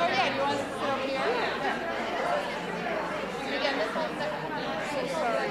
yeah, do you want to sit over here? Again, this one's so sorry.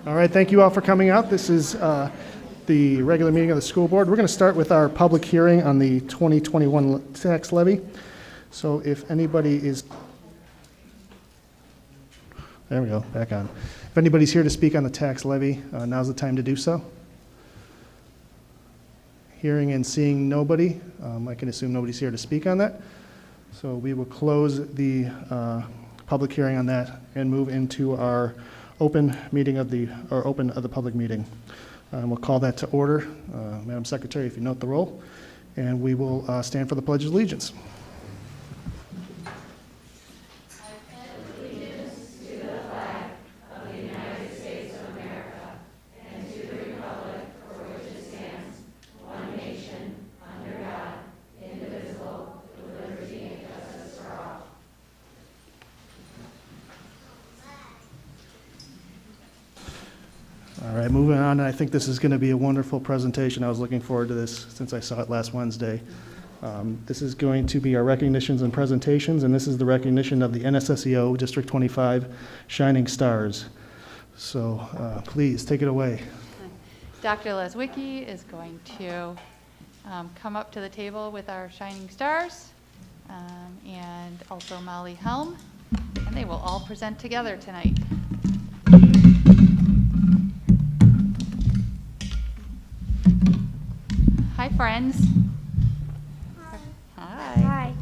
All right, thank you all for coming out. This is the regular meeting of the school board. We're going to start with our public hearing on the 2021 tax levy. So if anybody is, there we go, back on. If anybody's here to speak on the tax levy, now's the time to do so. Hearing and seeing nobody, I can assume nobody's here to speak on that. So we will close the public hearing on that and move into our open of the public meeting. We'll call that to order. Madam Secretary, if you note the roll, and we will stand for the Pledge of Allegiance. All right, moving on. I think this is going to be a wonderful presentation. I was looking forward to this since I saw it last Wednesday. This is going to be our recognitions and presentations, and this is the recognition of the NSSEO District 25 Shining Stars. So please take it away. Dr. Leswicki is going to come up to the table with our Shining Stars, and also Molly Helm, and they will all present together tonight. Hi, friends. Hi. Hi.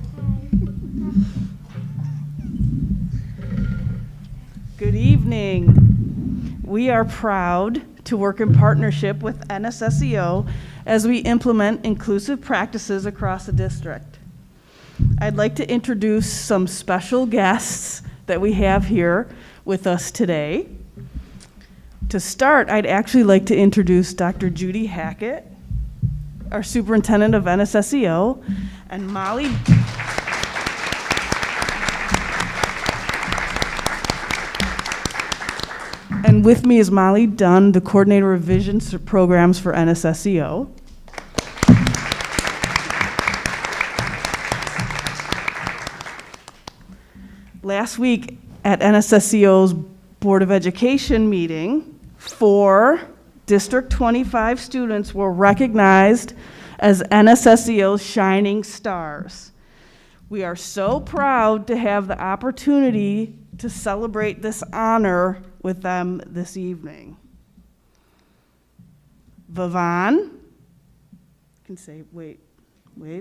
Good evening. We are proud to work in partnership with NSSEO as we implement inclusive practices across the district. I'd like to introduce some special guests that we have here with us today. To start, I'd actually like to introduce Dr. Judy Hackett, our superintendent of NSSEO, and Molly. And with me is Molly Dunn, the coordinator of vision programs for NSSEO. Last week at NSSEO's Board of Education meeting, 4 District 25 students were recognized as NSSEO's Shining Stars. We are so proud to have the opportunity to celebrate this honor with them this evening. Vavan, you can say, wave,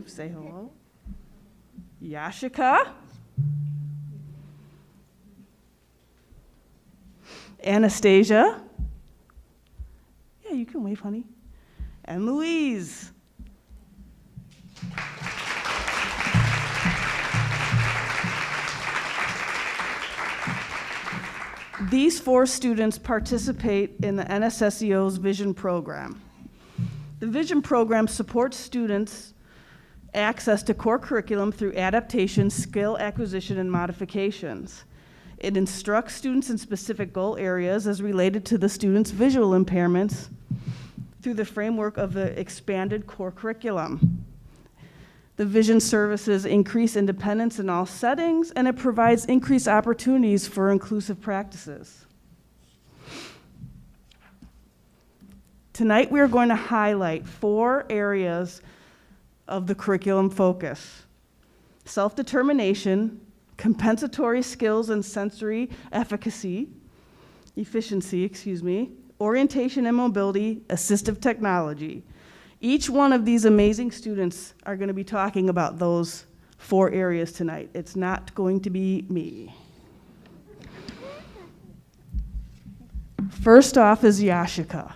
say hello. Yashika. Anastasia. Yeah, you can wave, honey. And Louise. These 4 students participate in the NSSEO's Vision Program. The Vision Program supports students' access to core curriculum through adaptation, skill acquisition, and modifications. It instructs students in specific goal areas as related to the students' visual impairments through the framework of the expanded core curriculum. The Vision services increase independence in all settings, and it provides increased opportunities for inclusive practices. Tonight, we are going to highlight 4 areas of the curriculum focus: self-determination, compensatory skills and sensory efficiency, orientation and mobility, assistive technology. Each one of these amazing students are going to be talking about those 4 areas tonight. It's not going to be me. First off is Yashika.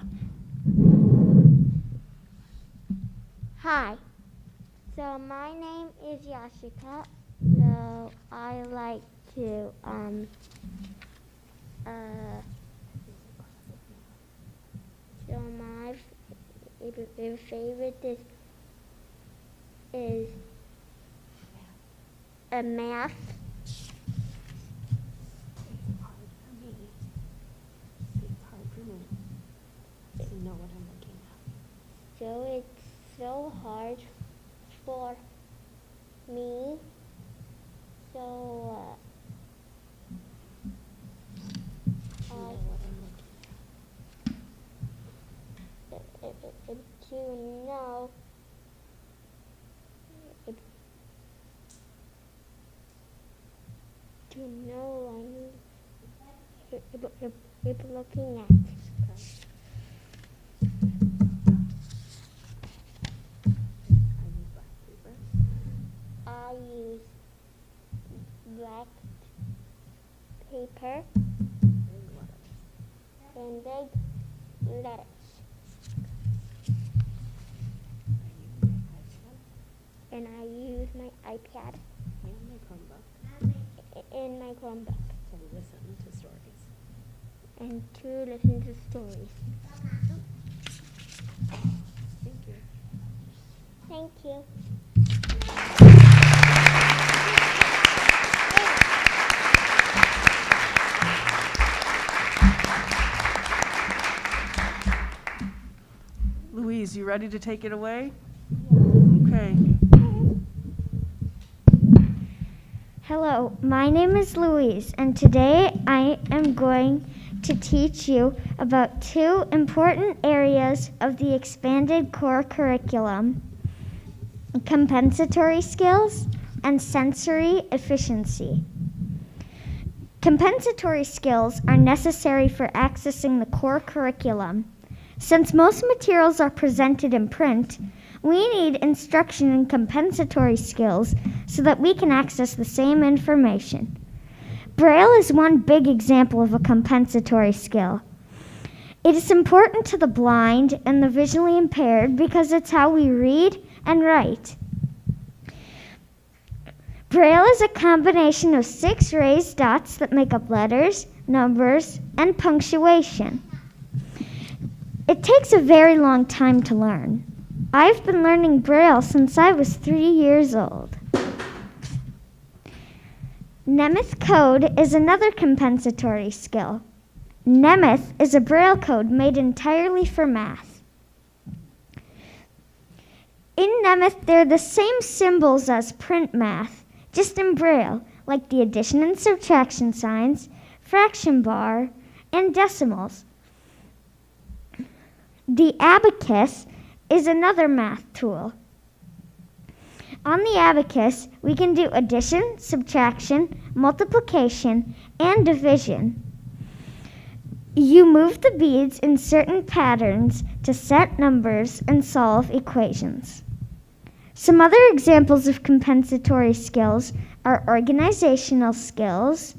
Hi. So my name is Yashika. So I like to so my favorite is a math. So it's so hard for me. So to know if looking at. I use black paper and big letters. And I use my iPad and my Chromebook. To listen to stories. And to listen to stories. Thank you. Thank you. Louise, you ready to take it away? Okay. Hello, my name is Louise, and today I am going to teach you about 2 important areas of the expanded core curriculum: compensatory skills and sensory efficiency. Compensatory skills are necessary for accessing the core curriculum. Since most materials are presented in print, we need instruction in compensatory skills so that we can access the same information. Braille is one big example of a compensatory skill. It is important to the blind and the visually impaired because it's how we read and write. Braille is a combination of 6 raised dots that make up letters, numbers, and punctuation. It takes a very long time to learn. I've been learning Braille since I was 3 years old. Nemeth code is another compensatory skill. Nemeth is a Braille code made entirely for math. In Nemeth, they're the same symbols as print math, just in Braille, like the addition and subtraction signs, fraction bar, and decimals. The abacus is another math tool. On the abacus, we can do addition, subtraction, multiplication, and division. You move the beads in certain patterns to set numbers and solve equations. Some other examples of compensatory skills are organizational skills,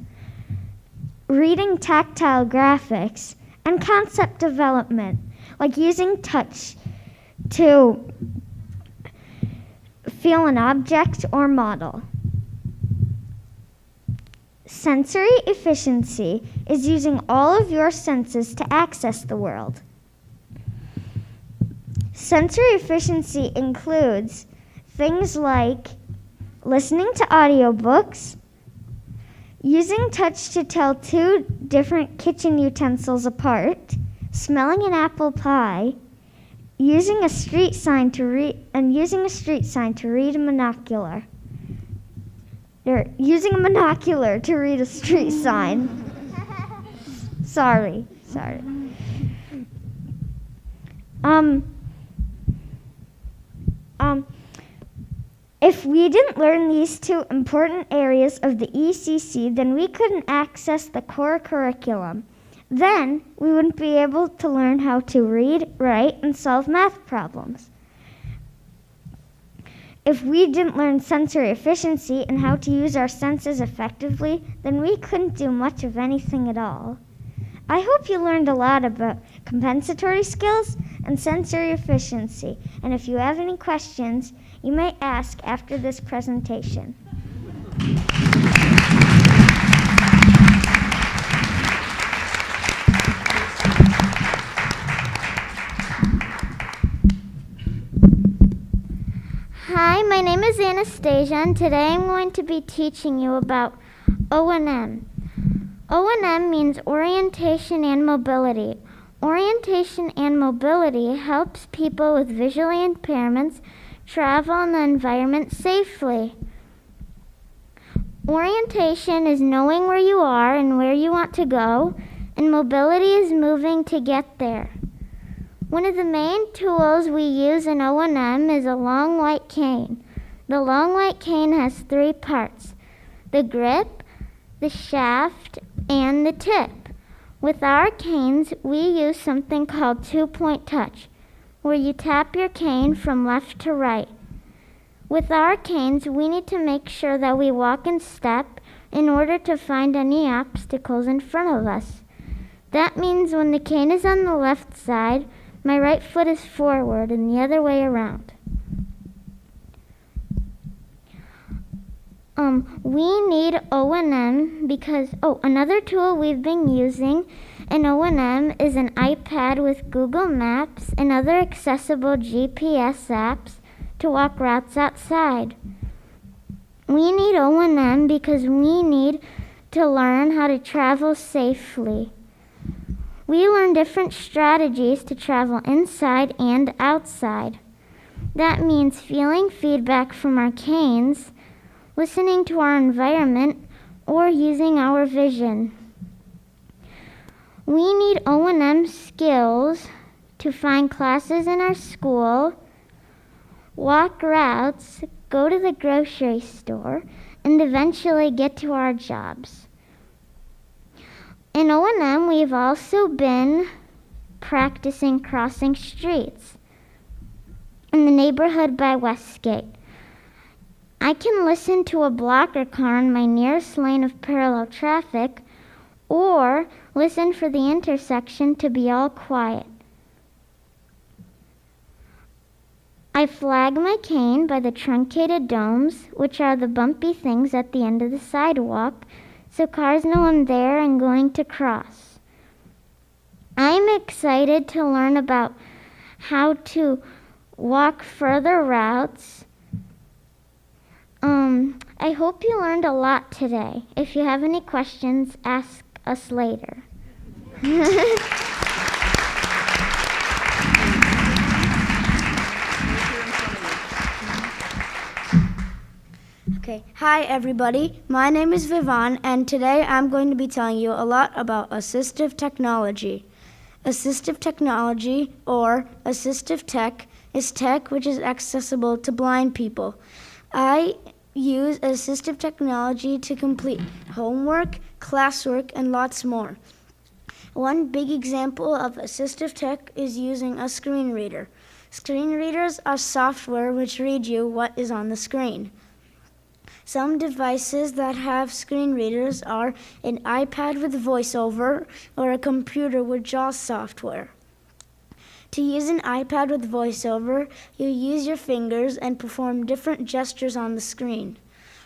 reading tactile graphics, and concept development, like using touch to feel an object or model. Sensory efficiency is using all of your senses to access the world. Sensory efficiency includes things like listening to audiobooks, using touch to tell two different kitchen utensils apart, smelling an apple pie, using a street sign to read a monocular. Using a monocular to read a street sign. Sorry. If we didn't learn these two important areas of the ECC, then we couldn't access the core curriculum. Then we wouldn't be able to learn how to read, write, and solve math problems. If we didn't learn sensory efficiency and how to use our senses effectively, then we couldn't do much of anything at all. I hope you learned a lot about compensatory skills and sensory efficiency, and if you have any questions, you may ask after this presentation. Hi, my name is Anastasia, and today I'm going to be teaching you about O&M. O&M means orientation and mobility. Orientation and mobility helps people with visual impairments travel in the environment safely. Orientation is knowing where you are and where you want to go, and mobility is moving to get there. One of the main tools we use in O&M is a long white cane. The long white cane has 3 parts: the grip, the shaft, and the tip. With our canes, we use something called 2-point touch, where you tap your cane from left to right. With our canes, we need to make sure that we walk in step in order to find any obstacles in front of us. That means when the cane is on the left side, my right foot is forward and the other way around. We need O&M because, another tool we've been using in O&M is an iPad with Google Maps and other accessible GPS apps to walk routes outside. We need O&M because we need to learn how to travel safely. We learn different strategies to travel inside and outside. That means feeling feedback from our canes, listening to our environment, or using our vision. We need O&M skills to find classes in our school, walk routes, go to the grocery store, and eventually get to our jobs. In O&M, we've also been practicing crossing streets in the neighborhood by Westgate. I can listen to a blocker car in my nearest lane of parallel traffic, or listen for the intersection to be all quiet. I flag my cane by the truncated domes, which are the bumpy things at the end of the sidewalk, so cars know I'm there and going to cross. I'm excited to learn about how to walk further routes. I hope you learned a lot today. If you have any questions, ask us later. Okay, hi everybody. My name is Vivan, and today I'm going to be telling you a lot about assistive technology. Assistive technology, or assistive tech, is tech which is accessible to blind people. I use assistive technology to complete homework, classwork, and lots more. One big example of assistive tech is using a screen reader. Screen readers are software which read you what is on the screen. Some devices that have screen readers are an iPad with VoiceOver or a computer with JAWS software. To use an iPad with VoiceOver, you use your fingers and perform different gestures on the screen.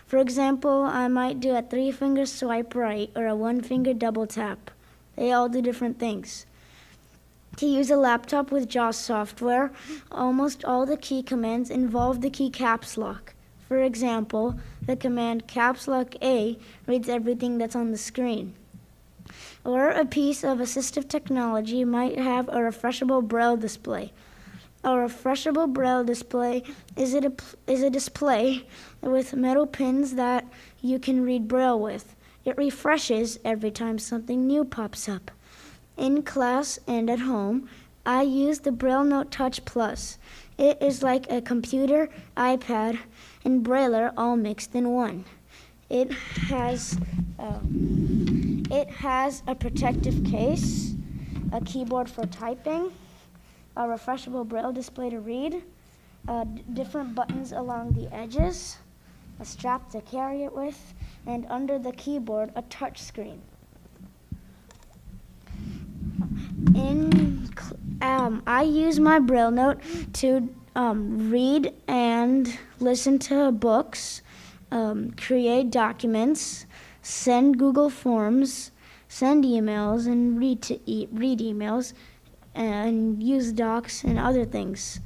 For example, I might do a 3-finger swipe right or a 1-finger double tap. They all do different things. To use a laptop with JAWS software, almost all the key commands involve the key caps lock. For example, the command caps lock A reads everything that's on the screen. Or a piece of assistive technology might have a refreshable braille display. A refreshable braille display is a display with metal pins that you can read braille with. It refreshes every time something new pops up. In class and at home, I use the Braille Note Touch Plus. It is like a computer, iPad, and Brailler all mixed in one. It has a protective case, a keyboard for typing, a refreshable Braille display to read, different buttons along the edges, a strap to carry it with, and under the keyboard, a touch screen. I use my Braille Note to read and listen to books, create documents, send Google Forms, send emails, and read emails, and use docs and other things.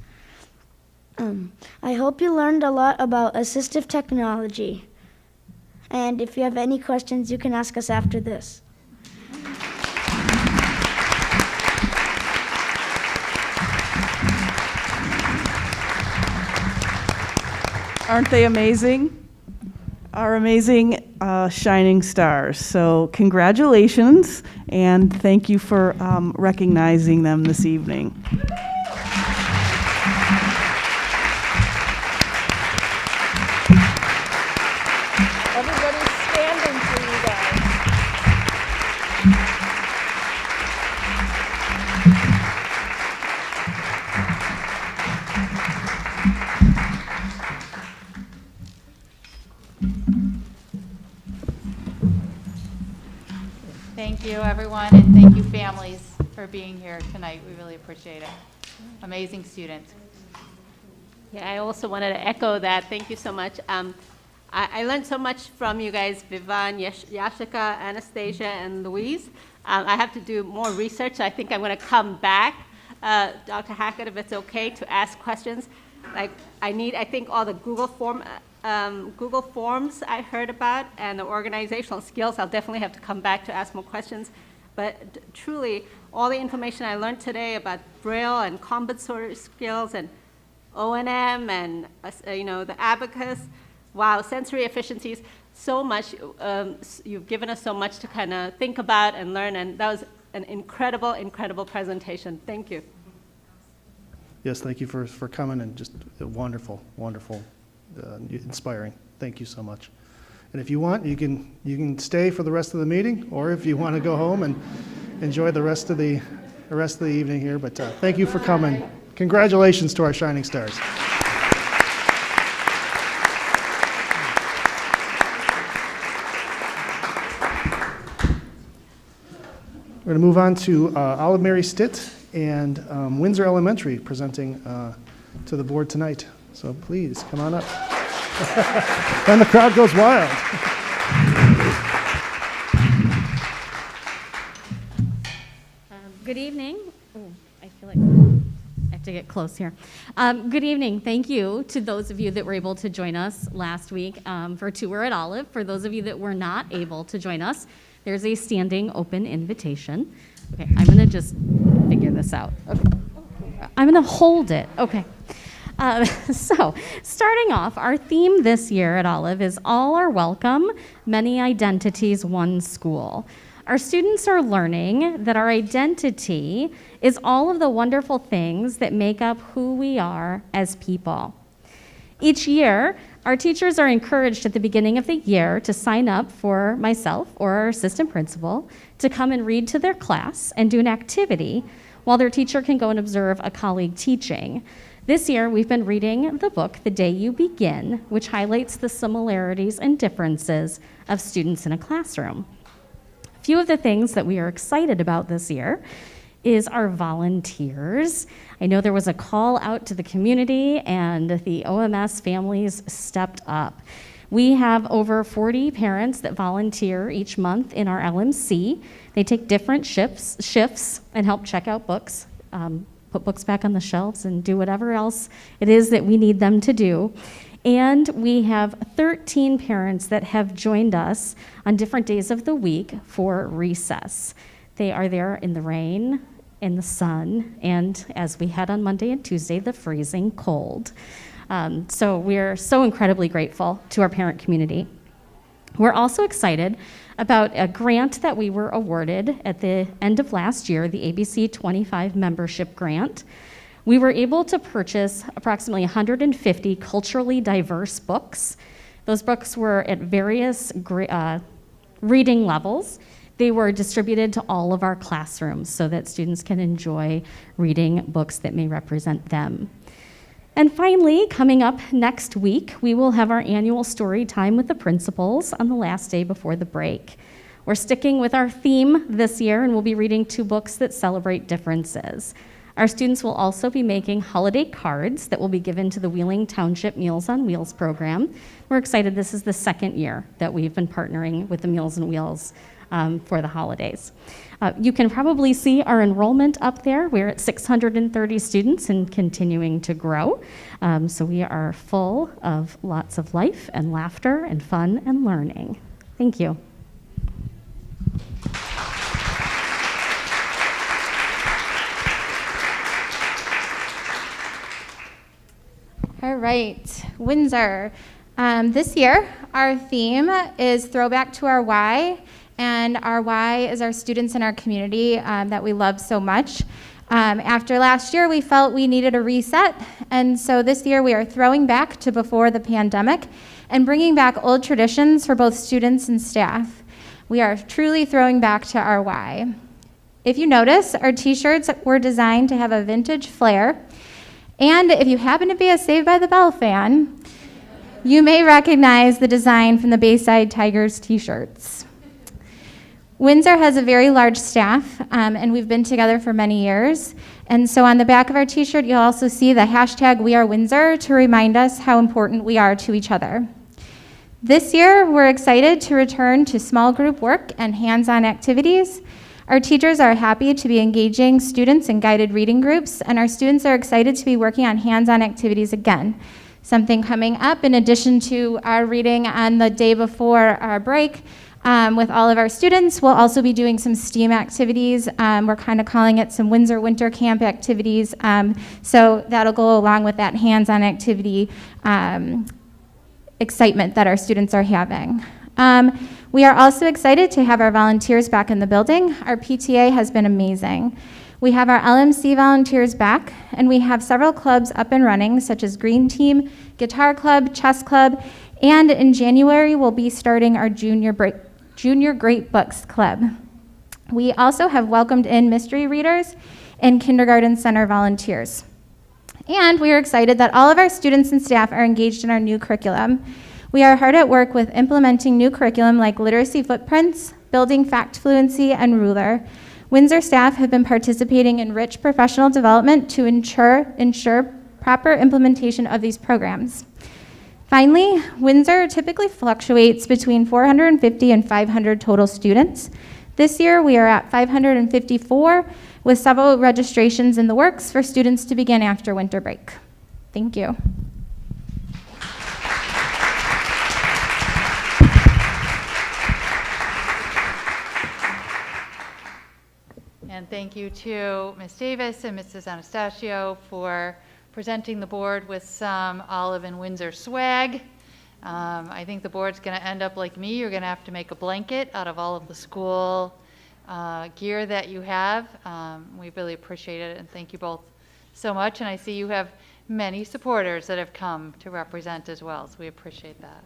I hope you learned a lot about assistive technology. And if you have any questions, you can ask us after this. Aren't they amazing? Our amazing shining stars. So congratulations, and thank you for recognizing them this evening. Everybody's standing for you guys. Thank you, everyone, and thank you, families, for being here tonight. We really appreciate it. Amazing students. Yeah, I also wanted to echo that. Thank you so much. I learned so much from you guys, Vivan, Yashika, Anastasia, and Louise. I have to do more research. I think I'm going to come back, Dr. Hackett, if it's okay, to ask questions. Like, I think all the Google Forms I heard about and the organizational skills. I'll definitely have to come back to ask more questions. But truly, all the information I learned today about Braille and compensatory skills and O&M and the abacus, wow, sensory efficiencies, so much. You've given us so much to kind of think about and learn, and that was an incredible, incredible presentation. Thank you. Yes, thank you for coming, and just wonderful, wonderful, inspiring. Thank you so much. And if you want, you can stay for the rest of the meeting, or if you want to go home and enjoy the rest of the evening here. But thank you for coming. Congratulations to our shining stars. We're going to move on to Olive Mary Stitt and Windsor Elementary presenting to the board tonight. So please, come on up. And the crowd goes wild. Good evening. Oh, I feel like I have to get close here. Good evening. Thank you to those of you that were able to join us last week for Tour at Olive. For those of you that were not able to join us, there's a standing open invitation. Okay, I'm going to just figure this out. Okay. I'm going to hold it. Okay. So, starting off, our theme this year at Olive is All Are Welcome, Many Identities, One School. Our students are learning that our identity is all of the wonderful things that make up who we are as people. Each year, Our teachers are encouraged at the beginning of the year to sign up for myself or our assistant principal to come and read to their class and do an activity while their teacher can go and observe a colleague teaching. This year, we've been reading the book, The Day You Begin, which highlights the similarities and differences of students in a classroom. A few of the things that we are excited about this year is our volunteers. I know there was a call out to the community and the OMS families stepped up. We have over 40 parents that volunteer each month in our LMC. They take different shifts and help check out books, put books back on the shelves and do whatever else it is that we need them to do. And we have 13 parents that have joined us on different days of the week for recess. They are there in the rain, in the sun, and as we had on Monday and Tuesday, the freezing cold. So we're so incredibly grateful to our parent community. We're also excited about a grant that we were awarded at the end of last year, the ABC 25 membership grant. We were able to purchase approximately 150 culturally diverse books. Those books were at various reading levels. They were distributed to all of our classrooms so that students can enjoy reading books that may represent them. And finally, coming up next week, we will have our annual story time with the principals on the last day before the break. We're sticking with our theme this year, and we'll be reading 2 books that celebrate differences. Our students will also be making holiday cards that will be given to the Wheeling Township Meals on Wheels program. We're excited. This is the 2nd year that we've been partnering with the Meals on Wheels for the holidays. You can probably see our enrollment up there. We're at 630 students and continuing to grow. So we are full of lots of life and laughter and fun and learning. Thank you. All right, Windsor. This year, our theme is Throwback to Our Why, and our why is our students in our community that we love so much. After last year, we felt we needed a reset, and so this year we are throwing back to before the pandemic and bringing back old traditions for both students and staff. We are truly throwing back to our why. If you notice, our t-shirts were designed to have a vintage flair, and if you happen to be a Saved by the Bell fan, you may recognize the design from the Bayside Tigers t-shirts. Windsor has a very large staff, and we've been together for many years. And so on the back of our t-shirt, you'll also see the hashtag #WeAreWindsor to remind us how important we are to each other. This year, we're excited to return to small group work and hands-on activities. Our teachers are happy to be engaging students in guided reading groups, and our students are excited to be working on hands-on activities again. Something coming up in addition to our reading on the day before our break with all of our students, we'll also be doing some STEAM activities. We're kind of calling it some Windsor Winter Camp activities. So that'll go along with that hands-on activity excitement that our students are having. We are also excited to have our volunteers back in the building. Our PTA has been amazing. We have our LMC volunteers back, and we have several clubs up and running, such as Green Team, Guitar Club, Chess Club, and in January, we'll be starting our Junior Great Books Club. We also have welcomed in mystery readers and kindergarten center volunteers. And we are excited that all of our students and staff are engaged in our new curriculum. We are hard at work with implementing new curriculum like literacy footprints, building fact fluency, and ruler. Windsor staff have been participating in rich professional development to ensure proper implementation of these programs. Finally, Windsor typically fluctuates between 450 and 500 total students. This year, we are at 554, with several registrations in the works for students to begin after winter break. Thank you. And thank you to Ms. Davis and Mrs. Anastasio for presenting the board with some Olive and Windsor swag. I think the board's going to end up like me. You're going to have to make a blanket out of all of the school gear that you have. We really appreciate it, and thank you both so much. And I see you have many supporters that have come to represent as well, so we appreciate that.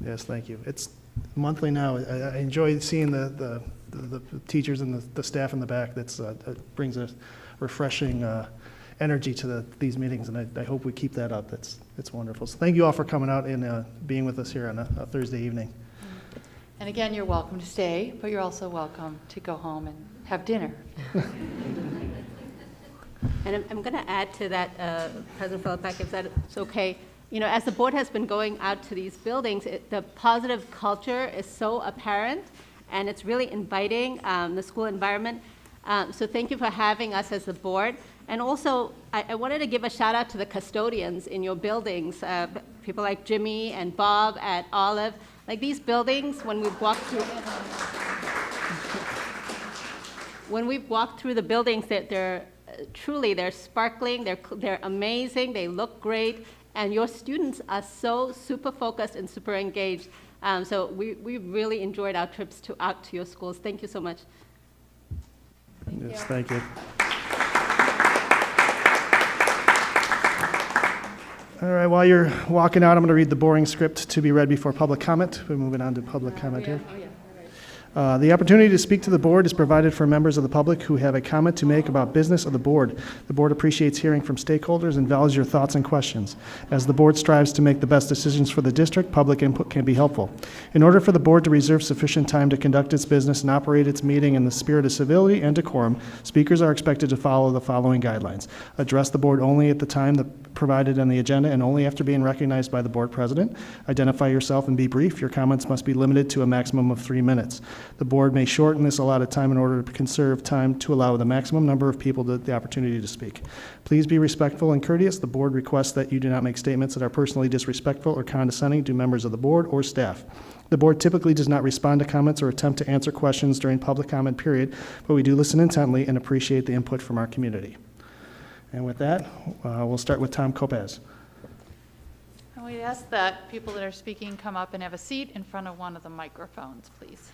Yes, thank you. It's monthly now. I enjoy seeing the teachers and the staff in the back. It brings a refreshing energy to these meetings, and I hope we keep that up. It's wonderful. So thank you all for coming out and being with us here on a Thursday evening. And again, you're welcome to stay, but you're also welcome to go home and have dinner. And I'm going to add to that, President Philippak, if that's okay. You know, as the board has been going out to these buildings, the positive culture is so apparent, and it's really inviting, the school environment. So thank you for having us as the board. And also, I wanted to give a shout out to the custodians in your buildings, people like Jimmy and Bob at Olive. Like these buildings, when we've walked through the buildings, they're truly, they're sparkling, they're amazing, they look great, and your students are so super focused and super engaged. So we really enjoyed our trips out to your schools. Thank you so much. Yes, thank you. All right, while you're walking out, I'm going to read the boring script to be read before public comment. We're moving on to public comment here. The opportunity to speak to the board is provided for members of the public who have a comment to make about business of the board. The board appreciates hearing from stakeholders and values your thoughts and questions. As the board strives to make the best decisions for the district, public input can be helpful. In order for the board to reserve sufficient time to conduct its business and operate its meeting in the spirit of civility and decorum, speakers are expected to follow the following guidelines. Address the board only at the time provided on the agenda and only after being recognized by the board president. Identify yourself and be brief. Your comments must be limited to a maximum of 3 minutes. The board may shorten this allotted time in order to conserve time to allow the maximum number of people the opportunity to speak. Please be respectful and courteous. The board requests that you do not make statements that are personally disrespectful or condescending to members of the board or staff. The board typically does not respond to comments or attempt to answer questions during public comment period, but we do listen intently and appreciate the input from our community. And with that, we'll start with Tom Kopaz. And we ask that people that are speaking come up and have a seat in front of one of the microphones, please.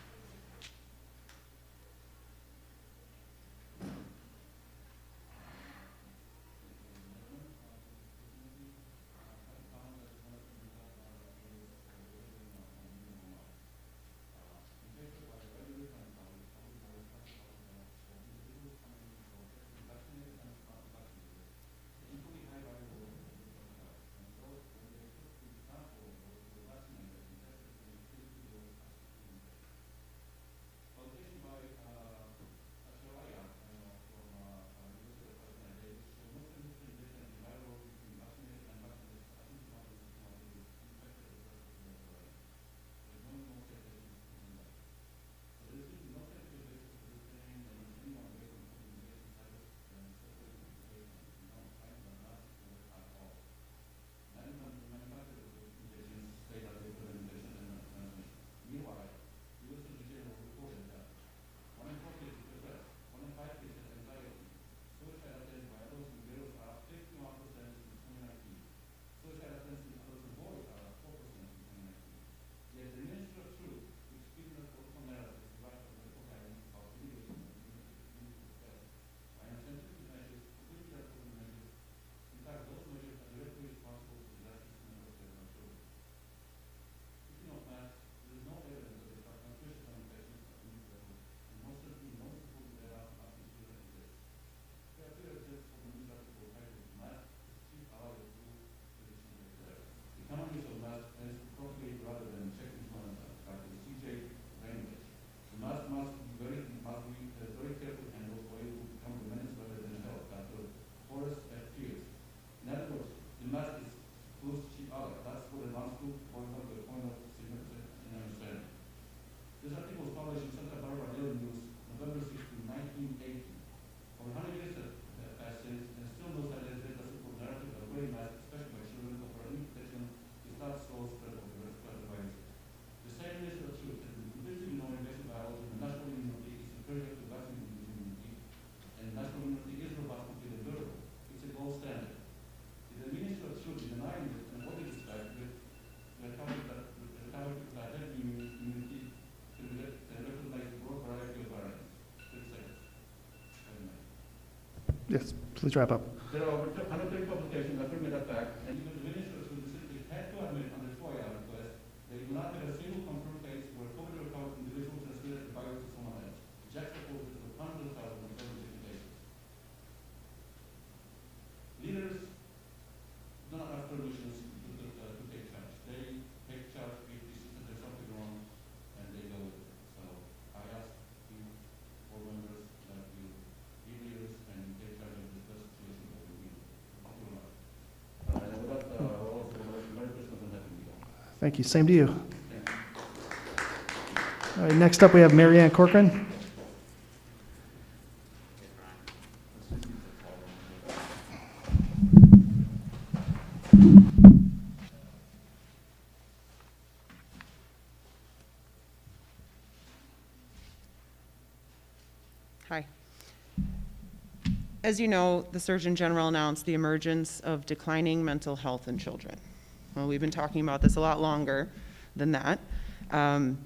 Yes, please wrap up. There are over 130 publications that Thank you. Same to you. All right, next up we have Mary Ann Corcoran. Hi. As you know, the Surgeon General announced the emergence of declining mental health in children. Well, we've been talking about this a lot longer than that. In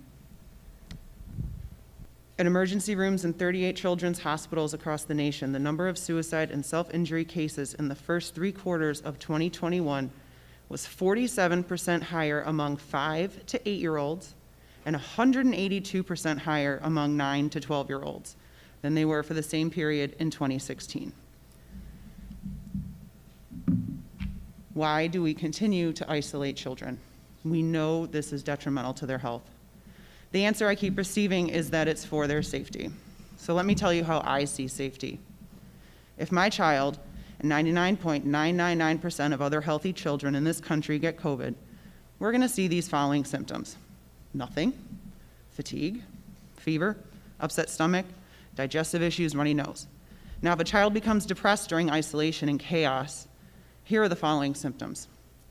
emergency rooms in 38 children's hospitals across the nation, the number of suicide and self-injury cases in the first 3 quarters of 2021 was 47% higher among 5 to 8-year-olds and 182% higher among 9 to 12-year-olds than they were for the same period in 2016. Why do we continue to isolate children? We know this is detrimental to their health. The answer I keep receiving is that it's for their safety. So let me tell you how I see safety. If my child and 99.999% of other healthy children in this country get COVID, we're gonna see these following symptoms: nothing, fatigue, fever, upset stomach, digestive issues, runny nose. Now, if a child becomes depressed during isolation and chaos, here are the following symptoms: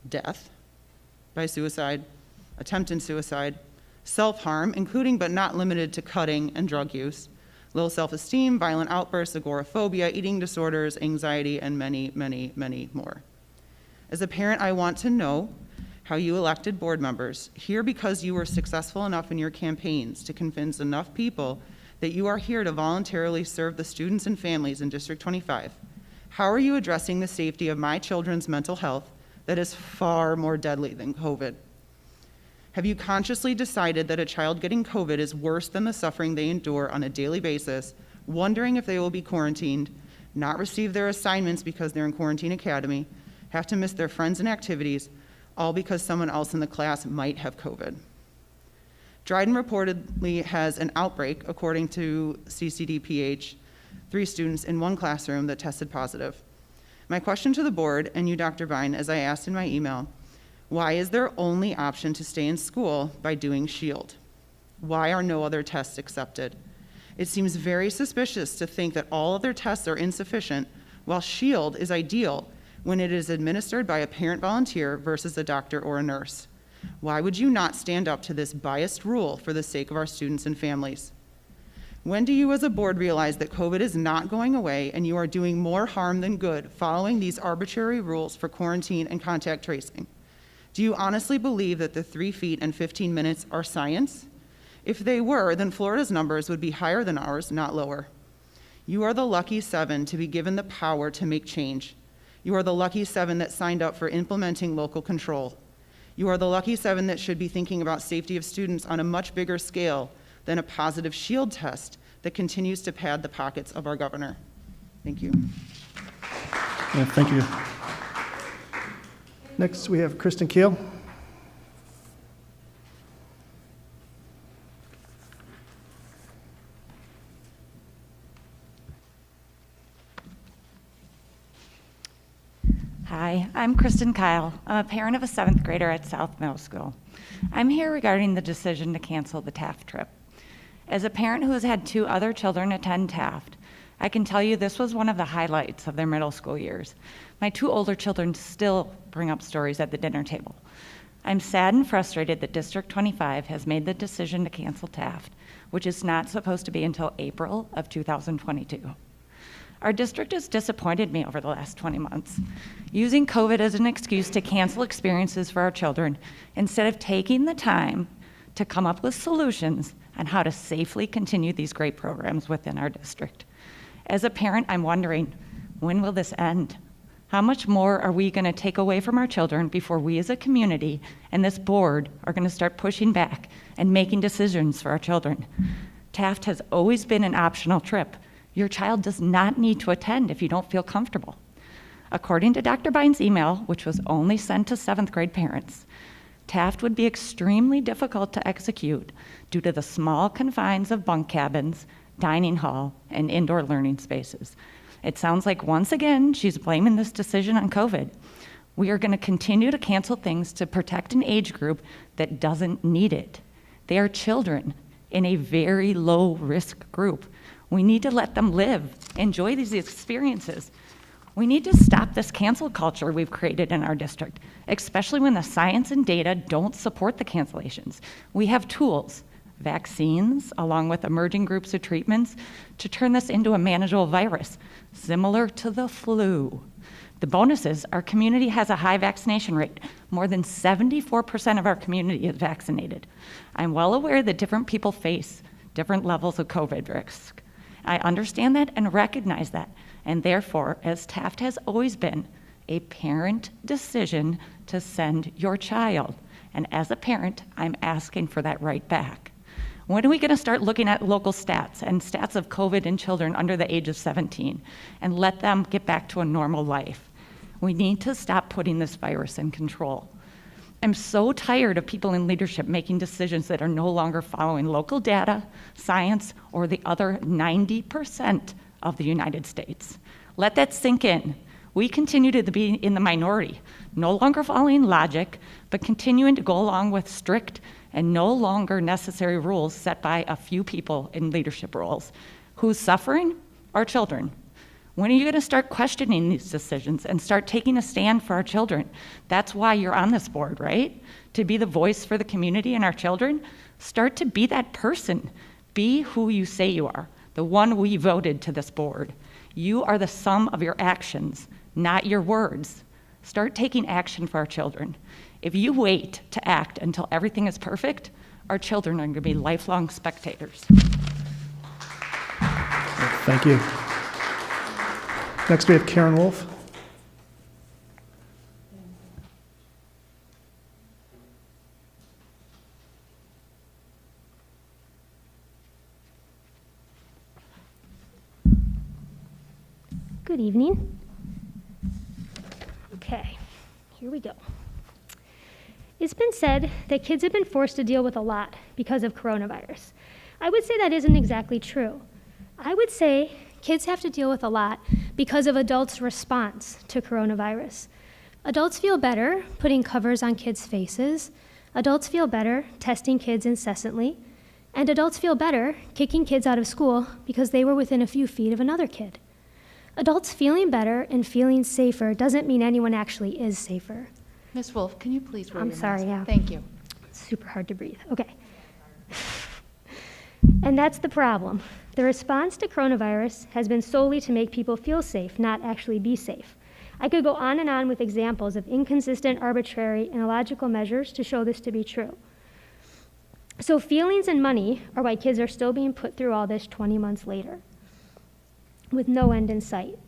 death by suicide, attempted suicide, self-harm, including but not limited to cutting and drug use, low self-esteem, violent outbursts, agoraphobia, eating disorders, anxiety, and many, many, many more. As a parent, I want to know how you elected board members, here because you were successful enough in your campaigns to convince enough people that you are here to voluntarily serve the students and families in District 25. How are you addressing the safety of my children's mental health that is far more deadly than COVID? Have you consciously decided that a child getting COVID is worse than the suffering they endure on a daily basis, wondering if they will be quarantined, not receive their assignments because they're in quarantine academy, have to miss their friends and activities, all because someone else in the class might have COVID? Dryden reportedly has an outbreak, according to CCDPH, 3 students in 1 classroom that tested positive. My question to the board and you, Dr. Vine, as I asked in my email, why is their only option to stay in school by doing SHIELD? Why are no other tests accepted? It seems very suspicious to think that all other tests are insufficient while SHIELD is ideal when it is administered by a parent volunteer versus a doctor or a nurse. Why would you not stand up to this biased rule for the sake of our students and families? When do you as a board realize that COVID is not going away and you are doing more harm than good following these arbitrary rules for quarantine and contact tracing? Do you honestly believe that the 3 feet and 15 minutes are science? If they were, then Florida's numbers would be higher than ours, not lower. You are the lucky 7 to be given the power to make change. You are the lucky 7 that signed up for implementing local control. You are the lucky 7 that should be thinking about safety of students on a much bigger scale than a positive SHIELD test that continues to pad the pockets of our governor. Thank you. Yeah, thank you. Next, we have Kristen Keel. Hi, I'm Kristen Kyle. I'm a parent of a 7th grader at South Middle School. I'm here regarding the decision to cancel the Taft trip. As a parent who has had 2 other children attend Taft, I can tell you this was one of the highlights of their middle school years. My 2 older children still bring up stories at the dinner table. I'm sad and frustrated that District 25 has made the decision to cancel Taft, which is not supposed to be until April of 2022. Our district has disappointed me over the last 20 months, using COVID as an excuse to cancel experiences for our children instead of taking the time to come up with solutions on how to safely continue these great programs within our district. As a parent, I'm wondering, when will this end? How much more are we going to take away from our children before we as a community and this board are going to start pushing back and making decisions for our children? Taft has always been an optional trip. Your child does not need to attend if you don't feel comfortable. According to Dr. Bine's email, which was only sent to 7th grade parents, Taft would be extremely difficult to execute due to the small confines of bunk cabins, dining hall, and indoor learning spaces. It sounds like once again she's blaming this decision on COVID. We are going to continue to cancel things to protect an age group that doesn't need it. They are children in a very low risk group. We need to let them live, enjoy these experiences. We need to stop this cancel culture we've created in our district, especially when the science and data don't support the cancellations. We have tools, vaccines, along with emerging groups of treatments, to turn this into a manageable virus, similar to the flu. The bonus is our community has a high vaccination rate. More than 74% of our community is vaccinated. I'm well aware that different people face different levels of COVID risk. I understand that and recognize that. And therefore, as Taft has always been, a parent decision to send your child. And as a parent, I'm asking for that right back. When are we going to start looking at local stats and stats of COVID in children under the age of 17 and let them get back to a normal life? We need to stop putting this virus in control. I'm so tired of people in leadership making decisions that are no longer following local data, science, or the other 90% of the United States. Let that sink in. We continue to be in the minority, no longer following logic, but continuing to go along with strict and no longer necessary rules set by a few people in leadership roles. Who's suffering? Our children. When are you going to start questioning these decisions and start taking a stand for our children? That's why you're on this board, right? To be the voice for the community and our children? Start to be that person. Be who you say you are, the one we voted to this board. You are the sum of your actions, not your words. Start taking action for our children. If you wait to act until everything is perfect, our children are going to be lifelong spectators. Thank you. Next, we have Karen Wolf. Good evening. Okay, here we go. It's been said that kids have been forced to deal with a lot because of coronavirus. I would say that isn't exactly true. I would say kids have to deal with a lot because of adults' response to coronavirus. Adults feel better putting covers on kids' faces. Adults feel better testing kids incessantly. And adults feel better kicking kids out of school because they were within a few feet of another kid. Adults feeling better and feeling safer doesn't mean anyone actually is safer. Ms. Wolf, can you please wear I'm your sorry, mask? yeah. Thank you. It's super hard to breathe. Okay. And that's the problem. The response to coronavirus has been solely to make people feel safe, not actually be safe. I could go on and on with examples of inconsistent, arbitrary, and illogical measures to show this to be true. So feelings and money are why kids are still being put through all this 20 months later, with no end in sight.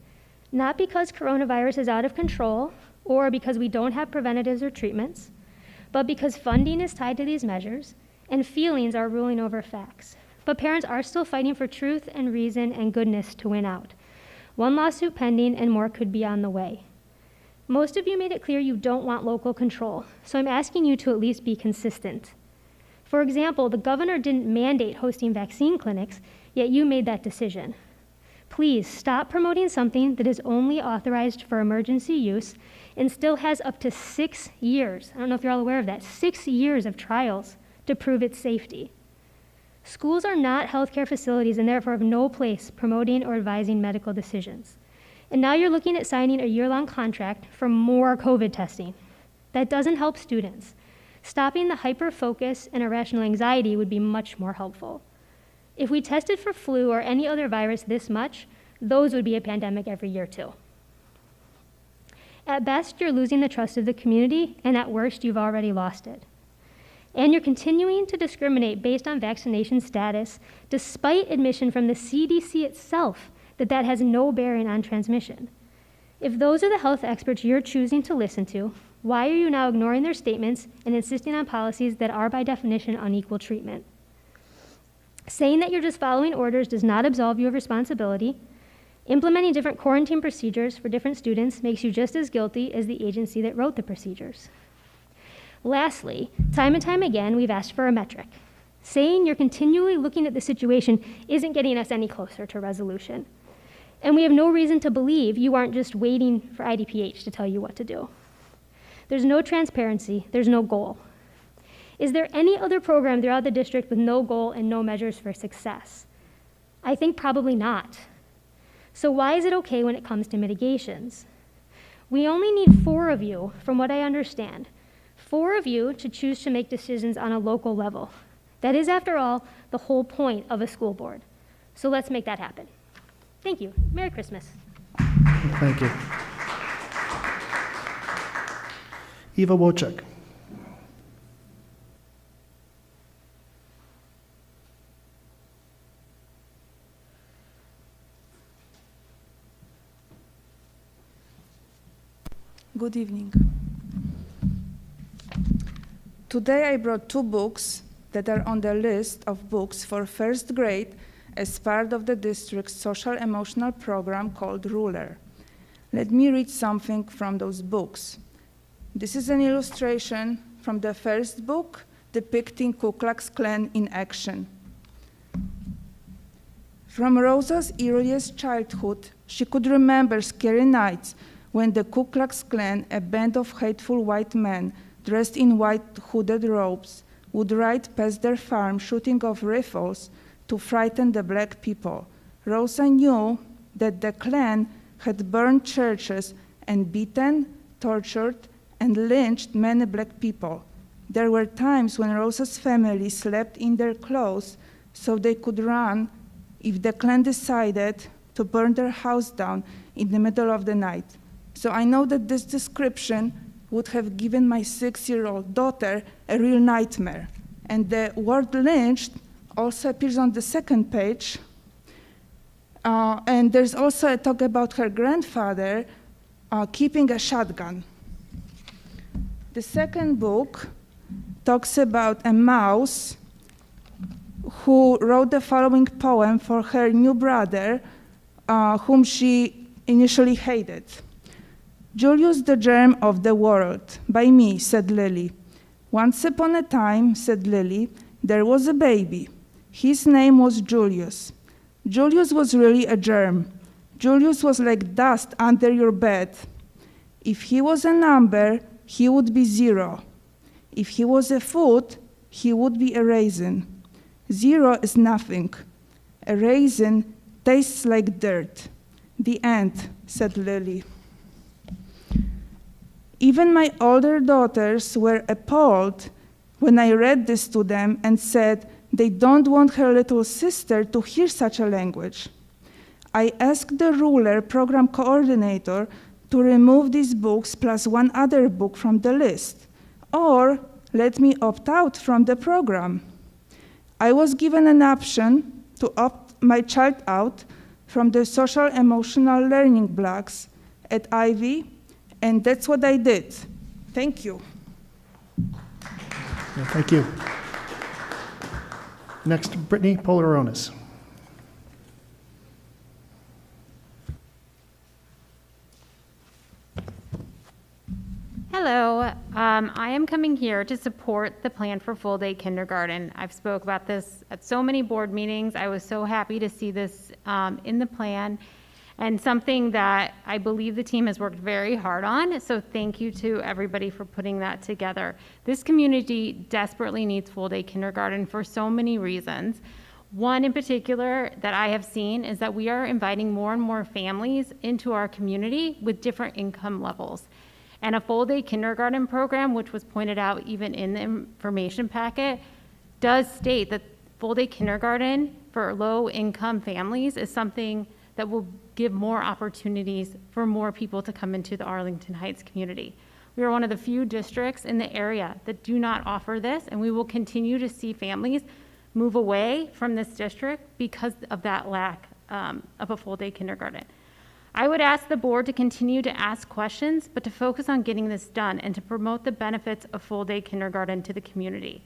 Not because coronavirus is out of control or because we don't have preventatives or treatments, but because funding is tied to these measures and feelings are ruling over facts. But parents are still fighting for truth and reason and goodness to win out. One lawsuit pending and more could be on the way. Most of you made it clear you don't want local control, so I'm asking you to at least be consistent. For example, the governor didn't mandate hosting vaccine clinics, yet you made that decision. Please stop promoting something that is only authorized for emergency use and still has up to 6 years, I don't know if you're all aware of that, 6 years of trials to prove its safety. Schools are not healthcare facilities and therefore have no place promoting or advising medical decisions. And now you're looking at signing a year-long contract for more COVID testing. That doesn't help students. Stopping the hyper-focus and irrational anxiety would be much more helpful. If we tested for flu or any other virus this much, those would be a pandemic every year too. At best, you're losing the trust of the community, and at worst, you've already lost it. And you're continuing to discriminate based on vaccination status, despite admission from the CDC itself that that has no bearing on transmission. If those are the health experts you're choosing to listen to, why are you now ignoring their statements and insisting on policies that are by definition unequal treatment? Saying that you're just following orders does not absolve you of responsibility. Implementing different quarantine procedures for different students makes you just as guilty as the agency that wrote the procedures. Lastly, time and time again, we've asked for a metric. Saying you're continually looking at the situation isn't getting us any closer to resolution. And we have no reason to believe you aren't just waiting for IDPH to tell you what to do. There's no transparency, there's no goal. Is there any other program throughout the district with no goal and no measures for success? I think probably not. So why is it okay when it comes to mitigations? We only need 4 of you, from what I understand, 4 of you to choose to make decisions on a local level. That is, after all, the whole point of a school board. So let's make that happen. Thank you. Merry Christmas. Thank you. Eva Wojcik. Good evening. Today I brought 2 books that are on the list of books for 1st grade as part of the district's social-emotional program called Ruler. Let me read something from those books. This is an illustration from the 1st book depicting Ku Klux Klan in action. From Rosa's earliest childhood, she could remember scary nights when the Ku Klux Klan, a band of hateful white men dressed in white hooded robes, would ride past their farm shooting off rifles to frighten the black people. Rosa knew that the Klan had burned churches and beaten, tortured, and lynched many black people. There were times when Rosa's family slept in their clothes so they could run if the Klan decided to burn their house down in the middle of the night. So I know that this description would have given my 6-year-old daughter a real nightmare. And the word lynched also appears on the 2nd page. And there's also a talk about her grandfather keeping a shotgun. The 2nd book talks about a mouse who wrote the following poem for her new brother, whom she initially hated. Julius, the germ of the world, by me, said Lily. Once upon a time, said Lily, there was a baby. His name was Julius. Julius was really a germ. Julius was like dust under your bed. If he was a number, he would be 0. If he was a food, he would be a raisin. 0 is nothing. A raisin tastes like dirt. The end, said Lily. Even my older daughters were appalled when I read this to them and said they don't want her little sister to hear such a language. I asked the Ruler program coordinator to remove these books plus 1 other book from the list, or let me opt out from the program. I was given an option to opt my child out from the social emotional learning blocks at Ivy, and that's what I did. Thank you. Yeah, thank you. Next, Brittany Polaronis. Hello, I am coming here to support the plan for full-day kindergarten. I've spoke about this at so many board meetings. I was so happy to see this in the plan, and something that I believe the team has worked very hard on, so thank you to everybody for putting that together. This community desperately needs full-day kindergarten for so many reasons. One in particular that I have seen is that we are inviting more and more families into our community with different income levels. And a full-day kindergarten program, which was pointed out even in the information packet, does state that full-day kindergarten for low-income families is something that will give more opportunities for more people to come into the Arlington Heights community. We are one of the few districts in the area that do not offer this, and we will continue to see families move away from this district because of that lack of a full-day kindergarten. I would ask the board to continue to ask questions, but to focus on getting this done and to promote the benefits of full-day kindergarten to the community.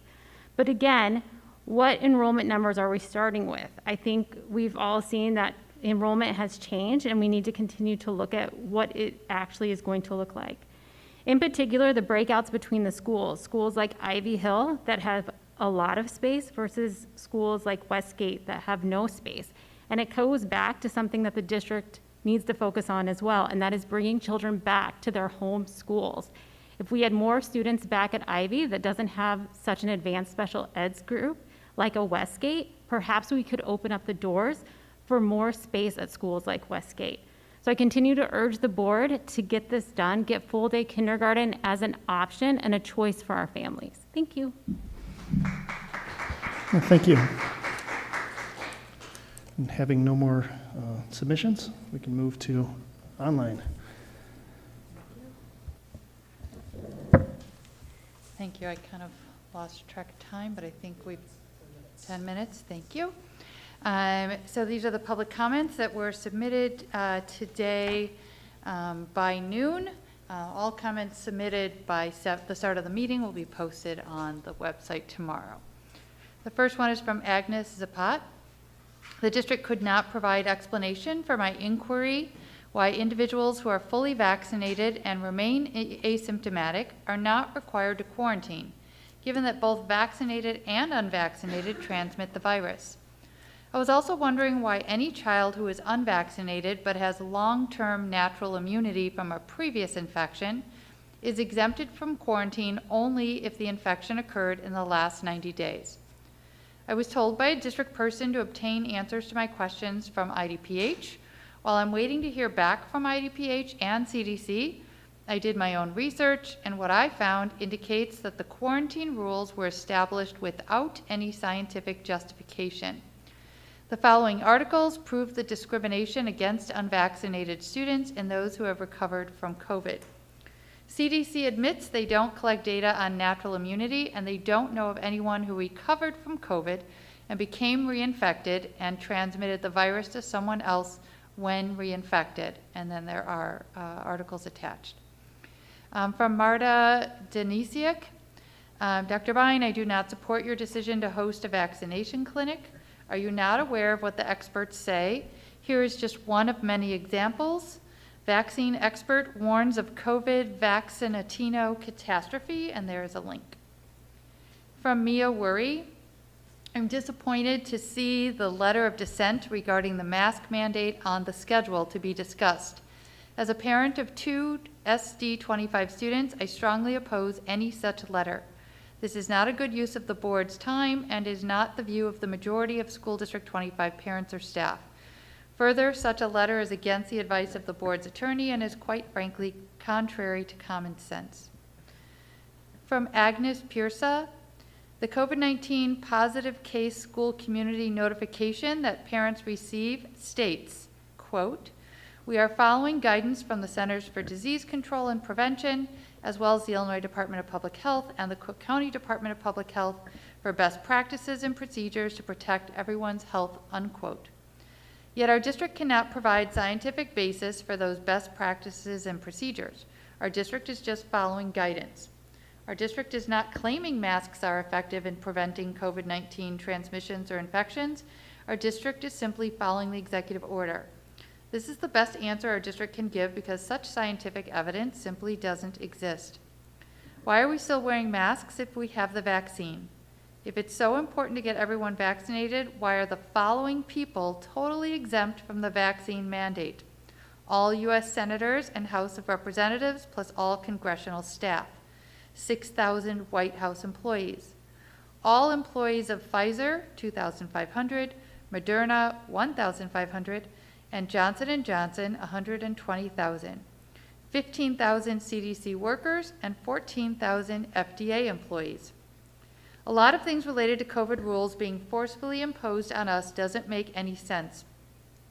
But again, what enrollment numbers are we starting with? I think we've all seen that enrollment has changed, and we need to continue to look at what it actually is going to look like. In particular, the breakouts between the schools like Ivy Hill that have a lot of space versus schools like Westgate that have no space. And it goes back to something that the district needs to focus on as well, and that is bringing children back to their home schools. If we had more students back at Ivy that doesn't have such an advanced special eds group like a Westgate, perhaps we could open up the doors for more space at schools like Westgate. So I continue to urge the board to get this done, get full day kindergarten as an option and a choice for our families. Thank you. Well, thank you. And having no more submissions, we can move to online. Thank you. I kind of lost track of time, but I think we've 10 minutes. Thank you. So these are the public comments that were submitted today by noon. All comments submitted by the start of the meeting will be posted on the website tomorrow. The first one is from Agnes Zapat. The district could not provide explanation for my inquiry why individuals who are fully vaccinated and remain asymptomatic are not required to quarantine, given that both vaccinated and unvaccinated transmit the virus. I was also wondering why any child who is unvaccinated but has long-term natural immunity from a previous infection is exempted from quarantine only if the infection occurred in the last 90 days. I was told by a district person to obtain answers to my questions from IDPH. While I'm waiting to hear back from IDPH and CDC, I did my own research, and what I found indicates that the quarantine rules were established without any scientific justification. The following articles prove the discrimination against unvaccinated students and those who have recovered from COVID. CDC admits they don't collect data on natural immunity, and they don't know of anyone who recovered from COVID and became reinfected and transmitted the virus to someone else when reinfected. And then there are articles attached. From Marta Denisiak, Dr. Vine, I do not support your decision to host a vaccination clinic. Are you not aware of what the experts say? Here is just one of many examples. Vaccine expert warns of COVID vaccinatino catastrophe, and there is a link. From Mia Worry, I'm disappointed to see the letter of dissent regarding the mask mandate on the schedule to be discussed. As a parent of 2 SD25 students, I strongly oppose any such letter. This is not a good use of the board's time and is not the view of the majority of School District 25 parents or staff. Further, such a letter is against the advice of the board's attorney and is quite frankly contrary to common sense. From Agnes Piersa, the COVID-19 positive case school community notification that parents receive states, quote, "We are following guidance from the Centers for Disease Control and Prevention, as well as the Illinois Department of Public Health and the Cook County Department of Public Health for best practices and procedures to protect everyone's health," unquote. Yet our district cannot provide scientific basis for those best practices and procedures. Our district is just following guidance. Our district is not claiming masks are effective in preventing COVID-19 transmissions or infections. Our district is simply following the executive order. This is the best answer our district can give because such scientific evidence simply doesn't exist. Why are we still wearing masks if we have the vaccine? If it's so important to get everyone vaccinated, why are the following people totally exempt from the vaccine mandate? All U.S. senators and House of Representatives, plus all congressional staff. 6,000 White House employees. All employees of Pfizer, 2,500, Moderna, 1,500, and Johnson & Johnson, 120,000. 15,000 CDC workers and 14,000 FDA employees. A lot of things related to COVID rules being forcefully imposed on us doesn't make any sense.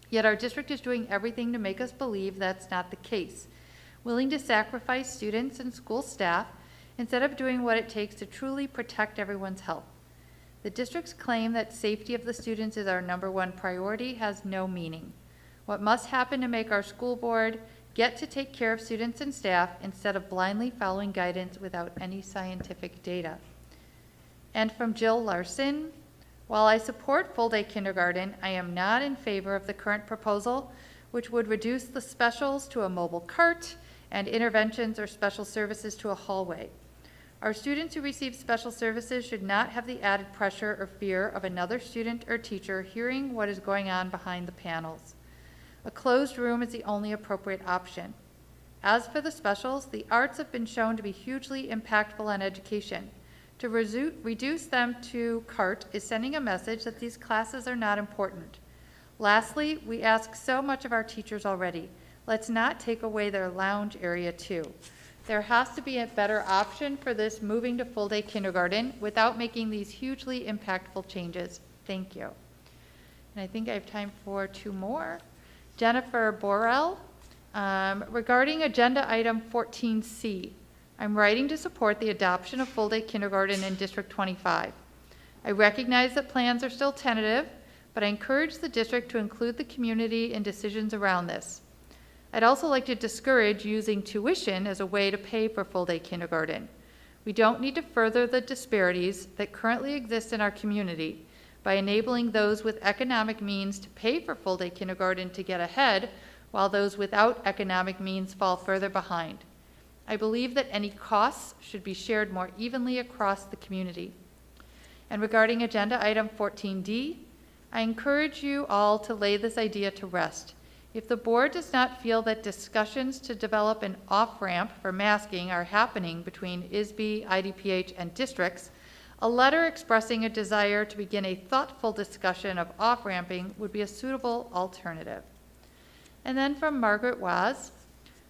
Yet our district is doing everything to make us believe that's not the case, willing to sacrifice students and school staff instead of doing what it takes to truly protect everyone's health. The district's claim that safety of the students is our #1 priority has no meaning. What must happen to make our school board get to take care of students and staff instead of blindly following guidance without any scientific data? And from Jill Larson, while I support full-day kindergarten, I am not in favor of the current proposal, which would reduce the specials to a mobile cart and interventions or special services to a hallway. Our students who receive special services should not have the added pressure or fear of another student or teacher hearing what is going on behind the panels. A closed room is the only appropriate option. As for the specials, the arts have been shown to be hugely impactful on education. To reduce them to CART is sending a message that these classes are not important. Lastly, we ask so much of our teachers already. Let's not take away their lounge area too. There has to be a better option for this moving to full-day kindergarten without making these hugely impactful changes. Thank you. And I think I have time for 2 more. Jennifer Borrell, regarding agenda item 14C, I'm writing to support the adoption of full-day kindergarten in District 25. I recognize that plans are still tentative, but I encourage the district to include the community in decisions around this. I'd also like to discourage using tuition as a way to pay for full-day kindergarten. We don't need to further the disparities that currently exist in our community by enabling those with economic means to pay for full-day kindergarten to get ahead, while those without economic means fall further behind. I believe that any costs should be shared more evenly across the community. And regarding agenda item 14D, I encourage you all to lay this idea to rest. If the board does not feel that discussions to develop an off-ramp for masking are happening between ISB, IDPH, and districts, a letter expressing a desire to begin a thoughtful discussion of off-ramping would be a suitable alternative. And then from Margaret Waz,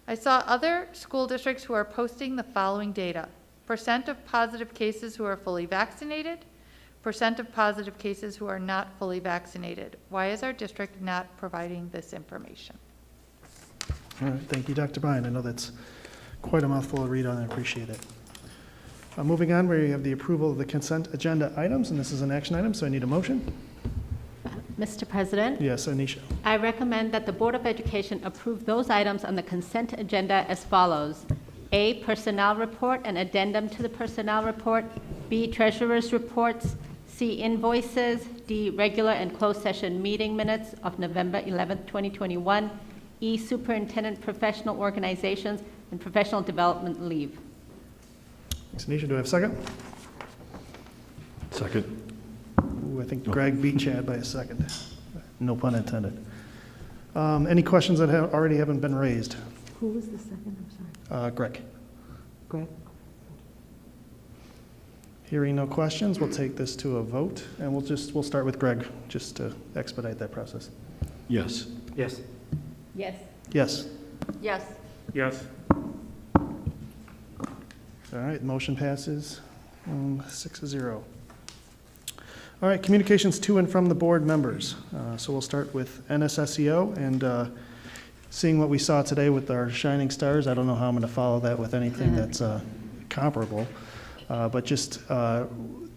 I saw other school districts who are posting the following data: % of positive cases who are fully vaccinated, % of positive cases who are not fully vaccinated. Why is our district not providing this information? All right, thank you, Dr. Bryan. I know that's quite a mouthful to read on. I appreciate it. Moving on, we have the approval of the consent agenda items, and this is an action item, so I need a motion. Mr. President? Yes, Anisha. I recommend that the Board of Education approve those items on the consent agenda as follows. A, personnel report and addendum to the personnel report. B, treasurer's reports. C, invoices. D, regular and closed session meeting minutes of November 11th, 2021. E, superintendent professional organizations and professional development leave. Thanks, Anisha. Do I have a second? Second. Ooh, I think Greg beat Chad by a second. No pun intended. Any questions that already haven't been raised? Who was the second? I'm sorry. Greg. Greg. Hearing no questions, we'll take this to a vote, and we'll start with Greg just to expedite that process. Yes. Yes. Yes. Yes. Yes. Yes. All right, motion passes 6-0. All right, communications to and from the board members. So we'll start with NSSEO, and seeing what we saw today with our shining stars, I don't know how I'm going to follow that with anything that's comparable. But just the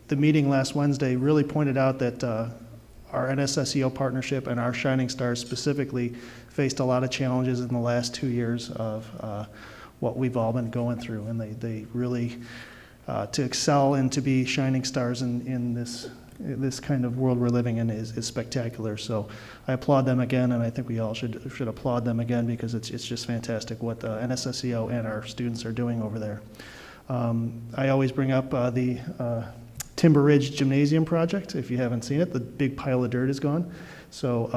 meeting last Wednesday really pointed out that our NSSEO partnership and our shining stars specifically faced a lot of challenges in the last 2 years of what we've all been going through. And they really, to excel and to be shining stars in this kind of world we're living in is spectacular. So I applaud them again, and I think we all should applaud them again, because it's just fantastic what NSSEO and our students are doing over there. I always bring up the Timber Ridge Gymnasium project. If you haven't seen it, the big pile of dirt is gone. So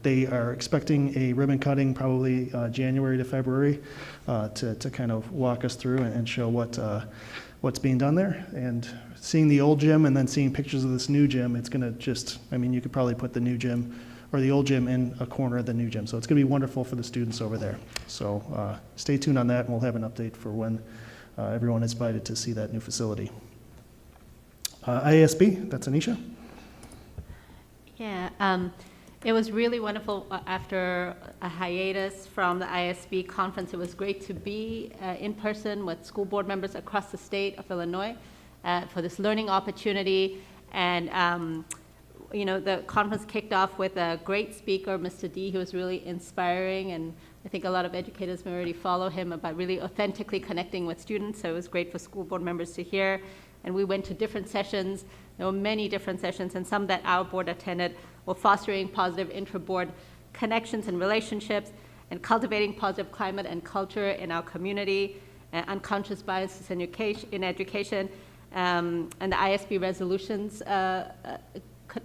they are expecting a ribbon cutting probably January to February to kind of walk us through and show what's being done there. And seeing the old gym and then seeing pictures of this new gym, it's going to just, I mean, you could probably put the new gym or the old gym in a corner of the new gym. So it's going to be wonderful for the students over there. So stay tuned on that, and we'll have an update for when everyone is invited to see that new facility. IASB, that's Anisha. Yeah, it was really wonderful after a hiatus from the ISB conference. It was great to be in person with school board members across the state of Illinois for this learning opportunity. And you know, the conference kicked off with a great speaker, Mr. D, who was really inspiring, and I think a lot of educators may already follow him about really authentically connecting with students. So it was great for school board members to hear. And we went to different sessions. There were many different sessions, and some that our board attended were fostering positive intra-board connections and relationships, and cultivating positive climate and culture in our community, unconscious biases in education, and the ISB resolutions.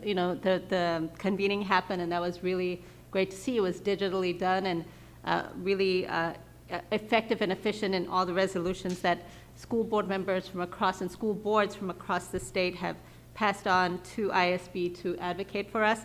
You know, the convening happened, and that was really great to see. It was digitally done, and really effective and efficient in all the resolutions that school board members from across and school boards from across the state have passed on to ISB to advocate for us.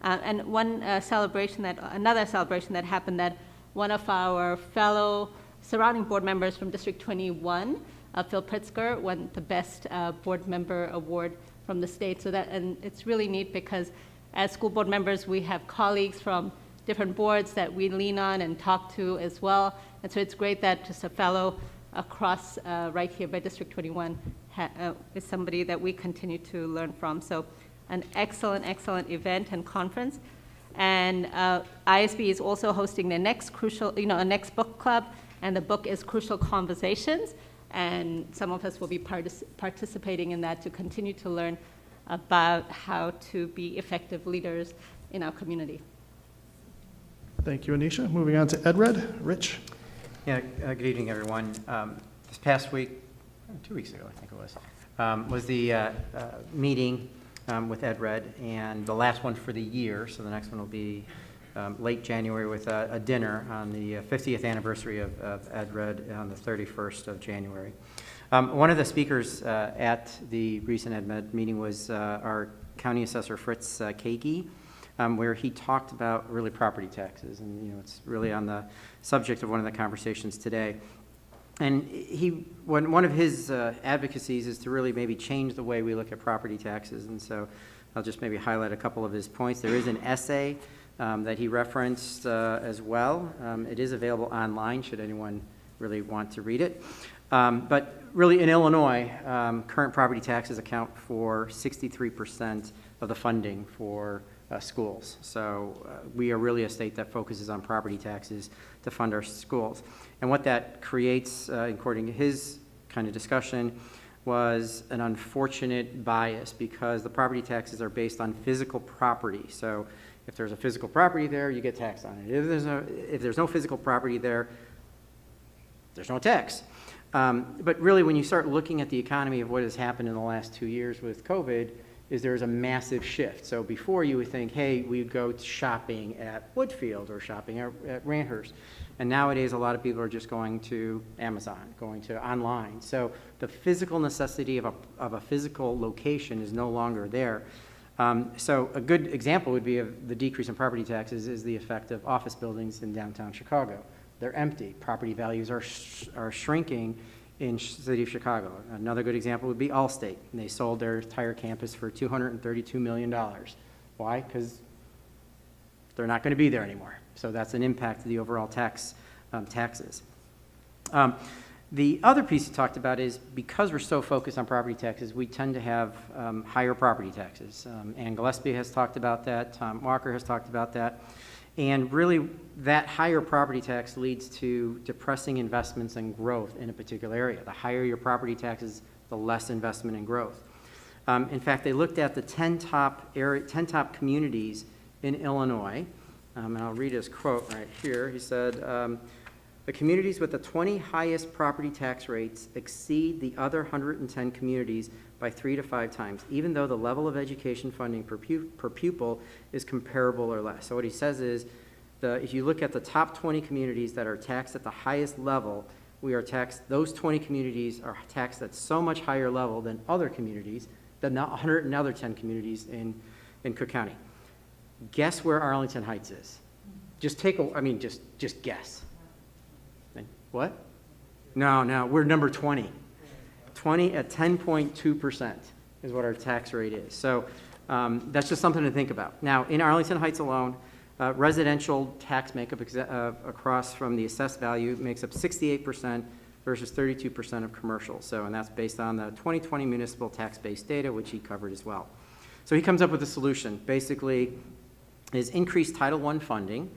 And another celebration that happened, that one of our fellow surrounding board members from District 21, Phil Pritzker, won the best board member award from the state. And it's really neat because as school board members, we have colleagues from different boards that we lean on and talk to as well. And so it's great that just a fellow across right here by District 21 is somebody that we continue to learn from. So an excellent, excellent event and conference. And ISB is also hosting the next a next book club, and the book is Crucial Conversations. And some of us will be participating in that to continue to learn about how to be effective leaders in our community. Thank you, Anisha. Moving on to EdRed. Rich? Yeah, good evening, everyone. This past week, 2 weeks ago, I think it was the meeting with EdRed, and the last one for the year, so the next one will be late January with a dinner on the 50th anniversary of EdRed on the 31st of January. One of the speakers at the recent EdMed meeting was our County Assessor Fritz Kagi, where he talked about really property taxes, and it's really on the subject of one of the conversations today. And one of his advocacies is to really maybe change the way we look at property taxes, and so I'll just maybe highlight a couple of his points. There is an essay that he referenced as well. It is available online should anyone really want to read it. But really in Illinois, current property taxes account for 63% of the funding for schools. So we are really a state that focuses on property taxes to fund our schools. And what that creates, according to his kind of discussion, was an unfortunate bias because the property taxes are based on physical property. So if there's a physical property there, you get taxed on it. If there's no physical property there, there's no tax. But really, when you start looking at the economy of what has happened in the last 2 years with COVID, there's a massive shift. So before you would think, hey, we'd go shopping at Woodfield or shopping at Ranthurst. And nowadays, a lot of people are just going to Amazon, going to online. So the physical necessity of a physical location is no longer there. So a good example would be of the decrease in property taxes is the effect of office buildings in downtown Chicago. They're empty. Property values are shrinking in the city of Chicago. Another good example would be Allstate. And they sold their entire campus for $232 million. Why? Because they're not going to be there anymore. So that's an impact to the overall taxes. The other piece you talked about is because we're so focused on property taxes, we tend to have higher property taxes. Ann Gillespie has talked about that. Tom Walker has talked about that. And really, that higher property tax leads to depressing investments and growth in a particular area. The higher your property taxes, the less investment and growth. In fact, they looked at the 10 top communities in Illinois, and I'll read his quote right here. He said, the communities with the 20 highest property tax rates exceed the other 110 communities by 3 to 5 times, even though the level of education funding per pupil is comparable or less. So what he says is, if you look at the top 20 communities that are taxed at the highest level, those 20 communities are taxed at so much higher level than other communities, than 110 communities in Cook County. Guess where Arlington Heights is? Just guess. What? No, we're number 20. 20 at 10.2% is what our tax rate is. So that's just something to think about. Now, in Arlington Heights alone, residential tax makeup across from the assessed value makes up 68% versus 32% of commercial. And that's based on the 2020 municipal tax base data, which he covered as well. So he comes up with a solution. Basically, is increased Title I funding.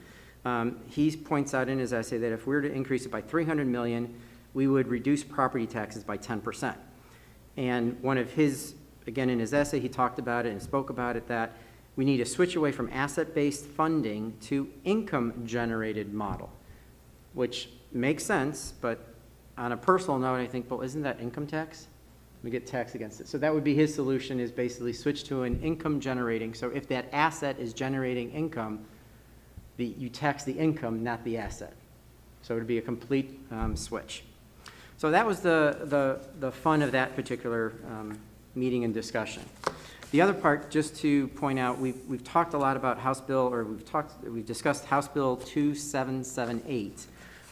He points out in his essay that if we were to increase it by $300 million, we would reduce property taxes by 10%. And one of his, again in his essay, he talked about it and spoke about it, that we need to switch away from asset-based funding to income-generated model, which makes sense, but on a personal note, I think, well, isn't that income tax? We get taxed against it. So that would be his solution, is basically switch to an income-generating. So if that asset is generating income, you tax the income, not the asset. So it would be a complete switch. So that was the fun of that particular meeting and discussion. The other part, just to point out, we've talked a lot about House Bill, or we've discussed House Bill 2778,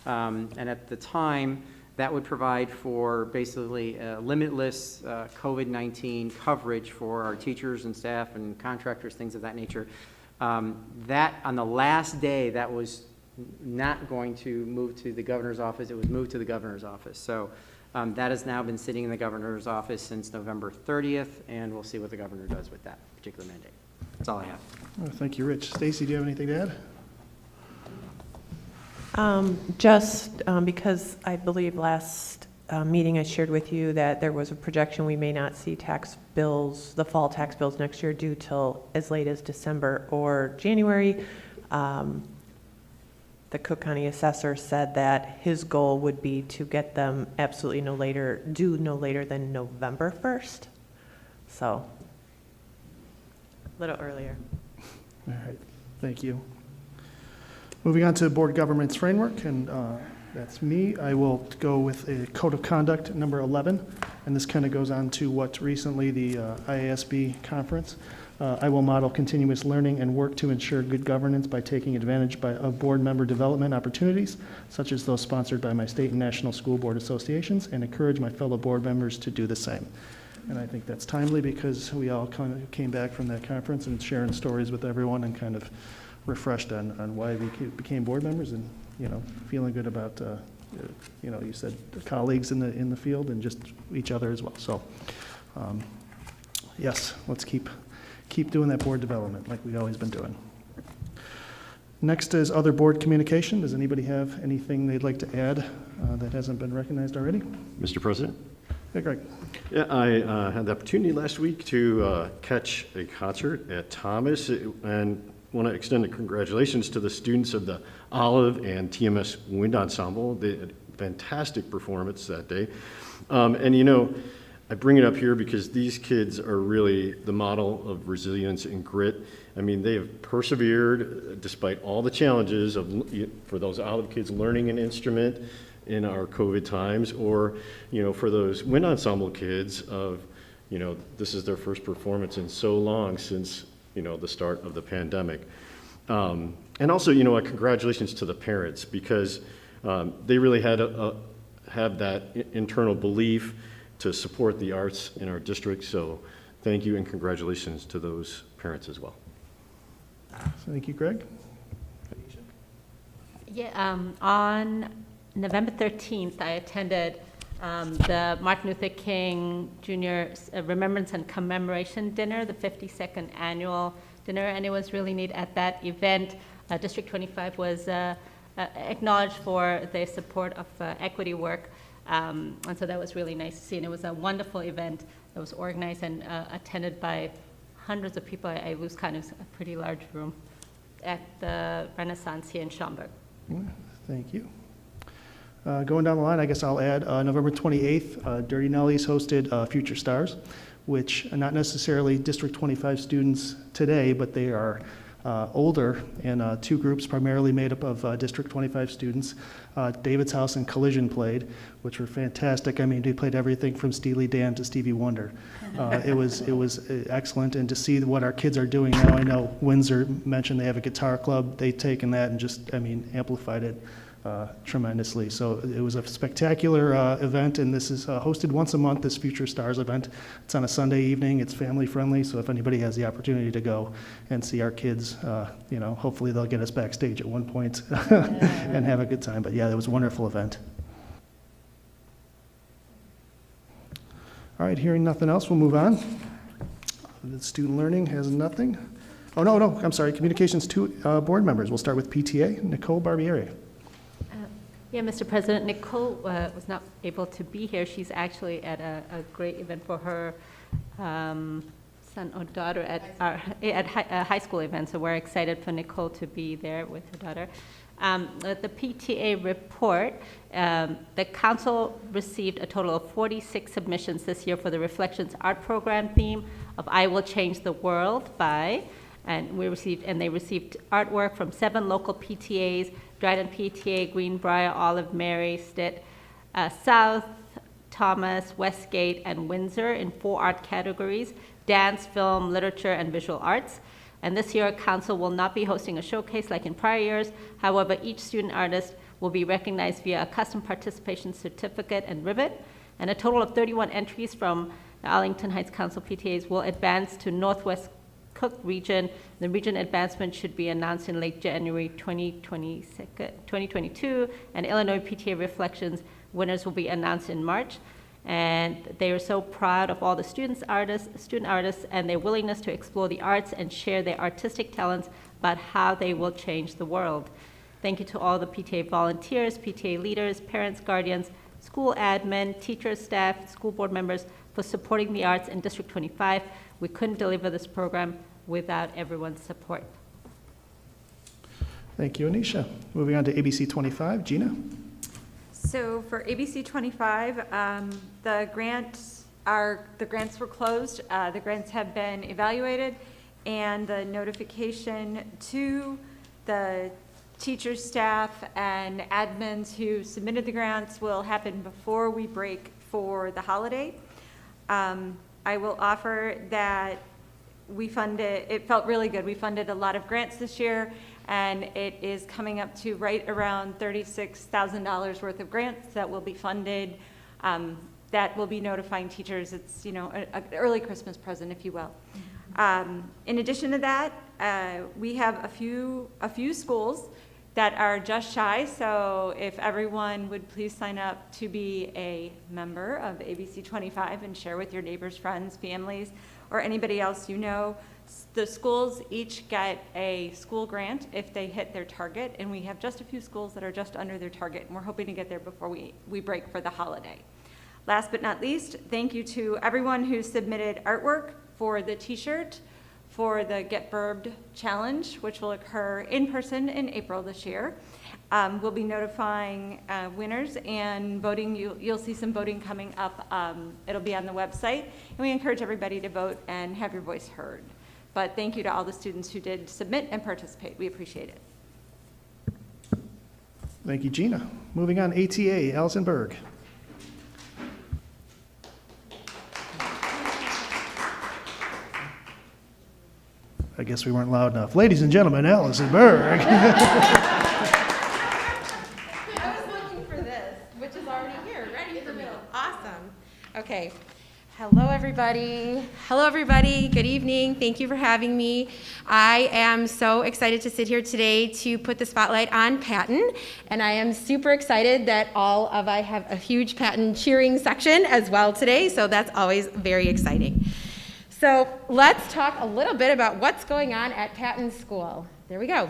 and at the time, that would provide for basically limitless COVID-19 coverage for our teachers and staff and contractors, things of that nature. That on the last day, that was not going to move to the governor's office. It was moved to the governor's office. So that has now been sitting in the governor's office since November 30th, and we'll see what the governor does with that particular mandate. That's all I have. Well, thank you, Rich. Stacy, do you have anything to add? Because I believe last meeting I shared with you that there was a projection we may not see tax bills, the fall tax bills next year due till as late as December or January. The Cook County assessor said that his goal would be to get them absolutely no later than November 1st. So a little earlier. All right, thank you. Moving on to board governance framework, and that's me. I will go with a code of conduct number 11, and this kind of goes on to what recently the IASB conference. I will model continuous learning and work to ensure good governance by taking advantage of board member development opportunities, such as those sponsored by my state and national school board associations, and encourage my fellow board members to do the same. And I think that's timely because we all kind of came back from that conference and sharing stories with everyone and kind of refreshed on why we became board members, and feeling good about you said the colleagues in the field and just each other as well. So yes, let's keep doing that board development like we've always been doing. Next is other board communication. Does anybody have anything they'd like to add that hasn't been recognized already? Mr. President? Hey, Greg. Yeah, I had the opportunity last week to catch a concert at Thomas, and want to extend a congratulations to the students of the Olive and TMS Wind Ensemble. They had a fantastic performance that day. And I bring it up here because these kids are really the model of resilience and grit. I mean, they have persevered despite all the challenges for those Olive kids learning an instrument in our COVID times, or, for those wind ensemble kids of, this is their first performance in so long since, the start of the pandemic. And also, congratulations to the parents, because they really had have that internal belief to support the arts in our district. So thank you and congratulations to those parents as well. Thank you, Greg. Yeah, on November 13th, I attended the Martin Luther King Jr. Remembrance and Commemoration Dinner, the 52nd annual dinner, and it was really neat. At that event, District 25 was acknowledged for their support of equity work, and so that was really nice to see, and it was a wonderful event that was organized and attended by hundreds of people. I lose count. It was a pretty large room at the Renaissance here in Schaumburg. Thank you. Going down the line, I guess I'll add November 28th, Dirty Nellies hosted Future Stars, which are not necessarily District 25 students today, but they are older, and two groups primarily made up of District 25 students. David's House and Collision played, which were fantastic. I mean, they played everything from Steely Dan to Stevie Wonder. It was excellent, and to see what our kids are doing now. I know Windsor mentioned they have a guitar club. They've taken that and just, amplified it tremendously. So it was a spectacular event, and this is hosted once a month, this Future Stars event. It's on a Sunday evening. It's family friendly, so if anybody has the opportunity to go and see our kids, hopefully they'll get us backstage at one point and have a good time. But yeah, it was a wonderful event. All right, hearing nothing else, we'll move on. The student learning has nothing. Oh, no, I'm sorry. Communications to board members. We'll start with PTA. Nicole Barbieri. Yeah, Mr. President, Nicole was not able to be here. She's actually at a great event for her son or daughter at a high school event, so we're excited for Nicole to be there with her daughter. The PTA report, the council received a total of 46 submissions this year for the Reflections Art Program theme of I Will Change the World by, and they received artwork from 7 local PTAs, Dryden PTA, Greenbrier, Olive, Mary, Stitt, South, Thomas, Westgate, and Windsor in 4 art categories: dance, film, literature, and visual arts. And this year, Council will not be hosting a showcase like in prior years. However, each student artist will be recognized via a custom participation certificate and ribbon. And a total of 31 entries from the Arlington Heights Council PTAs will advance to Northwest Cook region. The region advancement should be announced in late January 2022, and Illinois PTA Reflections winners will be announced in March. And they are so proud of all the student artists, and their willingness to explore the arts and share their artistic talents about how they will change the world. Thank you to all the PTA volunteers, PTA leaders, parents, guardians, school admin, teachers, staff, school board members for supporting the arts in District 25. We couldn't deliver this program without everyone's support. Thank you, Anisha. Moving on to ABC 25, Gina. So for ABC 25, the grants were closed. The grants have been evaluated, and the notification to the teachers, staff, and admins who submitted the grants will happen before we break for the holiday. I will offer that we funded, it felt really good. We funded a lot of grants this year, and it is coming up to right around $36,000 worth of grants that will be funded. That will be notifying teachers. It's, you know, an early Christmas present, if you will. In addition to that, we have a few schools that are just shy, so if everyone would please sign up to be a member of ABC 25 and share with your neighbors, friends, families, or anybody else you know. The schools each get a school grant if they hit their target, and we have just a few schools that are just under their target, and we're hoping to get there before we break for the holiday. Last but not least, thank you to everyone who submitted artwork for the t-shirt for the Get Burbed Challenge, which will occur in person in April this year. We'll be notifying winners and voting. You'll see some voting coming up. It'll be on the website, and we encourage everybody to vote and have your voice heard. But thank you to all the students who did submit and participate. We appreciate it. Thank you, Gina. Moving on, ATA, Allison Berg. I guess we weren't loud enough. Ladies and gentlemen, Allison Berg. I was looking for this, which is already here, ready for me. Awesome. Okay. Hello, everybody. Hello, everybody. Good evening. Thank you for having me. I am so excited to sit here today to put the spotlight on Patton, and I am super excited that I have a huge Patton cheering section as well today, so that's always very exciting. So let's talk a little bit about what's going on at Patton School. There we go.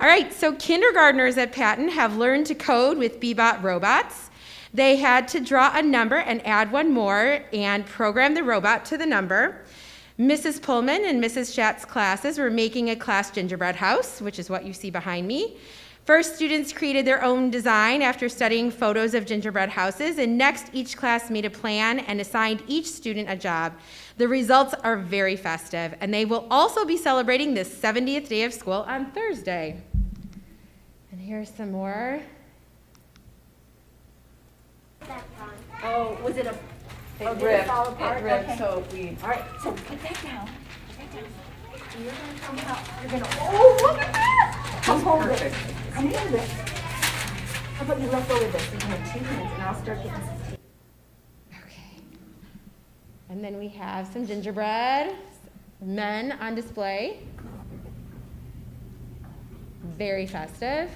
All right, so kindergartners at Patton have learned to code with Bebot robots. They had to draw a number and add one more and program the robot to the number. Mrs. Pullman and Mrs. Schatz's classes were making a class gingerbread house, which is what you see behind me. First, students created their own design after studying photos of gingerbread houses, and next, each class made a plan and assigned each student a job. The results are very festive, and they will also be celebrating the 70th day of school on Thursday. And here's some more. Oh, was it a It did it fall apart? It ripped, Okay. so we... All right, so put that down. Put that down. You're gonna come out. You're gonna. Oh, look at that! Come hold it. Come hold it. How about you let go of this? You can have 2 hands, and I'll start getting some tea. And then we have some gingerbread men on display. Very festive.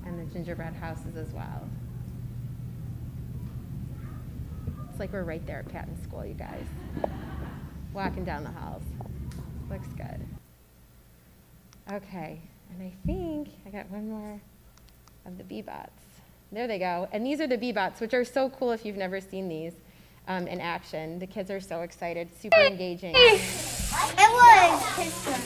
And the gingerbread houses as well. like we're right there at Patton School, you guys. Walking down the halls. Looks good. Okay, and I think I got one more of the B-bots. There they go. And these are the B-bots, which are so cool if you've never seen these in action. The kids are so excited, super engaging. It was his turn.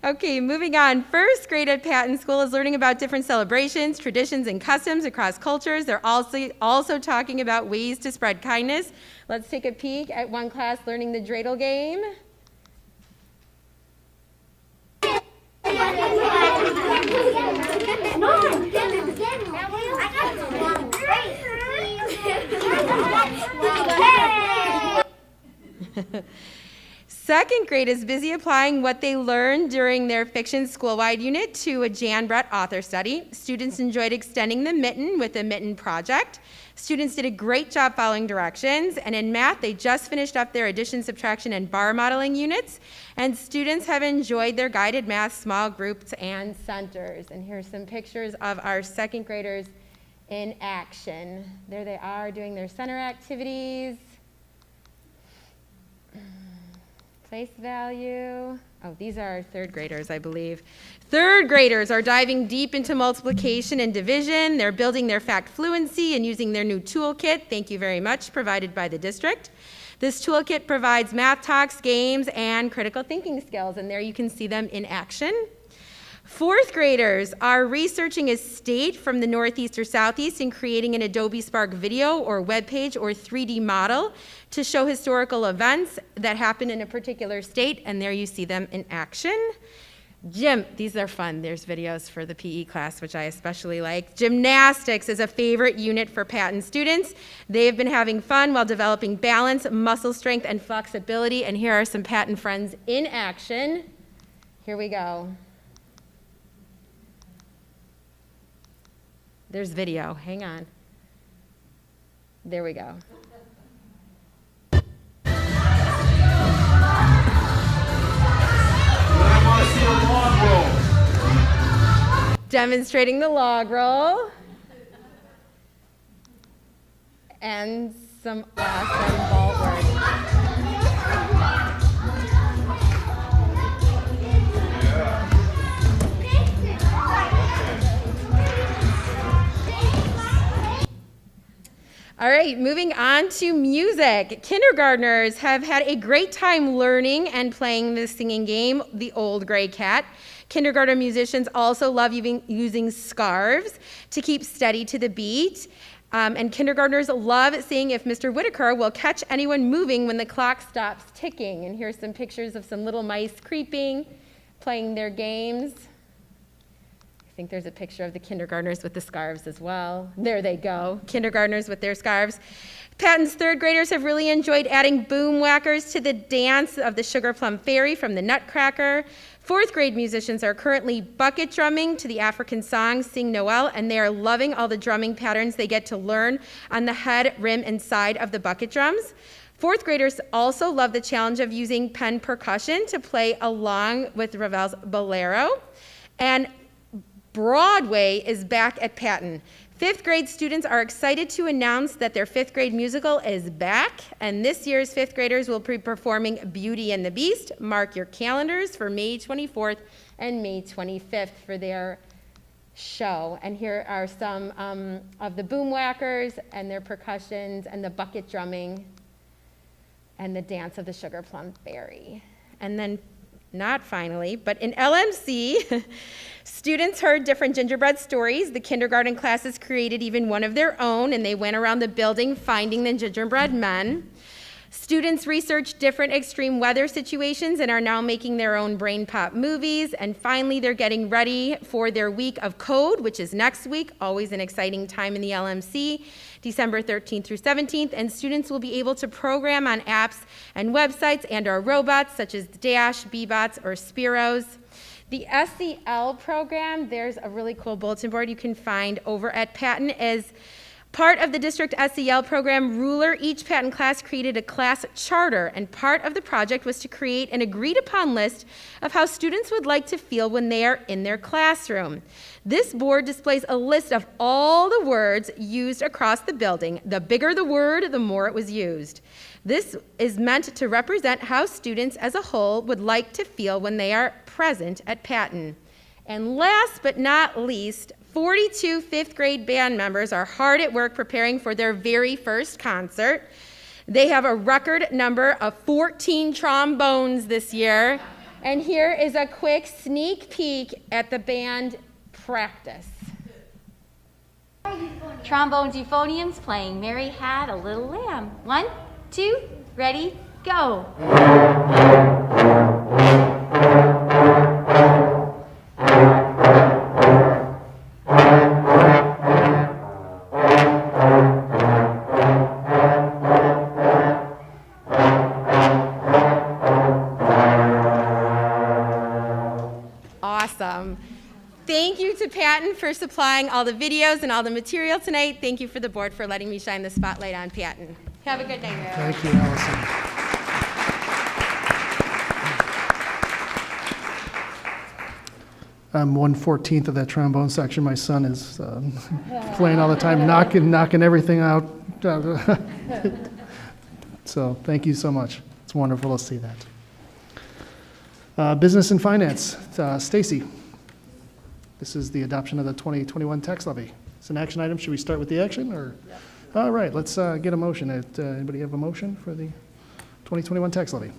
Okay, moving on. First grade at Patton School is learning about different celebrations, traditions, and customs across cultures. They're also talking about ways to spread kindness. Let's take a peek at one class learning the dreidel game. Second grade is busy applying what they learned during their fiction school-wide unit to a Jan Brett author study. Students enjoyed extending the mitten with a mitten project. Students did a great job following directions, and in math, they just finished up their addition, subtraction, and bar modeling units, and students have enjoyed their guided math small groups and centers. And here's some pictures of our second graders in action. There they are doing their center activities. Place value. Oh, these are our third graders, I believe. Third graders are diving deep into multiplication and division. They're building their fact fluency and using their new toolkit, thank you very much, provided by the district. This toolkit provides math talks, games, and critical thinking skills, and there you can see them in action. Fourth graders are researching a state from the Northeast or Southeast and creating an Adobe Spark video or web page or 3D model to show historical events that happen in a particular state, and there you see them in action. Gym, these are fun. There's videos for the PE class, which I especially like. Gymnastics is a favorite unit for Patton students. They have been having fun while developing balance, muscle strength, and flexibility, and here are some Patton friends in action. Here we go. There's video, hang on. There we go. I want to see a log roll. Demonstrating the log roll. And some awesome vault work. All right, moving on to music. Kindergartners have had a great time learning and playing the singing game, The Old Gray Cat. Kindergarten musicians also love using scarves to keep steady to the beat. And kindergartners love seeing if Mr. Whitaker will catch anyone moving when the clock stops ticking. And here's some pictures of some little mice creeping, playing their games. I think there's a picture of the kindergartners with the scarves as well. There they go, kindergartners with their scarves. Patton's third graders have really enjoyed adding boom whackers to the dance of the Sugar Plum Fairy from the Nutcracker. Fourth grade musicians are currently bucket drumming to the African song Sing Noel, and they are loving all the drumming patterns they get to learn on the head, rim, and side of the bucket drums. Fourth graders also love the challenge of using pen percussion to play along with Ravel's Bolero. And Broadway is back at Patton. Fifth grade students are excited to announce that their fifth grade musical is back, and this year's fifth graders will be performing Beauty and the Beast. Mark your calendars for May 24th and May 25th for their show. And here are some of the boom whackers and their percussions and the bucket drumming and the dance of the Sugar Plum Fairy. And then, not finally, but in LMC, students heard different gingerbread stories. The kindergarten classes created even one of their own, and they went around the building finding the gingerbread men. Students researched different extreme weather situations and are now making their own brain pop movies. And finally, they're getting ready for their week of code, which is next week, always an exciting time in the LMC, December 13th through 17th. And students will be able to program on apps and websites and our robots, such as Dash, Bbots, or Spiros. The SEL program, there's a really cool bulletin board you can find over at Patton, is Part of the district SEL program, Ruler, each Patton class created a class charter, and part of the project was to create an agreed-upon list of how students would like to feel when they are in their classroom. This board displays a list of all the words used across the building. The bigger the word, the more it was used. This is meant to represent how students as a whole would like to feel when they are present at Patton. And last but not least, 42 fifth grade band members are hard at work preparing for their very first concert. They have a record number of 14 trombones this year. And here is a quick sneak peek at the band practice. Trombone euphoniums playing Mary Had a Little Lamb. 1, 2, ready, go. Awesome. Thank you to Patton for supplying all the videos and all the material tonight. Thank you for the board for letting me shine the spotlight on Patton. Have a good night. Thank you, Allison. I'm 1/14 of that trombone section. My son is playing all the time, knocking everything out. So thank you so much. It's wonderful to see that. Business and Finance, Stacy. This is the adoption of the 2021 tax levy. It's an action item. Should we start with the action, or? Yep. All right, let's get a motion. Anybody have a motion for the 2021 tax levy?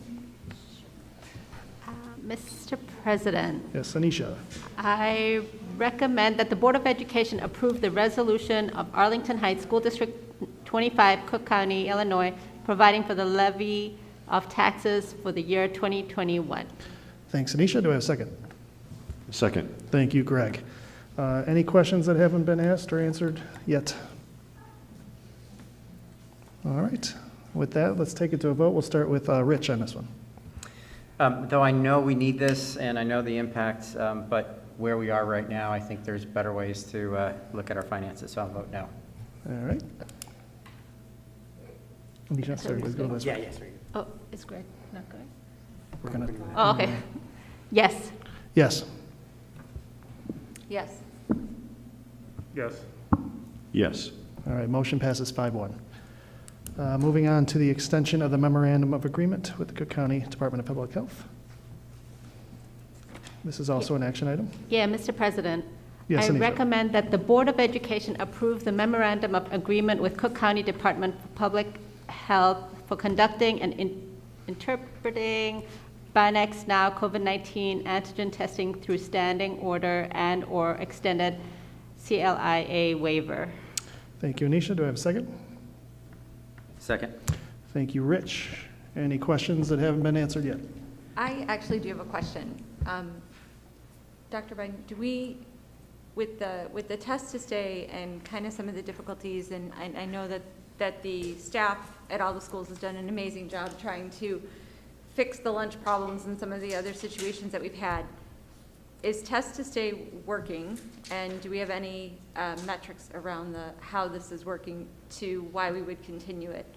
Mr. President. Yes, Anisha. I recommend that the Board of Education approve the resolution of Arlington Heights School District 25, Cook County, Illinois, providing for the levy of taxes for the year 2021. Thanks, Anisha. Do I have a second? Second. Thank you, Greg. Any questions that haven't been asked or answered yet? All right. With that, let's take it to a vote. We'll start with Rich on this one. Though I know we need this and I know the impacts, but where we are right now, I think there's better ways to look at our finances, so I'll vote no. All right. Anisha, sorry, let's go this way. Yes. Oh, is Greg not going? We're gonna. Oh, okay. Yes. Yes. Yes. Yes. Yes. All right, motion passes 5-1. Moving on to the extension of the memorandum of agreement with the Cook County Department of Public Health. This is also an action item. Yeah, Mr. President. Yes, I Anisha. recommend that the Board of Education approve the memorandum of agreement with Cook County Department of Public Health for conducting and interpreting Binex Now COVID-19 antigen testing through standing order and or extended CLIA waiver. Thank you, Anisha. Do I have a second? Second. Thank you, Rich. Any questions that haven't been answered yet? I actually do have a question. Dr. Biden, do we, with the test to stay and kind of some of the difficulties, and I know that the staff at all the schools has done an amazing job trying to fix the lunch problems and some of the other situations that we've had. Is test to stay working, and do we have any metrics around how this is working to why we would continue it?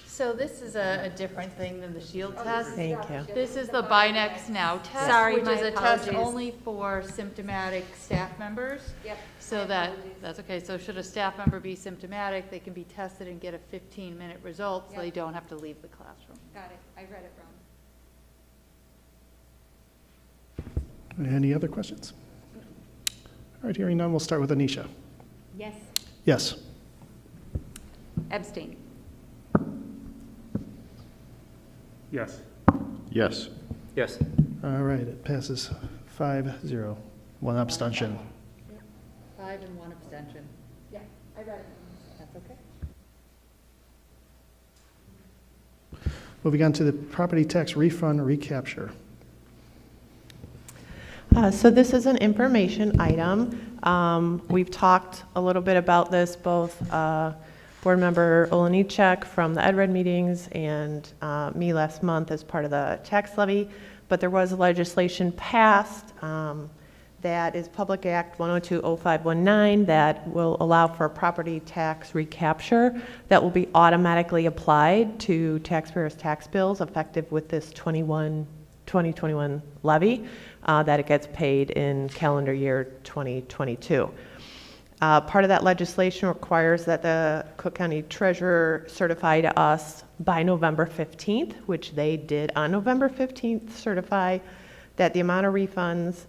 So this is a different thing than the shield test. Thank you. This is the Binex Now test, Sorry, which my is a test apologies. only for symptomatic staff members. Yep. So that's okay. So should a staff member be symptomatic, they can be tested and get a 15-minute result, so Yep. they don't have to leave the classroom. Got it. I read it wrong. Any other questions? All right, hearing none, we'll start with Anisha. Yes. Yes. Abstain. Yes. Yes. Yes. All right, it passes 5-0. One abstention. 5 and 1 abstention. Yeah, I read it. That's okay. Moving on to the property tax refund recapture. So this is an information item. We've talked a little bit about this, both Board Member Olenichek from the EdRed meetings and me last month as part of the tax levy, but there was legislation passed that is Public Act 1020519 that will allow for property tax recapture that will be automatically applied to taxpayers' tax bills effective with this 2021 levy that it gets paid in calendar year 2022. Part of that legislation requires that the Cook County Treasurer certify to us by November 15th, which they did on November 15th, certify that the amount of refunds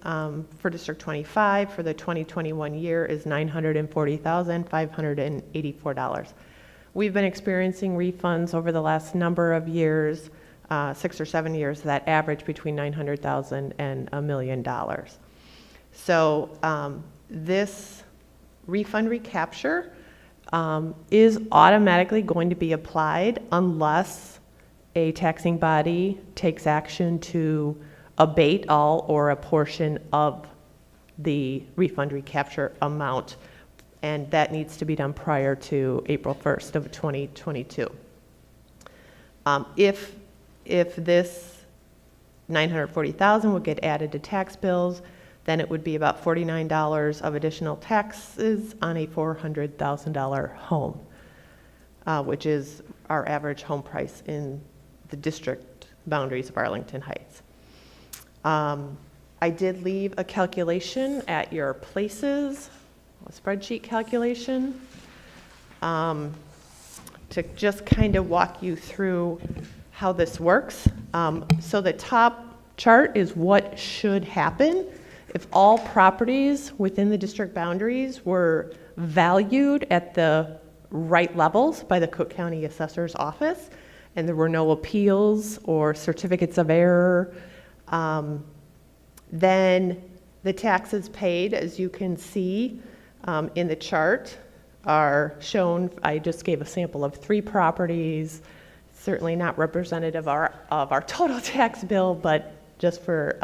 for District 25 for the 2021 year is $940,584. We've been experiencing refunds over the last number of years, 6 or 7 years, that average between $900,000 and $1 million. So this refund recapture is automatically going to be applied unless a taxing body takes action to abate all or a portion of the refund recapture amount, and that needs to be done prior to April 1st of 2022. If this $940,000 would get added to tax bills, then it would be about $49 of additional taxes on a $400,000 home, which is our average home price in the district boundaries of Arlington Heights. I did leave a calculation at your places, a spreadsheet calculation, to just kind of walk you through how this works. So the top chart is what should happen if all properties within the district boundaries were valued at the right levels by the Cook County Assessor's Office, and there were no appeals or certificates of error. Then the taxes paid, as you can see in the chart, are shown. I just gave a sample of 3 properties, certainly not representative of our total tax bill, but just for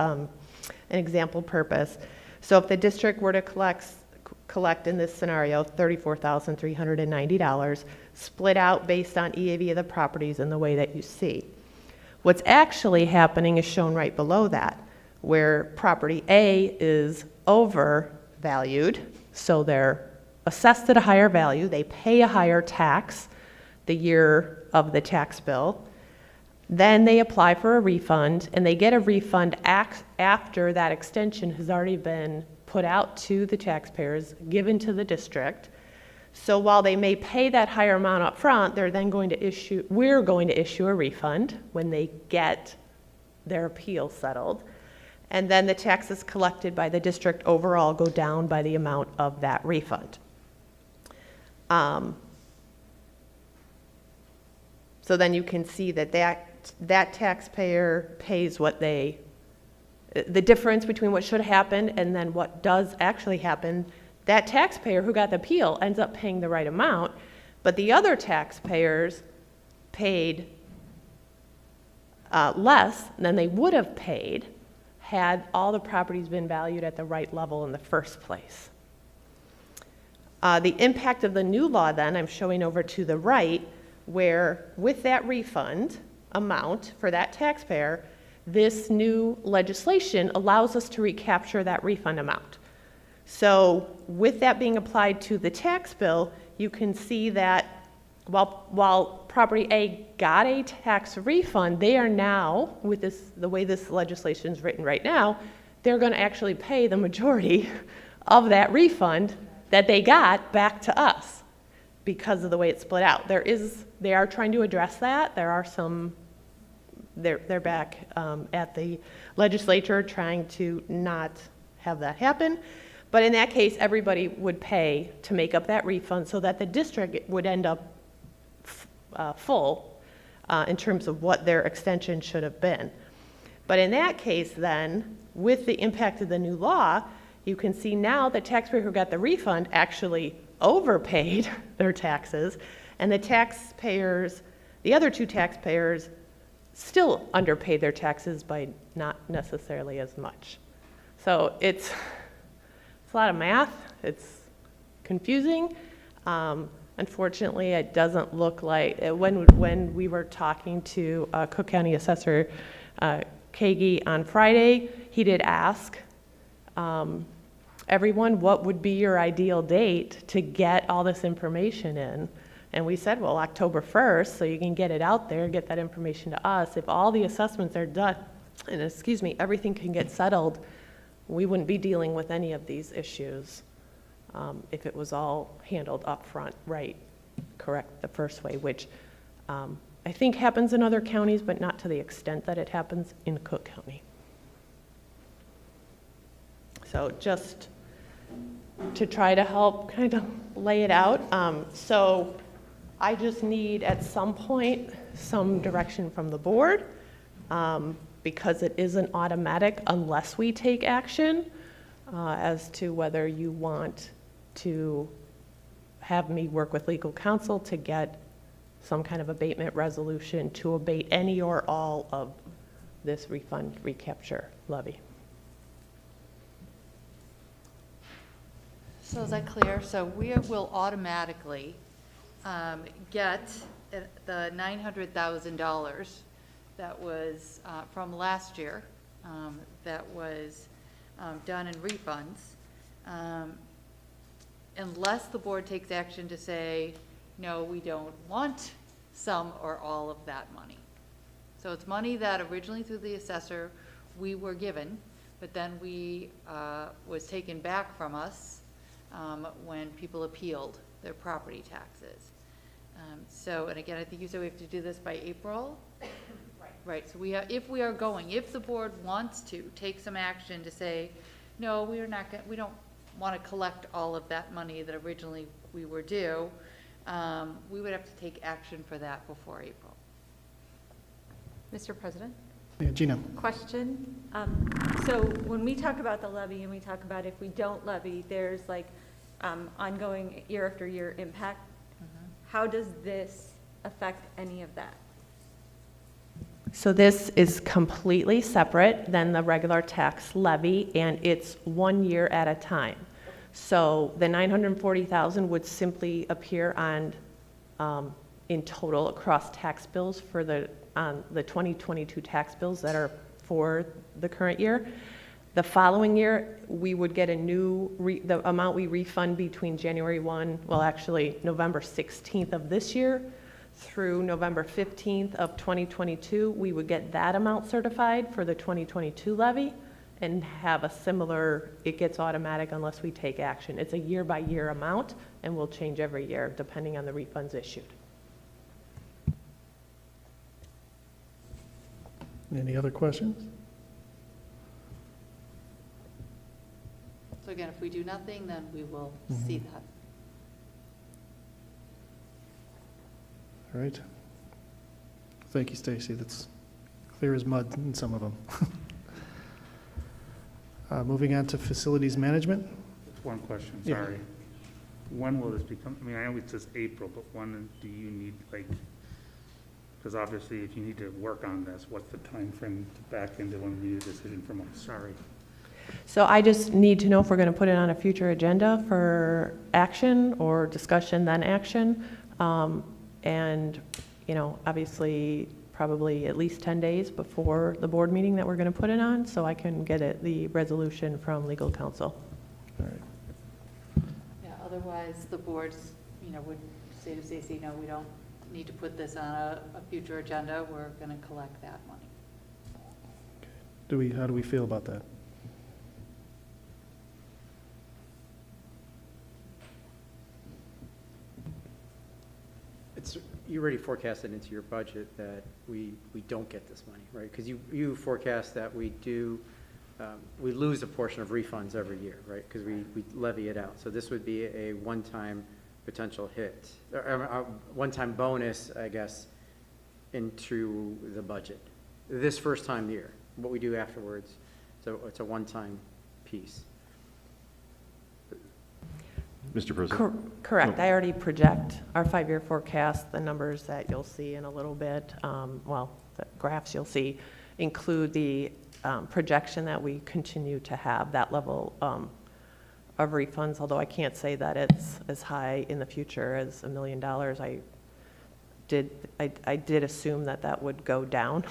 an example purpose. So if the district were to collect in this scenario $34,390, split out based on EAV of the properties in the way that you see. What's actually happening is shown right below that, where property A is overvalued, so they're assessed at a higher value, they pay a higher tax the year of the tax bill, then they apply for a refund, and they get a refund after that extension has already been put out to the taxpayers, given to the district. So while they may pay that higher amount up front, we're going to issue a refund when they get their appeal settled. And then the taxes collected by the district overall go down by the amount of that refund. So then you can see that taxpayer pays the difference between what should happen and then what does actually happen. That taxpayer who got the appeal ends up paying the right amount, but the other taxpayers paid less than they would have paid had all the properties been valued at the right level in the first place. The impact of the new law then, I'm showing over to the right, where with that refund amount for that taxpayer, this new legislation allows us to recapture that refund amount. So with that being applied to the tax bill, you can see that while property A got a tax refund, they are now, with the way this legislation is written right now, they're going to actually pay the majority of that refund that they got back to us because of the way it's split out. They are trying to address that. There are some, they're back at the legislature trying to not have that happen. But in that case, everybody would pay to make up that refund so that the district would end up full in terms of what their extension should have been. But in that case then, with the impact of the new law, you can see now the taxpayer who got the refund actually overpaid their taxes, and the other 2 taxpayers still underpaid their taxes by not necessarily as much. So it's a lot of math. It's confusing. Unfortunately, it doesn't look like, when we were talking to Cook County Assessor Kagi on Friday, he did ask everyone, what would be your ideal date to get all this information in? And we said, well, October 1st, so you can get it out there, get that information to us. If all the assessments are done, and everything can get settled, we wouldn't be dealing with any of these issues if it was all handled up front, right, correct, the first way, which I think happens in other counties, but not to the extent that it happens in Cook County. So just to try to help kind of lay it out. So I just need at some point some direction from the board because it isn't automatic unless we take action as to whether you want to have me work with legal counsel to get some kind of abatement resolution to abate any or all of this refund recapture levy. So is that clear? So we will automatically get the $900,000 that was from last year that was done in refunds, unless the board takes action to say, no, we don't want some or all of that money. So it's money that originally through the assessor we were given, but then we was taken back from us when people appealed their property taxes. So, and again, I think you said we have to do this by April? Right, so if the board wants to take some action to say, no, we don't want to collect all of that money that originally we were due, we would have to take action for that before April. Mr. President? Yeah, Gina. Question. So when we talk about the levy and we talk about if we don't levy, there's like ongoing year after year impact. How does this affect any of that? So this is completely separate than the regular tax levy, and it's 1 year at a time. So the $940,000 would simply appear on in total across tax bills for the 2022 tax bills that are for the current year. The following year, we would get the amount we refund between January 1, well, actually November 16th of this year through November 15th of 2022, we would get that amount certified for the 2022 levy and have a similar, it gets automatic unless we take action. It's a year-by-year amount and will change every year depending on the refunds issued. Any other questions? So again, if we do nothing, then we will see that. All right. Thank you, Stacy. That's clear as mud in some of them. Moving on to facilities management. One question, Yeah. sorry. When will this become, I mean, I know it says April, but when do you need, like, because obviously if you need to work on this, what's the time frame to back into when we need a decision from us? Sorry. So I just need to know if we're going to put it on a future agenda for action or discussion, then action. And, you know, obviously probably at least 10 days before the board meeting that we're going to put it on, so I can get the resolution from legal counsel. All right. Yeah, otherwise the boards, would say to Stacy, no, we don't need to put this on a future agenda. We're going to collect that money. How do we feel about that? You already forecasted into your budget that we don't get this money, right? Because you forecast that we lose a portion of refunds every year, right? Because we levy it out. So this would be a one-time potential hit, or a one-time bonus, I guess, into the budget. This first time year, what we do afterwards, so it's a one-time piece. Mr. President? Correct. I already project our 5-year forecast. The numbers that you'll see in a little bit, the graphs you'll see, include the projection that we continue to have that level of refunds, although I can't say that it's as high in the future as $1 million. I did assume that would go down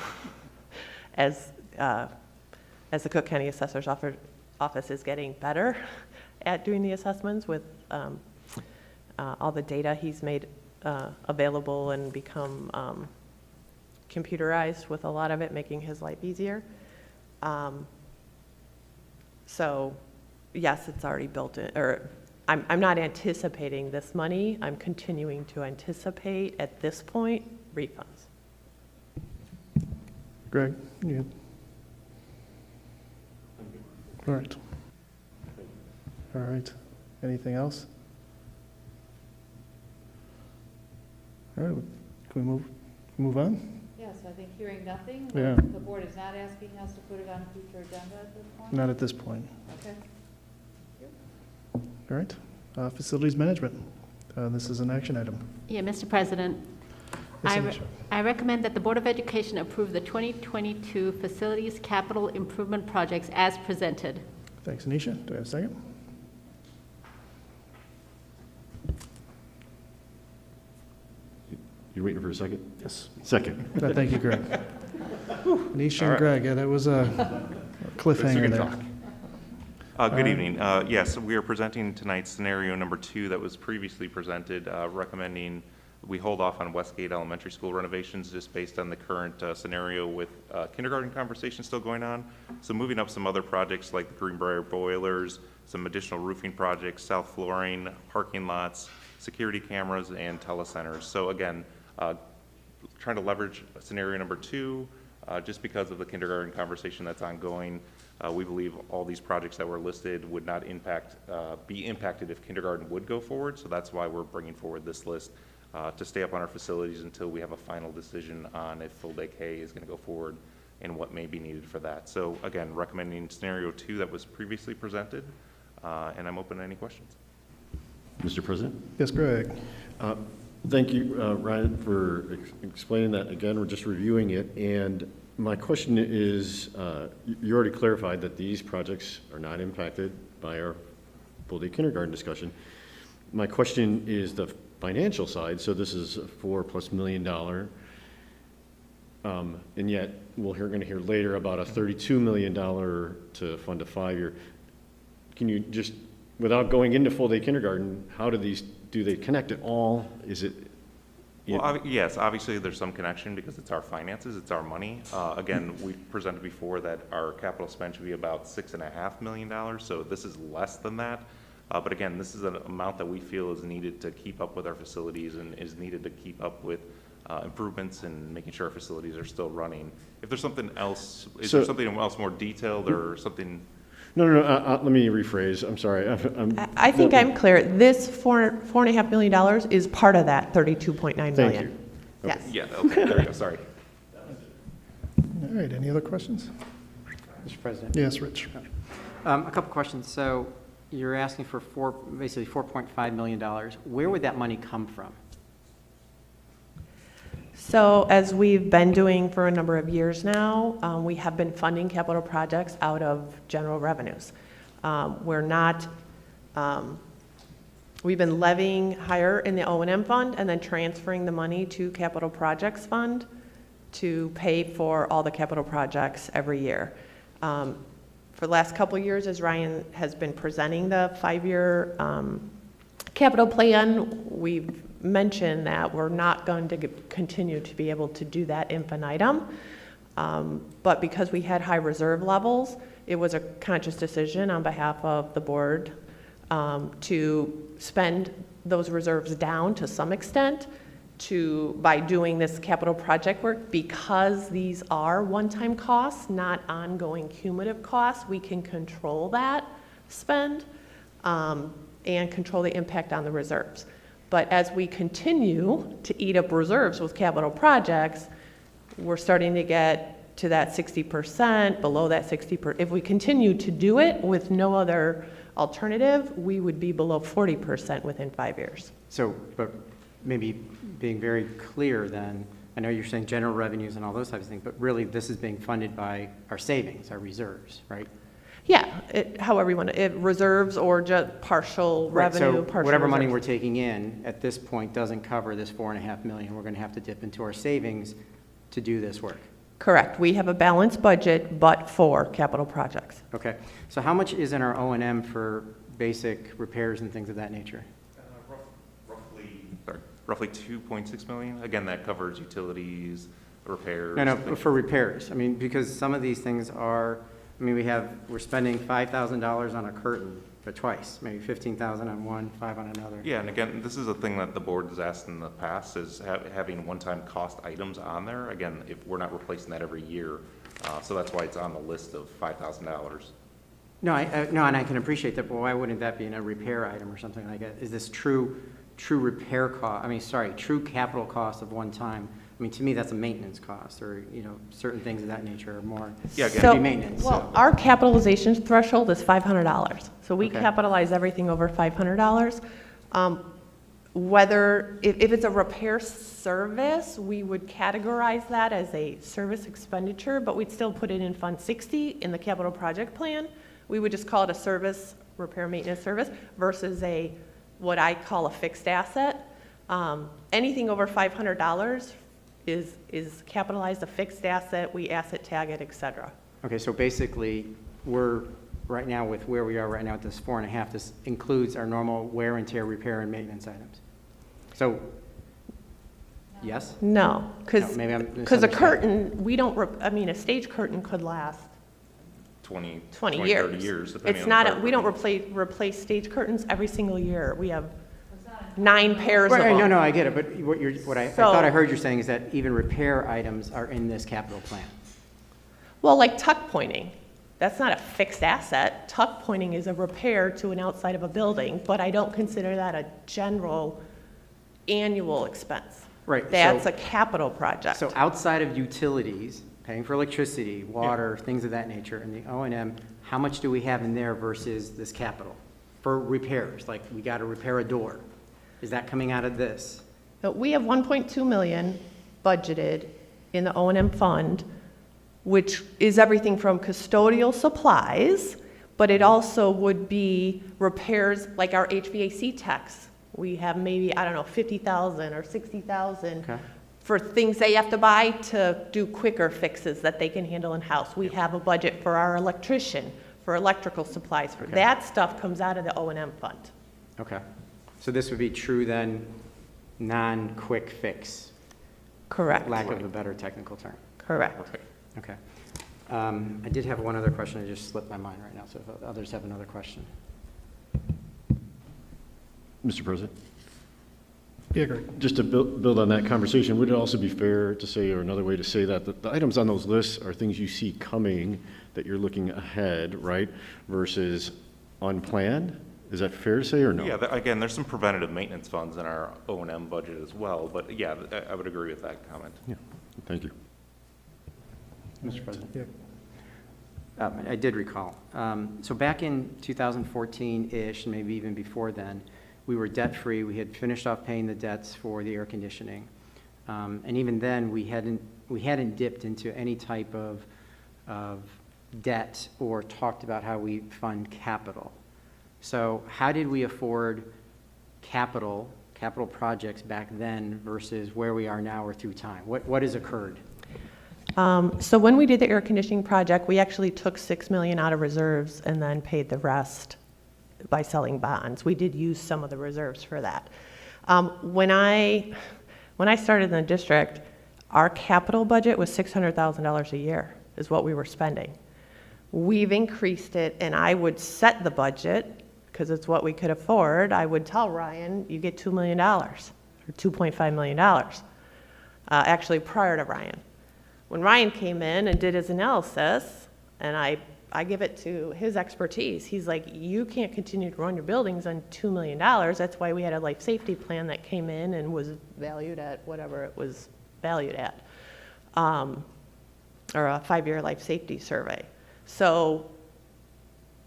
as the Cook County Assessor's Office is getting better at doing the assessments with all the data he's made available and become computerized with a lot of it, making his life easier. So yes, it's already built in, or I'm not anticipating this money. I'm continuing to anticipate at this point refunds. Greg, you? All right. All right. Anything else? All right. Can we move on? Yes, I think hearing nothing, Yeah. the board is not asking us to put it on a future agenda at this point? Not at this point. Okay. All right. Facilities management. This is an action item. Yeah, Mr. President, Yes, Anisha. I recommend that the Board of Education approve the 2022 Facilities Capital Improvement Projects as presented. Thanks, Anisha. Do I have a second? You're waiting for a second? Yes. Second. Thank you, Greg. Anisha and Greg, yeah, that was a cliffhanger there. Good evening. Yes, we are presenting tonight scenario number 2 that was previously presented, recommending we hold off on Westgate Elementary School renovations just based on the current scenario with kindergarten conversation still going on. So moving up some other projects like the Greenbrier boilers, some additional roofing projects, south flooring, parking lots, security cameras, and telecenters. So again, trying to leverage scenario number 2 just because of the kindergarten conversation that's ongoing. We believe all these projects that were listed would not be impacted if kindergarten would go forward. So that's why we're bringing forward this list to stay up on our facilities until we have a final decision on if full day K is going to go forward and what may be needed for that. So again, recommending scenario 2 that was previously presented, and I'm open to any questions. Mr. President? Yes, Greg. Thank you, Ryan, for explaining that. Again, we're just reviewing it. And my question is, you already clarified that these projects are not impacted by our full-day kindergarten discussion. My question is the financial side. So this is a $4+ million, and yet we're going to hear later about a $32 million to fund a 5-year. Can you just, without going into full-day kindergarten, how do they connect at all? Is it? Well, yes, obviously there's some connection because it's our finances, it's our money. Again, we presented before that our capital spend should be about $6.5 million, so this is less than that. But again, this is an amount that we feel is needed to keep up with our facilities and is needed to keep up with improvements and making sure our facilities are still running. If there's something else, is there something else more detailed or something? No. Let me rephrase. I'm sorry. I think I'm clear. This $4.5 million is part of that $32.9 million. Thank you. Yes. Yeah, okay, there we go, sorry. All right, any other questions? Mr. President? Yes, Rich. A couple questions. So you're asking for basically $4.5 million. Where would that money come from? So as we've been doing for a number of years now, we have been funding capital projects out of general revenues. We've been levying higher in the O&M fund and then transferring the money to capital projects fund to pay for all the capital projects every year. For the last couple of years, as Ryan has been presenting the 5-year capital plan, we've mentioned that we're not going to continue to be able to do that infinitum. But because we had high reserve levels, it was a conscious decision on behalf of the board to spend those reserves down to some extent by doing this capital project work. Because these are one-time costs, not ongoing cumulative costs, we can control that spend and control the impact on the reserves. But as we continue to eat up reserves with capital projects, we're starting to get to that 60%, below that 60%. If we continue to do it with no other alternative, we would be below 40% within 5 years. So, but maybe being very clear then, I know you're saying general revenues and all those types of things, but really this is being funded by our savings, our reserves, right? Yeah, however you want to, reserves or just partial revenue, so partial whatever money reserves. we're taking in at this point doesn't cover this $4.5 million. We're going to have to dip into our savings to do this work. Correct. We have a balanced budget, but for capital projects. Okay. So how much is in our O&M for basic repairs and things of that nature? Roughly 2.6 million. Again, that covers utilities, repairs. No, things. for repairs. I mean, because some of these things are, I mean, we're spending $5,000 on a curtain, but twice, maybe 15,000 on one, 5 on another. Yeah, and again, this is a thing that the board has asked in the past, is having one-time cost items on there. Again, if we're not replacing that every year, so that's why it's on the list of $5,000. No, and I can appreciate that, but why wouldn't that be in a repair item or something like that? Is this true repair cost, true capital cost of one time? I mean, to me, that's a maintenance cost, or, certain things of that nature are more, be maintenance. Well, our capitalization threshold is $500. So we capitalize everything over $500. If it's a repair service, we would categorize that as a service expenditure, but we'd still put it in Fund 60 in the capital project plan. We would just call it a service, repair maintenance service, versus what I call a fixed asset. Anything over $500 is capitalized, a fixed asset, we asset tag it, et cetera. Okay, so basically, we're right now with where we are right now at this 4.5, this includes our normal wear and tear, repair and maintenance items. So, yes? No, because a curtain, we don't, a stage curtain could last 20 years. 30 years. It's not, we don't replace stage curtains every single year. We have 9 pairs of them. No, I get it, but I thought I heard you saying is that even repair items are in this capital plan. Well, like tuck pointing, that's not a fixed asset. Tuck pointing is a repair to an outside of a building, but I don't consider that a general annual expense. Right. That's a capital project. So outside of utilities, paying for electricity, water, things of that nature, and the O&M, how much do we have in there versus this capital for repairs? Like, we got to repair a door. Is that coming out of this? So we have 1.2 million budgeted in the O&M fund, which is everything from custodial supplies, but it also would be repairs like our HVAC techs. We have maybe, 50,000 or 60,000 for things they have to buy to do quicker fixes that they can handle in-house. We have a budget for our electrician, for electrical supplies. That stuff comes out of the O&M fund. Okay. So this would be true then, non-quick fix? Correct. Lack of a better technical term. Correct. Okay. I did have one other question. It just slipped my mind right now, so if others have another question. Mr. President? Yeah, great. Just to build on that conversation, would it also be fair to say, or another way to say that, the items on those lists are things you see coming that you're looking ahead, right, versus unplanned? Is that fair to say or no? Yeah, again, there's some preventative maintenance funds in our O&M budget as well, but yeah, I would agree with that comment. Yeah, thank you. Mr. President? I did recall. So back in 2014-ish, maybe even before then, we were debt-free. We had finished off paying the debts for the air conditioning. And even then, we hadn't dipped into any type of debt or talked about how we fund capital. So how did we afford capital projects back then versus where we are now or through time? What has occurred? So when we did the air conditioning project, we actually took $6 million out of reserves and then paid the rest by selling bonds. We did use some of the reserves for that. When I started in the district, our capital budget was $600,000 a year is what we were spending. We've increased it, and I would set the budget because it's what we could afford. I would tell Ryan, you get $2 million or $2.5 million, actually prior to Ryan. When Ryan came in and did his analysis, and I give it to his expertise, he's like, you can't continue to run your buildings on $2 million. That's why we had a life safety plan that came in and was valued at whatever it was valued at, or a 5-year life safety survey. So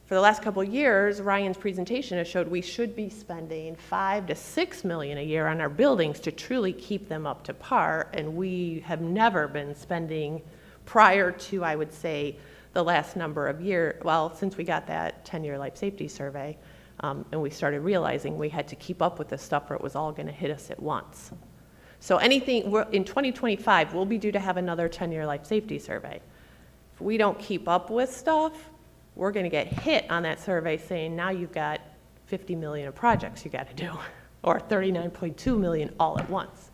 for the last couple of years, Ryan's presentation has showed we should be spending $5 to $6 million a year on our buildings to truly keep them up to par, and we have never been spending prior to, I would say, the last number of years, well, since we got that 10-year life safety survey, and we started realizing we had to keep up with this stuff or it was all going to hit us at once. So anything, in 2025, we'll be due to have another 10-year life safety survey. If we don't keep up with stuff, we're going to get hit on that survey saying now you've got 50 million of projects you got to do, or 39.2 million all at once.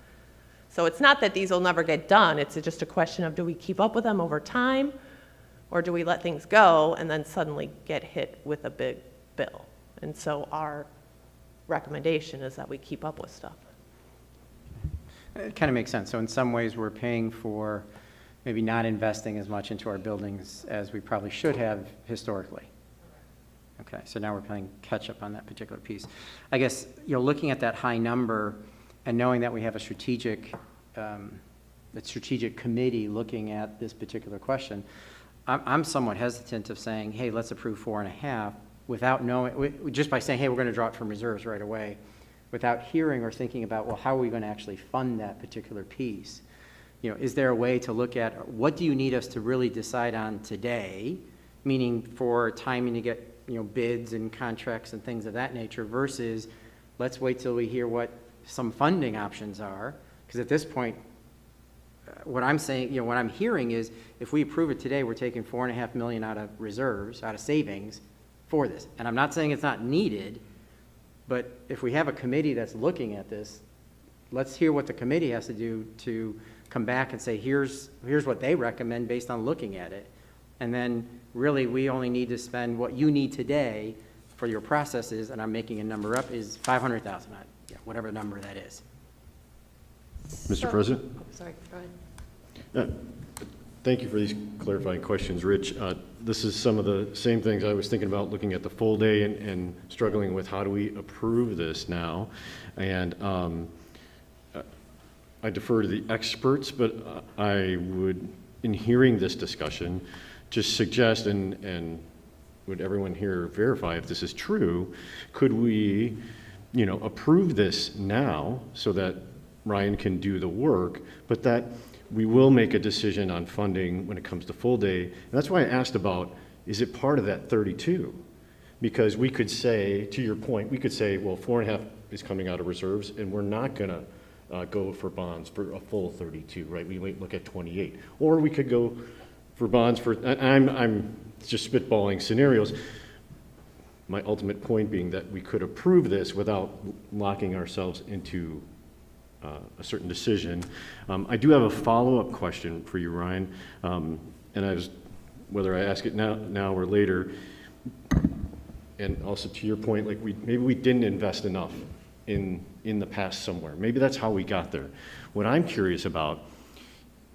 So it's not that these will never get done, it's just a question of, do we keep up with them over time, or do we let things go and then suddenly get hit with a big bill? And so our recommendation is that we keep up with stuff. It kind of makes sense. So in some ways, we're paying for maybe not investing as much into our buildings as we probably should have historically. Okay, so now we're playing catch up on that particular piece. I guess, looking at that high number and knowing that we have a strategic committee looking at this particular question, I'm somewhat hesitant of saying, hey, let's approve 4.5 without knowing, just by saying, hey, we're going to draw it from reserves right away, without hearing or thinking about, well, how are we going to actually fund that particular piece? Is there a way to look at what do you need us to really decide on today, meaning for timing to get bids and contracts and things of that nature, versus let's wait till we hear what some funding options are, because at this point, what I'm saying, what I'm hearing is, if we approve it today, we're taking $4.5 million out of reserves, out of savings for this. And I'm not saying it's not needed, but if we have a committee that's looking at this, let's hear what the committee has to do to come back and say, here's what they recommend based on looking at it. And then really we only need to spend what you need today for your processes, and I'm making a number up, is $500,000, whatever number that is. Mr. President? Sorry, go ahead. Thank you for these clarifying questions, Rich. This is some of the same things I was thinking about looking at the full day and struggling with how do we approve this now. And I defer to the experts, but I would, in hearing this discussion, just suggest, and would everyone here verify if this is true, could we, approve this now so that Ryan can do the work, but that we will make a decision on funding when it comes to full day. And that's why I asked about, is it part of that 32? Because we could say, to your point, we could say, well, 4.5 is coming out of reserves, and we're not going to go for bonds for a full 32, right? We might look at 28. Or we could go for bonds for, I'm just spitballing scenarios. My ultimate point being that we could approve this without locking ourselves into a certain decision. I do have a follow-up question for you, Ryan, and whether I ask it now or later, and also to your point, like maybe we didn't invest enough in the past somewhere. Maybe that's how we got there. What I'm curious about,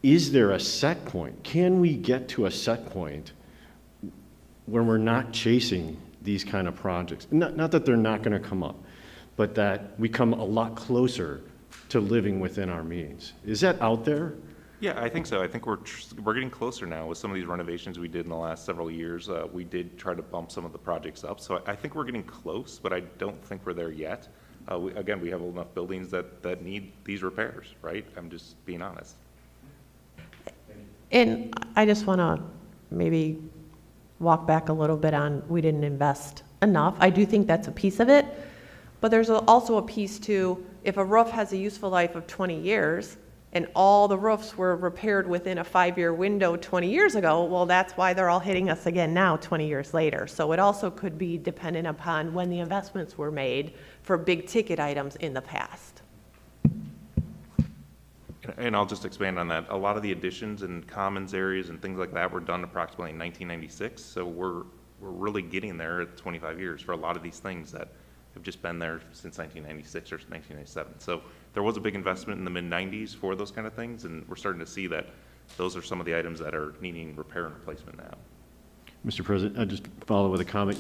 is there a set point? Can we get to a set point where we're not chasing these kind of projects? Not that they're not going to come up, but that we come a lot closer to living within our means. Is that out there? Yeah, I think so. I think we're getting closer now with some of these renovations we did in the last several years. We did try to bump some of the projects up, so I think we're getting close, but I don't think we're there yet. Again, we have enough buildings that need these repairs, right? I'm just being honest. And I just want to maybe walk back a little bit on, we didn't invest enough. I do think that's a piece of it, but there's also a piece to, if a roof has a useful life of 20 years and all the roofs were repaired within a 5-year window 20 years ago, well, that's why they're all hitting us again now 20 years later. So it also could be dependent upon when the investments were made for big ticket items in the past. And I'll just expand on that. A lot of the additions and commons areas and things like that were done approximately in 1996. So we're really getting there at 25 years for a lot of these things that have just been there since 1996 or 1997. So there was a big investment in the mid-90s for those kind of things, and we're starting to see that those are some of the items that are needing repair and replacement now. Mr. President, I'll just follow with a comment.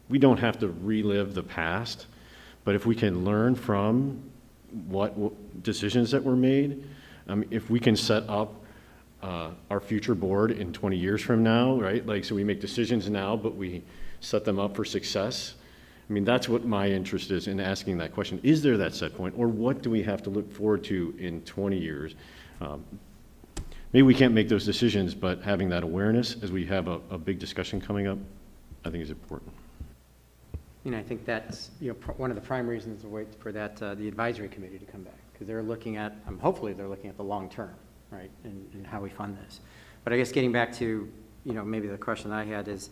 We don't have to relive the past, but if we can learn from what decisions that were made, if we can set up our future board in 20 years from now, right? Like, so we make decisions now, but we set them up for success. I mean, that's what my interest is in asking that question. Is there that set point, or what do we have to look forward to in 20 years? Maybe we can't make those decisions, but having that awareness as we have a big discussion coming up, I think is important. I think that's one of the prime reasons to wait for that the advisory committee to come back, because they're looking at, hopefully they're looking at the long term, right, and how we fund this. But I guess getting back to maybe the question I had is,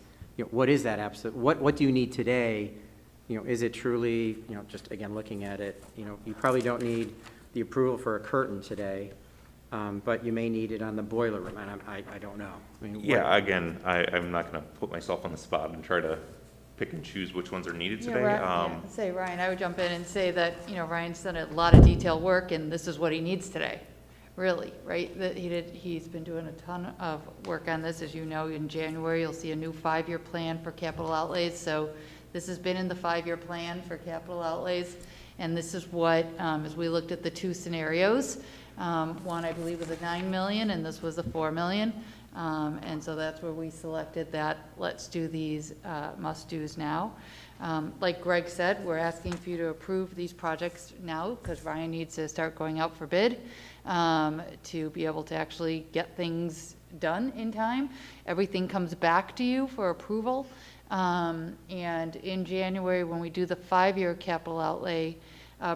what is that absolute, what do you need today? Is it truly, just again, looking at it, you probably don't need the approval for a curtain today, but you may need it on the boiler room, and I don't know. Yeah, again, I'm not going to put myself on the spot and try to pick and choose which ones are needed today. Say, Ryan, I would jump in and say that, Ryan's done a lot of detailed work, and this is what he needs today, really, right? That he's been doing a ton of work on this. As you know, in January, you'll see a new 5-year plan for capital outlays. So this has been in the 5-year plan for capital outlays. And this is what, as we looked at the 2 scenarios, one I believe was a $9 million, and this was a $4 million. And so that's where we selected that. Let's do these must-dos now. Like Greg said, we're asking for you to approve these projects now because Ryan needs to start going out for bid to be able to actually get things done in time. Everything comes back to you for approval. And in January, when we do the 5-year capital outlay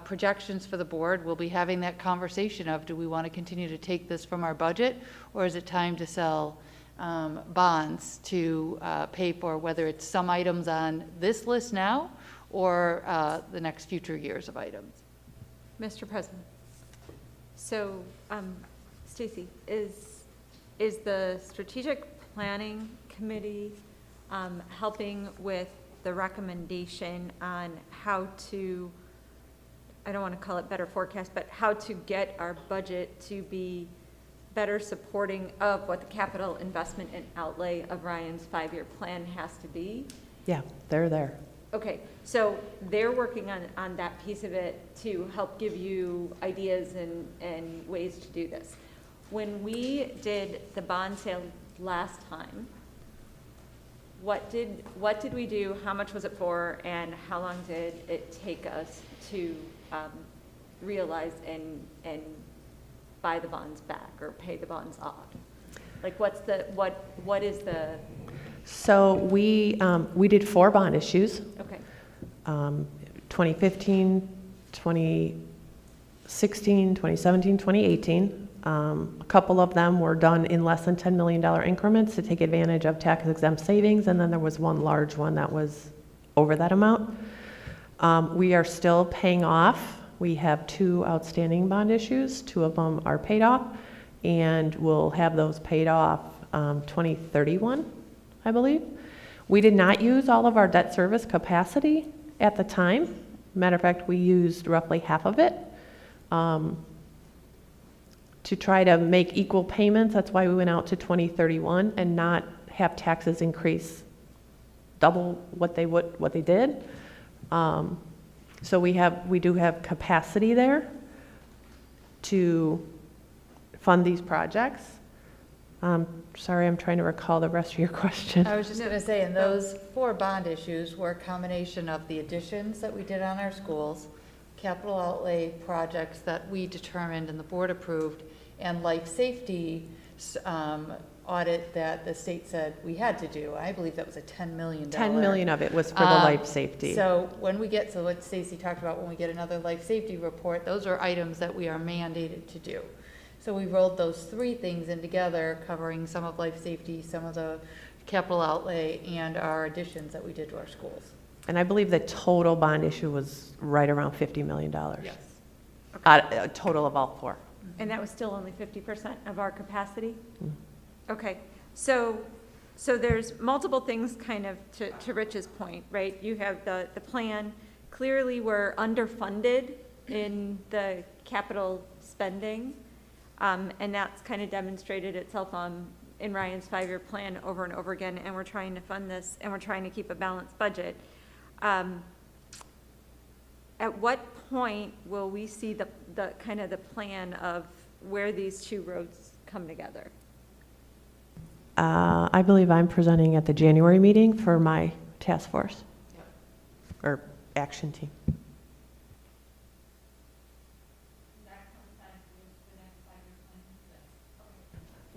projections for the board, we'll be having that conversation of, do we want to continue to take this from our budget, or is it time to sell bonds to pay for whether it's some items on this list now or the next future years of items. Mr. President. So, Stacy, is the strategic planning committee helping with the recommendation on how to, I don't want to call it better forecast, but how to get our budget to be better supporting of what the capital investment and outlay of Ryan's 5-year plan has to be? Yeah, they're there. Okay, so they're working on that piece of it to help give you ideas and ways to do this. When we did the bond sale last time, what did we do, how much was it for, and how long did it take us to realize and buy the bonds back or pay the bonds off? Like what is the? So we did 4 bond issues. Okay. 2015, 2016, 2017, 2018. A couple of them were done in less than $10 million increments to take advantage of tax exempt savings, and then there was one large one that was over that amount. We are still paying off. We have 2 outstanding bond issues. 2 of them are paid off, and we'll have those paid off 2031, I believe. We did not use all of our debt service capacity at the time. Matter of fact, we used roughly half of it to try to make equal payments. That's why we went out to 2031 and not have taxes increase double what they did. So we do have capacity there to fund these projects. Sorry, I'm trying to recall the rest of your question. I was just going to say, and those 4 bond issues were a combination of the additions that we did on our schools, capital outlay projects that we determined and the board approved, and life safety audit that the state said we had to do. I believe that was a $10 million. 10 million of it was for the life safety. So when we get, so what Stacy talked about, when we get another life safety report, those are items that we are mandated to do. So we rolled those 3 things in together, covering some of life safety, some of the capital outlay, and our additions that we did to our schools. And I believe the total bond issue was right around $50 million. Yes. Okay. A total of all 4. And that was still only 50% of our capacity? Okay, so there's multiple things kind of to Rich's point, right? You have the plan. Clearly, we're underfunded in the capital spending, and that's kind of demonstrated itself in Ryan's 5-year plan over and over again, and we're trying to fund this, and we're trying to keep a balanced budget. At what point will we see the kind of the plan of where these 2 roads come together? I believe I'm presenting at the January meeting for my task force or action team.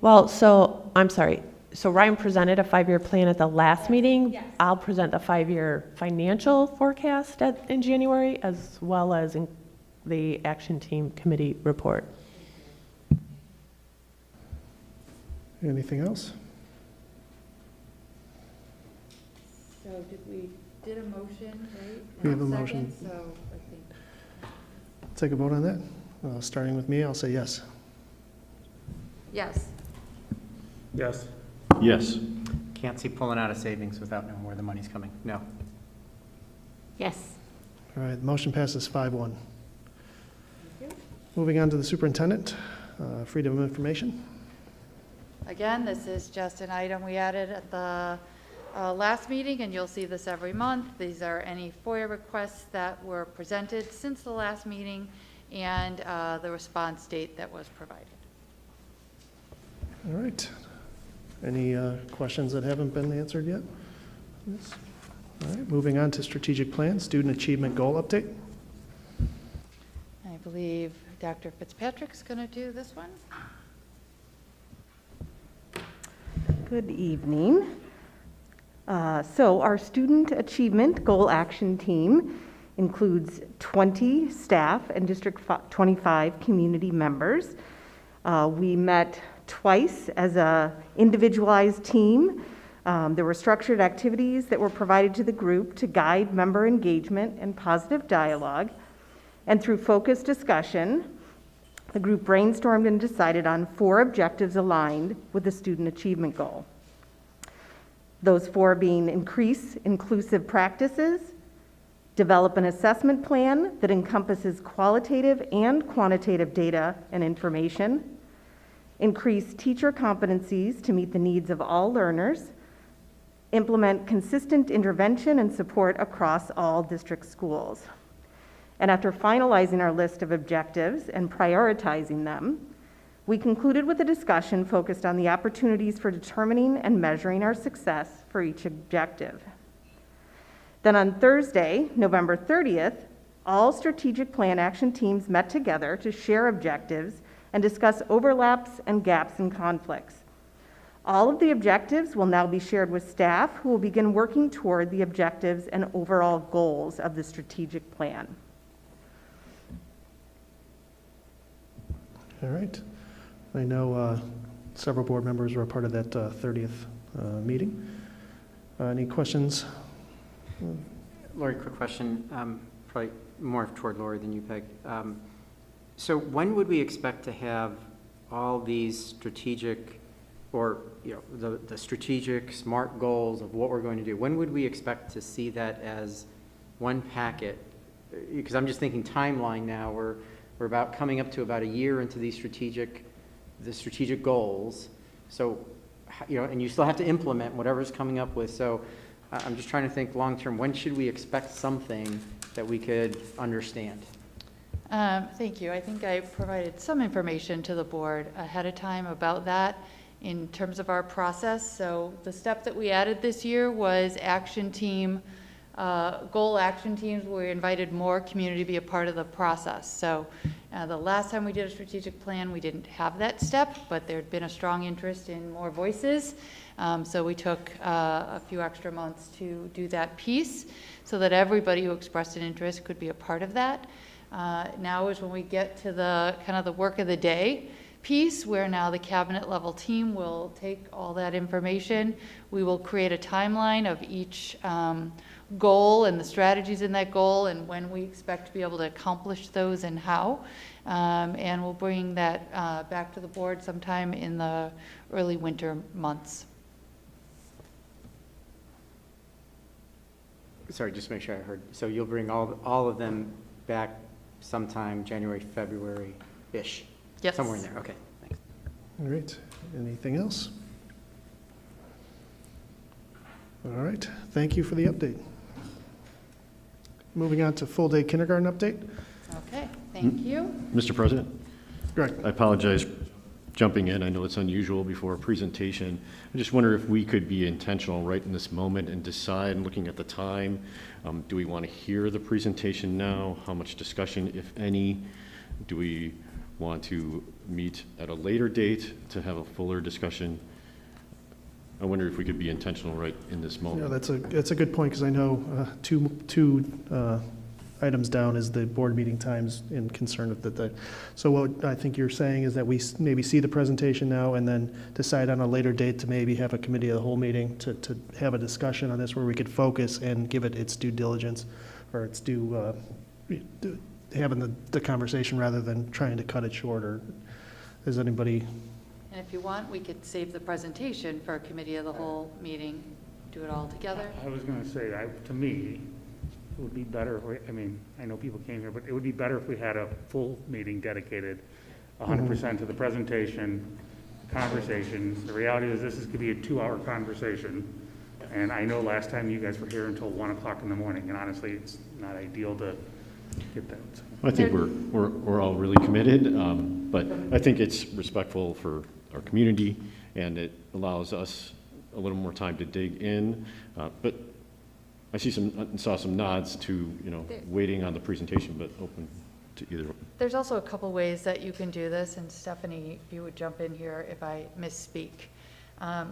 Well, so I'm sorry. So Ryan presented a 5-year plan at the last meeting. Yes. I'll present the 5-year financial forecast in January, as well as in the action team committee report. Anything else? So did a motion, right? We have And a motion. second, so I think. Take a vote on that. Starting with me, I'll say yes. Yes. Yes. Yes. Can't see pulling out of savings without knowing where the money's coming. No. Yes. All right, the motion passes 5-1. Moving on to the superintendent, freedom of information. Again, this is just an item we added at the last meeting, and you'll see this every month. These are any FOIA requests that were presented since the last meeting and the response date that was provided. All right. Any questions that haven't been answered yet? Yes. All right, moving on to strategic plan, student achievement goal update. I believe Dr. Fitzpatrick's going to do this one. Good evening. So our student achievement goal action team includes 20 staff and District 25 community members. We met twice as a individualized team. There were structured activities that were provided to the group to guide member engagement and positive dialogue. And through focused discussion, the group brainstormed and decided on 4 objectives aligned with the student achievement goal. Those 4 being increase inclusive practices, develop an assessment plan that encompasses qualitative and quantitative data and information, increase teacher competencies to meet the needs of all learners, implement consistent intervention and support across all district schools. And after finalizing our list of objectives and prioritizing them, we concluded with a discussion focused on the opportunities for determining and measuring our success for each objective. Then on Thursday, November 30th, all strategic plan action teams met together to share objectives and discuss overlaps and gaps and conflicts. All of the objectives will now be shared with staff who will begin working toward the objectives and overall goals of the strategic plan. All right. I know several board members were a part of that 30th meeting. Any questions? Lori, quick question, probably more toward Lori than you, Peg. So when would we expect to have all these strategic, or the strategic SMART goals of what we're going to do? When would we expect to see that as one packet? Because I'm just thinking timeline now. We're about coming up to about a year into these strategic goals. So, and you still have to implement whatever's coming up with. So I'm just trying to think long term. When should we expect something that we could understand? Thank you. I think I provided some information to the board ahead of time about that in terms of our process. So the step that we added this year was action team, goal action teams, where we invited more community to be a part of the process. So the last time we did a strategic plan, we didn't have that step, but there had been a strong interest in more voices. So we took a few extra months to do that piece so that everybody who expressed an interest could be a part of that. Now is when we get to the kind of the work of the day piece, where now the cabinet level team will take all that information. We will create a timeline of each goal and the strategies in that goal and when we expect to be able to accomplish those and how. And we'll bring that back to the board sometime in the early winter months. Sorry, just to make sure I heard. So you'll bring all of them back sometime January, February-ish? Yes. Somewhere in there, okay, thanks. All right, anything else? All right, thank you for the update. Moving on to full day kindergarten update. Okay, thank you. Mr. President? Greg. I apologize jumping in. I know it's unusual before a presentation. I just wonder if we could be intentional right in this moment and decide, looking at the time, do we want to hear the presentation now? How much discussion, if any? Do we want to meet at a later date to have a fuller discussion? I wonder if we could be intentional right in this moment. Yeah, that's a good point, because I know two items down as the board meeting times in concern of the, so what I think you're saying is that we maybe see the presentation now and then decide on a later date to maybe have a committee of the whole meeting to have a discussion on this where we could focus and give it its due diligence or its due, having the conversation rather than trying to cut it short. Or is anybody? And if you want, we could save the presentation for a committee of the whole meeting, do it all together. I was going to say, to me, it would be better if we, I mean, I know people came here, but it would be better if we had a full meeting dedicated 100% to the presentation, conversations. The reality is this could be a 2-hour conversation. And I know last time you guys were here until 1 o'clock in the morning, and honestly, it's not ideal to get that. So. I think we're all really committed, but I think it's respectful for our community, and it allows us a little more time to dig in. But I saw some nods to, waiting on the presentation, but open to either. There's also a couple ways that you can do this, and Stephanie, if you would jump in here if I misspeak.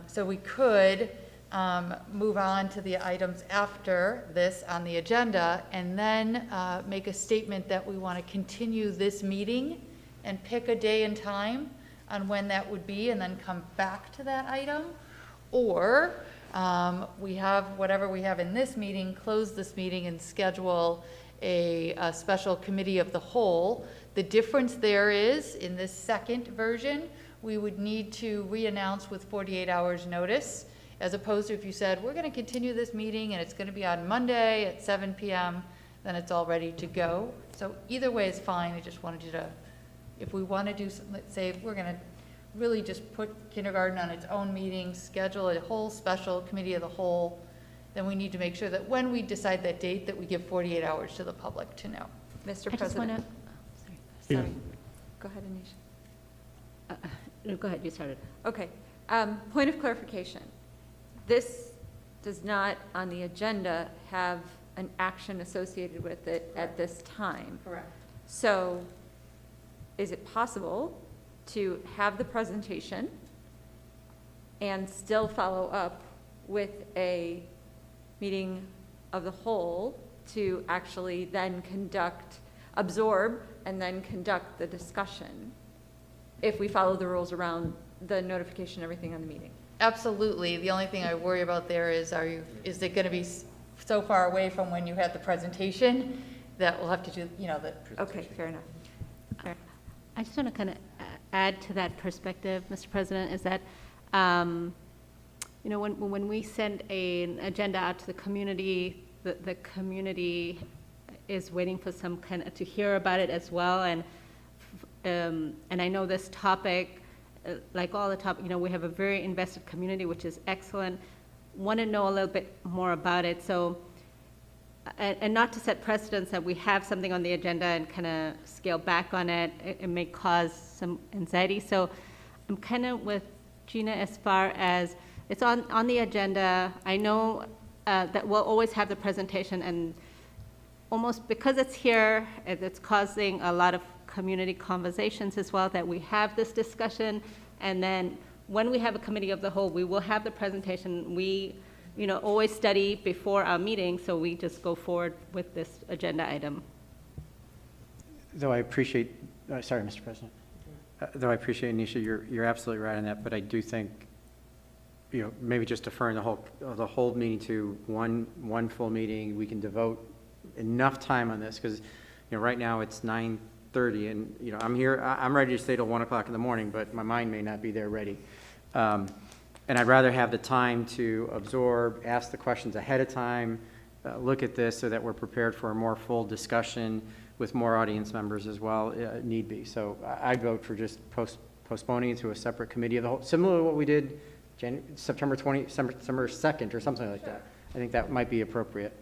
So we could move on to the items after this on the agenda, and then make a statement that we want to continue this meeting and pick a day and time on when that would be, and then come back to that item. Or we have whatever we have in this meeting, close this meeting and schedule a special committee of the whole. The difference there is, in this second version, we would need to re-announce with 48 hours notice, as opposed to if you said, we're going to continue this meeting and it's going to be on Monday at 7 p.m., then it's all ready to go. So either way is fine. I just wanted you to, if we want to do, let's say if we're going to really just put kindergarten on its own meeting, schedule a whole special committee of the whole, then we need to make sure that when we decide that date that we give 48 hours to the public to know. Mr. I just President. Yeah. Sorry. Go ahead, Anisha. No, go ahead, you started. Okay. Point of clarification. This does not, on the agenda, have an action associated with it at this time. Correct. So is it possible to have the presentation and still follow up with a meeting of the whole to actually then absorb and then conduct the discussion if we follow the rules around the notification and everything on the meeting? Absolutely. The only thing I worry about there is, is it going to be so far away from when you had the presentation that we'll have to do, the. Okay, fair enough. I just want to kind of add to that perspective, Mr. President, is that, when we send an agenda out to the community, the community is waiting for some kind of, to hear about it as well. And I know this topic, like all the topic, we have a very invested community, which is excellent. Want to know a little bit more about it. So, and not to set precedents that we have something on the agenda and kind of scale back on it, it may cause some anxiety. So I'm kind of with Gina as far as it's on the agenda. I know that we'll always have the presentation, and almost because it's here, it's causing a lot of community conversations as well, that we have this discussion, and then when we have a committee of the whole, we will have the presentation. We always study before our meeting, so we just go forward with this agenda item. Though I appreciate, sorry, Mr. President. Though I appreciate, Anisha, you're absolutely right on that, but I do think, maybe just deferring the whole meeting to one full meeting, we can devote enough time on this, because, right now it's 9:30, and, I'm here, I'm ready to stay till 1 o'clock in the morning, but my mind may not be there ready. And I'd rather have the time to absorb, ask the questions ahead of time, look at this so that we're prepared for a more full discussion with more audience members as well, need be. So I'd vote for just postponing it to a separate committee of the whole, similar to what we did September 2nd or something like that. I think that might be appropriate.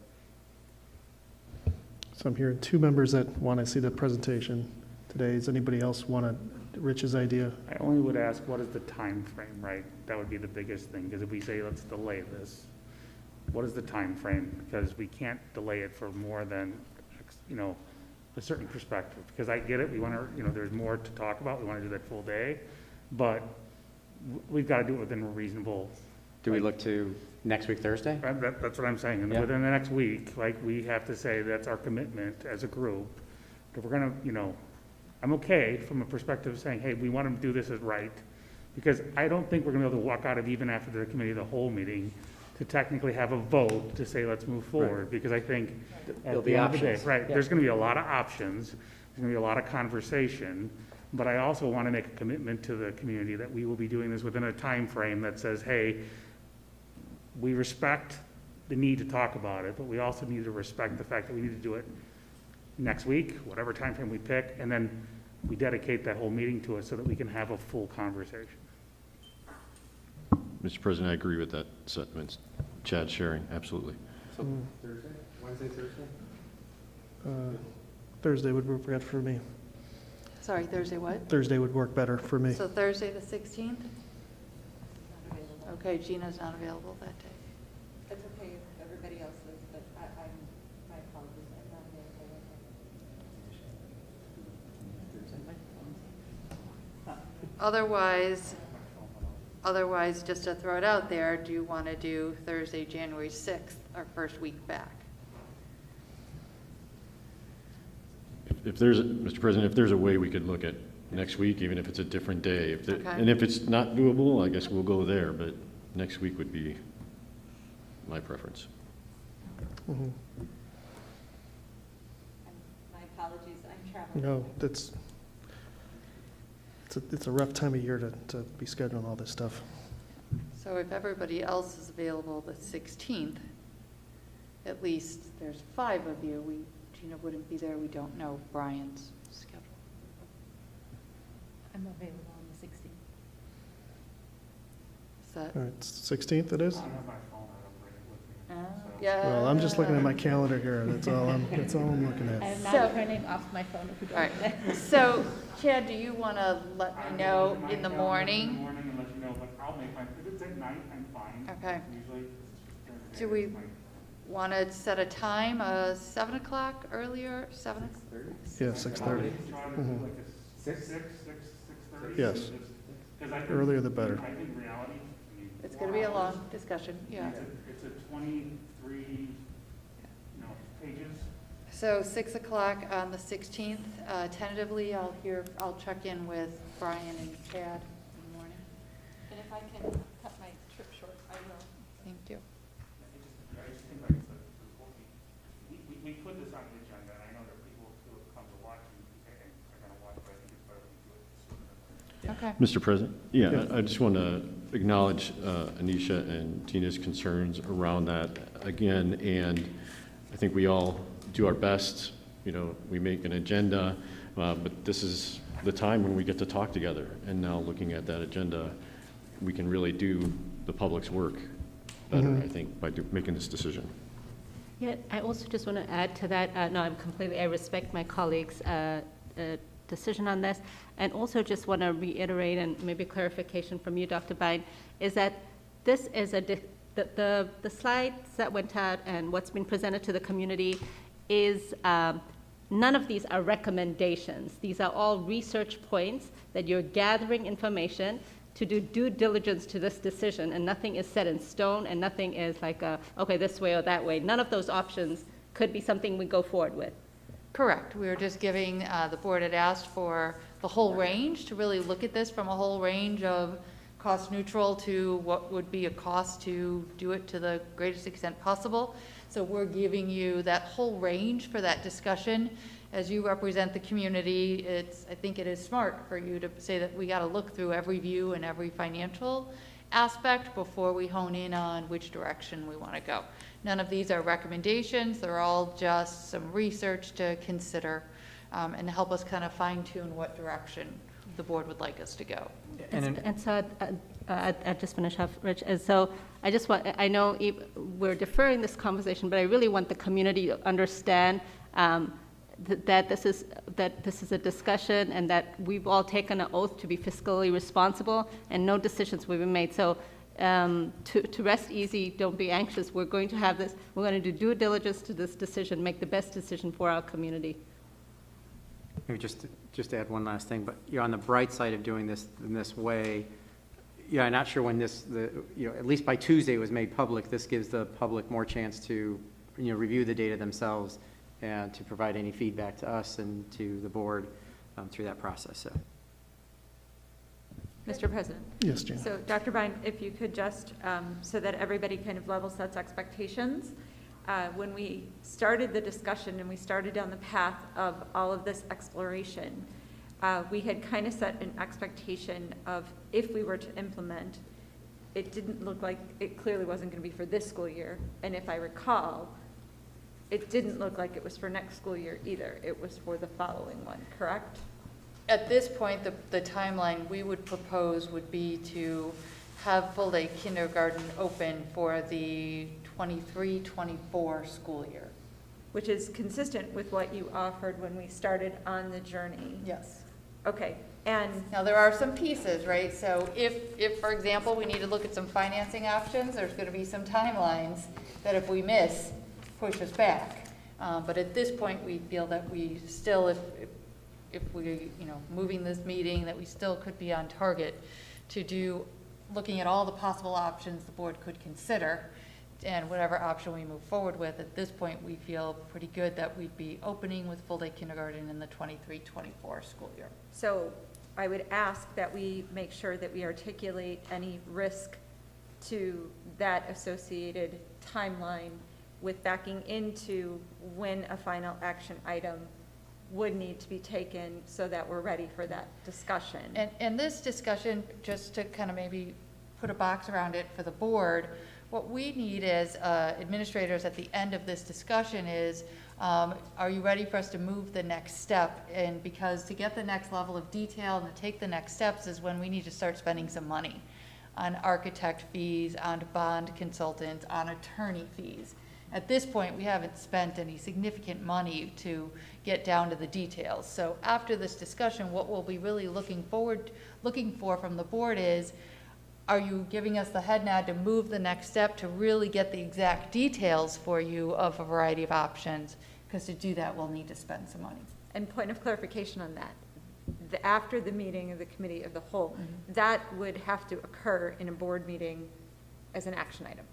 So I'm hearing 2 members that want to see the presentation today. Does anybody else want Rich's idea? I only would ask, what is the time frame, right? That would be the biggest thing, because if we say, let's delay this, what is the time frame? Because we can't delay it for more than, a certain perspective. Because I get it, we want to, there's more to talk about, we want to do that full day, but we've got to do it within a reasonable. Do we look to Next week, Thursday? That's what I'm saying. And Yeah. within the next week, like, we have to say that's our commitment as a group. If we're gonna, I'm okay from a perspective of saying, hey, we want to do this as right. Because I don't think we're gonna be able to walk out of even after the committee of the whole meeting to technically have a vote to say, let's move forward. Right. Because I think There'll at be the end of the day, options. right, Yeah. there's gonna be a lot of options. There's gonna be a lot of conversation. But I also want to make a commitment to the community that we will be doing this within a time frame that says, hey, we respect the need to talk about it, but we also need to respect the fact that we need to do it next week, whatever time frame we pick, and then we dedicate that whole meeting to it so that we can have a full conversation. Mr. President, I agree with that sentiment. Chad sharing, absolutely. So Thursday, Wednesday, Thursday? Thursday would work better for me. Sorry, Thursday what? Thursday would work better for me. So Thursday, the 16th? Okay, Gina's not available that day. That's okay if everybody else is, but my apologies, I'm not available. Otherwise, just to throw it out there, do you want to do Thursday, January 6th, our first week back? If there's, Mr. President, if there's a way we could look at next week, even if it's a different day, Okay. and if it's not doable, I guess we'll go there, but next week would be my preference. Mhm. My apologies, I'm traveling. No, it's a rough time of year to be scheduling all this stuff. So if everybody else is available the 16th, at least there's 5 of you. Gina wouldn't be there. We don't know Brian's schedule. I'm available on the 16th. Is that? All right, 16th it is? Yeah. Well, I'm just looking at my calendar here. That's all I'm looking at. I'm So- not turning off my phone if you All don't. right. So, Chad, do you want to let me know in the morning? In the morning and let you know, but I'll make if it's at night, I'm fine. Okay. Usually. Do we want to set a time, 7 o'clock earlier, 7? Yeah, 6:30. Mhm. Six thirty? Yes. Earlier the better. I think reality. It's going to be a long discussion, yeah. It's a 23, pages. So 6 o'clock on the 16th, tentatively, I'll check in with Brian and Chad in the morning. And if I can cut my trip short, I will. Thank you. I just think like we put this on the agenda, and I know that people who have come to watch and are going to watch, but I think it's better we do it sooner than later. Okay. Mr. President? Yeah, I just want to acknowledge Anisha and Tina's concerns around that again, and I think we all do our best. We make an agenda, but this is the time when we get to talk together. And now looking at that agenda, we can really do the public's work better, I think, by making this decision. Yeah, I also just want to add to that. I respect my colleagues' decision on this, and also just want to reiterate, and maybe clarification from you, Dr. Bine, is that this is the slides that went out and what's been presented to the community is none of these are recommendations. These are all research points that you're gathering information to do due diligence to this decision, and nothing is set in stone, and nothing is like, okay, this way or that way. None of those options could be something we go forward with. Correct. We were just giving, the board had asked for the whole range, to really look at this from a whole range of cost neutral to what would be a cost to do it to the greatest extent possible. So we're giving you that whole range for that discussion. As you represent the community, I think it is smart for you to say that we got to look through every view and every financial aspect before we hone in on which direction we want to go. None of these are recommendations. They're all just some research to consider and help us kind of fine tune what direction the board would like us to go. And so I'll just finish off, Rich. And so I know we're deferring this conversation, but I really want the community to understand that this is a discussion, and that we've all taken an oath to be fiscally responsible, and no decisions will be made. So to rest easy, don't be anxious. We're going to have this. We're going to do due diligence to this decision, make the best decision for our community. Maybe just to add one last thing, but you're on the bright side of doing this in this way. Yeah, I'm not sure when at least by Tuesday it was made public. This gives the public more chance to, review the data themselves and to provide any feedback to us and to the board through that process. So. Mr. President? Yes, Jane. So, Dr. Bine, if you could just, so that everybody kind of level sets expectations, when we started the discussion and we started down the path of all of this exploration, we had kind of set an expectation of if we were to implement, it didn't look like, it clearly wasn't going to be for this school year. And if I recall, it didn't look like it was for next school year either. It was for the following one, correct? At this point, the timeline we would propose would be to have full-day kindergarten open for the 23-24 school year. Which is consistent with what you offered when we started on the journey. Yes. Okay, and now there are some pieces, right? So if, for example, we need to look at some financing options, there's going to be some timelines that if we miss, push us back. But at this point, we feel that we still, if we, moving this meeting, that we still could be on target to do, looking at all the possible options the board could consider, and whatever option we move forward with. At this point, we feel pretty good that we'd be opening with full-day kindergarten in the 23-24 school year. so I would ask that we make sure that we articulate any risk to that associated timeline with backing into when a final action item would need to be taken so that we're ready for that discussion. And this discussion, just to kind of maybe put a box around it for the board, what we need as administrators at the end of this discussion is, are you ready for us to move the next step? And because to get the next level of detail and to take the next steps is when we need to start spending some money on architect fees, on bond consultants, on attorney fees. At this point, we haven't spent any significant money to get down to the details. So after this discussion, what we'll be really looking for from the board is, are you giving us the head nod to move the next step to really get the exact details for you of a variety of options? Because to do that, we'll need to spend some money. And point of clarification on that, after the meeting of the committee of the whole, that would have to occur in a board meeting as an action item.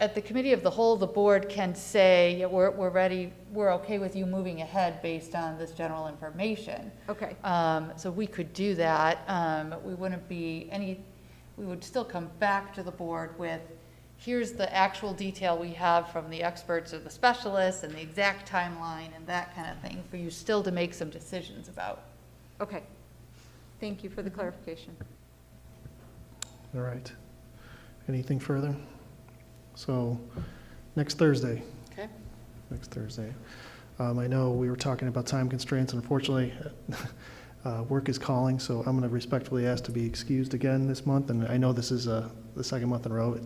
At the committee of the whole, the board can say, yeah, we're ready, we're okay with you moving ahead based on this general information. Okay. So we could do that. We wouldn't be we would still come back to the board with, here's the actual detail we have from the experts or the specialists and the exact timeline and that kind of thing for you still to make some decisions about. Okay. Thank you for the clarification. All right. Anything further? So next Thursday. Okay. Next Thursday. I know we were talking about time constraints. Unfortunately, work is calling, so I'm going to respectfully ask to be excused again this month. And I know this is the second month in a row.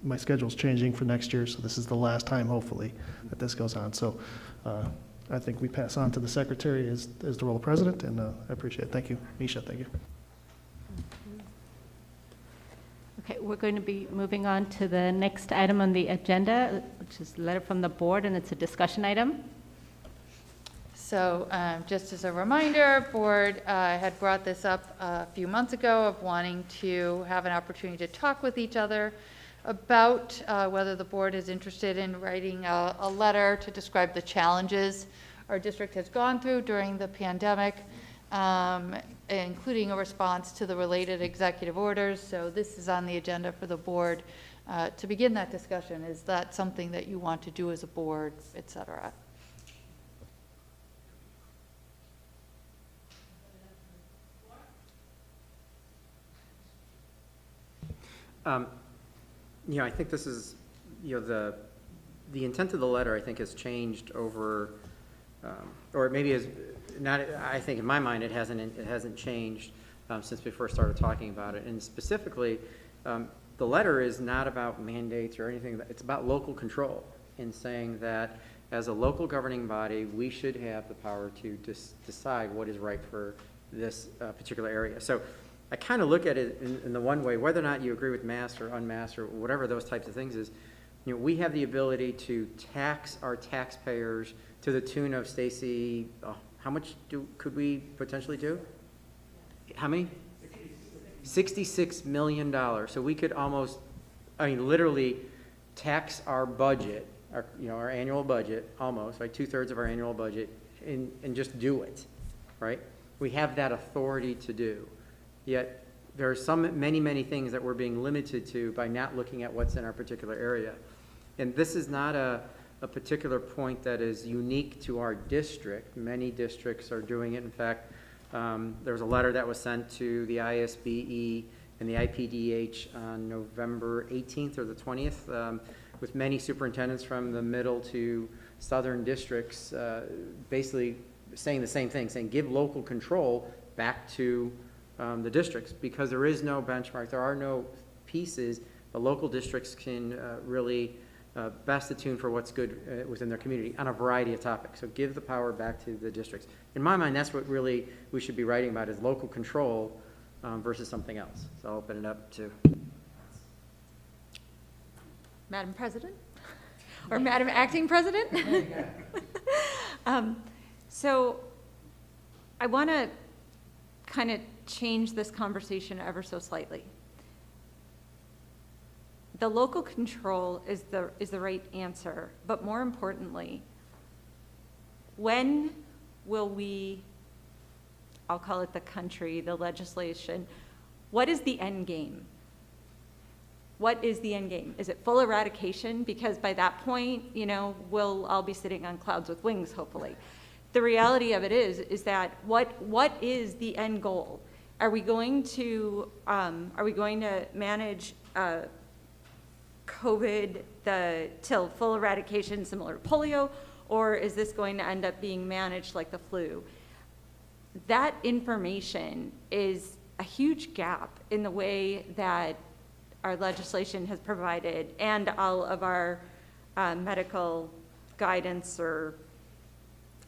My schedule's changing for next year, so this is the last time, hopefully, that this goes on. So I think we pass on to the secretary as the role of president, and I appreciate it. Thank you. Misha, thank you. Okay, we're going to be moving on to the next item on the agenda, which is a letter from the board, and it's a discussion item. So just as a reminder, board had brought this up a few months ago of wanting to have an opportunity to talk with each other about whether the board is interested in writing a letter to describe the challenges our district has gone through during the pandemic, including a response to the related executive orders. So this is on the agenda for the board to begin that discussion. Is that something that you want to do as a board, et cetera? I think this is, the intent of the letter, I think, has changed over, or maybe is not. I think in my mind, it hasn't changed since we first started talking about it. And specifically, the letter is not about mandates or anything. It's about local control, in saying that as a local governing body, we should have the power to decide what is right for this particular area. So I kind of look at it in the one way, whether or not you agree with mask or unmasked or whatever those types of things is, we have the ability to tax our taxpayers to the tune of, Stacy, how much could we potentially do? How many? $66 million. So we could almost, I mean, literally tax our budget, our annual budget, almost, like 2/3 of our annual budget, and just do it, right? We have that authority to do. Yet there are many things that we're being limited to by not looking at what's in our particular area. And this is not a particular point that is unique to our district. Many districts are doing it. In fact, there was a letter that was sent to the ISBE and the IPDH on November 18th or the 20th, with many superintendents from the middle to southern districts basically saying the same thing, saying give local control back to the districts, because there is no benchmark, there are no pieces. The local districts can really best attune for what's good within their community on a variety of topics. So give the power back to the districts. In my mind, that's what really we should be writing about, is local control versus something else. So I'll open it up to Madam President, or Madam Acting President. So I want to kind of change this conversation ever so slightly. The local control is the right answer, but more importantly, when will we, I'll call it the country, the legislation, what is the end game? What is the end game? Is it full eradication? Because by that point, we'll all be sitting on clouds with wings, hopefully. The reality of it is that what is the end goal? Are we going to manage COVID till full eradication, similar to polio, or is this going to end up being managed like the flu? That information is a huge gap in the way that our legislation has provided, and all of our medical guidance or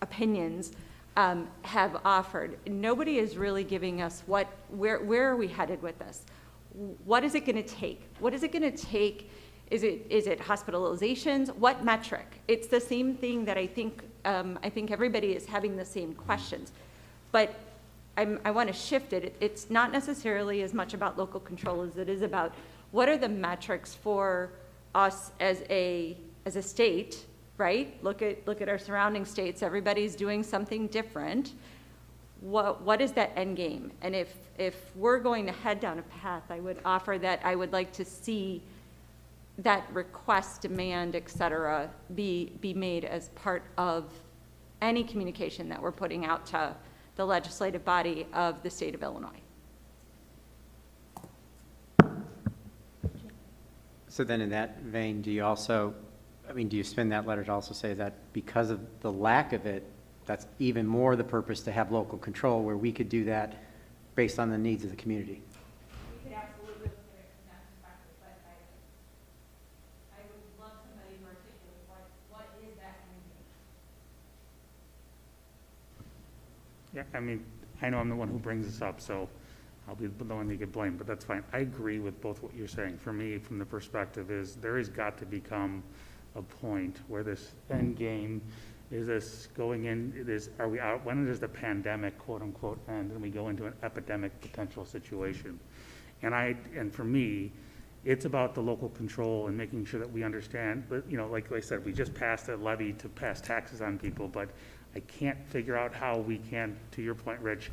opinions have offered. Nobody is really giving us where are we headed with this? What is it going to take? What is it going to take? Is it hospitalizations? What metric? It's the same thing that I think everybody is having the same questions, but I want to shift it. It's not necessarily as much about local control as it is about what are the metrics for us as a state, right? Look at our surrounding states. Everybody's doing something different. What is that end game? And if we're going to head down a path, I would offer that I would like to see that request, demand, et cetera, be made as part of any communication that we're putting out to the legislative body of the state of Illinois. So then in that vein, do you spin that letter to also say that because of the lack of it, that's even more the purpose to have local control, where we could do that based on the needs of the community? We could absolutely look at it from that perspective, but I would love somebody to articulate what is that Yeah, I mean, I know I'm the one who brings this up, so I'll be the one to get blamed, but that's fine. I agree with both what you're saying. For me, from the perspective is there has got to become a point where this end game, is this going in, are we out, when does the pandemic, quote unquote, end, and we go into an epidemic potential situation? And for me, it's about the local control and making sure that we understand, but like I said, we just passed a levy to pass taxes on people, but I can't figure out how we can, to your point, Rich,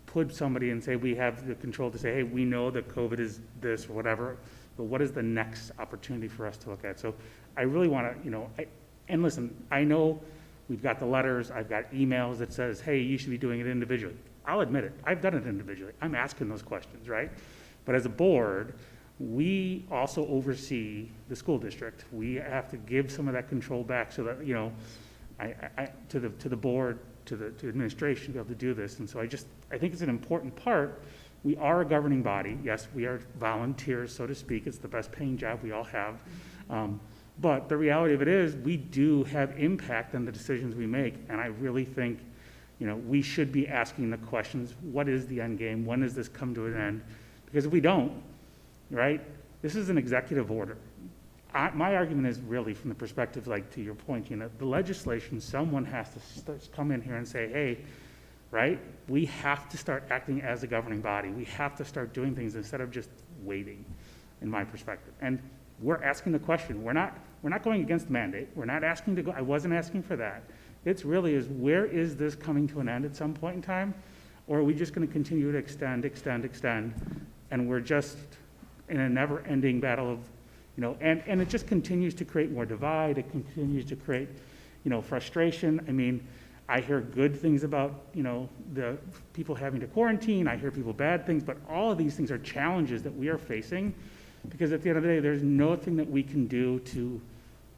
put somebody and say we have the control to say, hey, we know that COVID is this or whatever, but what is the next opportunity for us to look at? So I really want to, and listen, I know we've got the letters, I've got emails that says, hey, you should be doing it individually. I'll admit it, I've done it individually. I'm asking those questions, right? But as a board, we also oversee the school district. We have to give some of that control back so that, to the board, to administration to be able to do this. And so I think it's an important part. We are a governing body. Yes, we are volunteers, so to speak. It's the best paying job we all have. But the reality of it is we do have impact on the decisions we make. And I really think, we should be asking the questions, what is the end game? When does this come to an end? Because if we don't, right, this is an executive order. My argument is really from the perspective, like to your point, the legislation, someone has to come in here and say, hey, right? We have to start acting as a governing body. We have to start doing things instead of just waiting, in my perspective. And we're asking the question. We're not going against the mandate. We're not asking to go, I wasn't asking for that. It's really is, where is this coming to an end at some point in time? Or are we just going to continue to extend, and we're just in a never-ending battle of, and it just continues to create more divide. It continues to create, frustration. I mean, I hear good things about, the people having to quarantine. I hear people bad things, but all of these things are challenges that we are facing, because at the end of the day, there's nothing that we can do to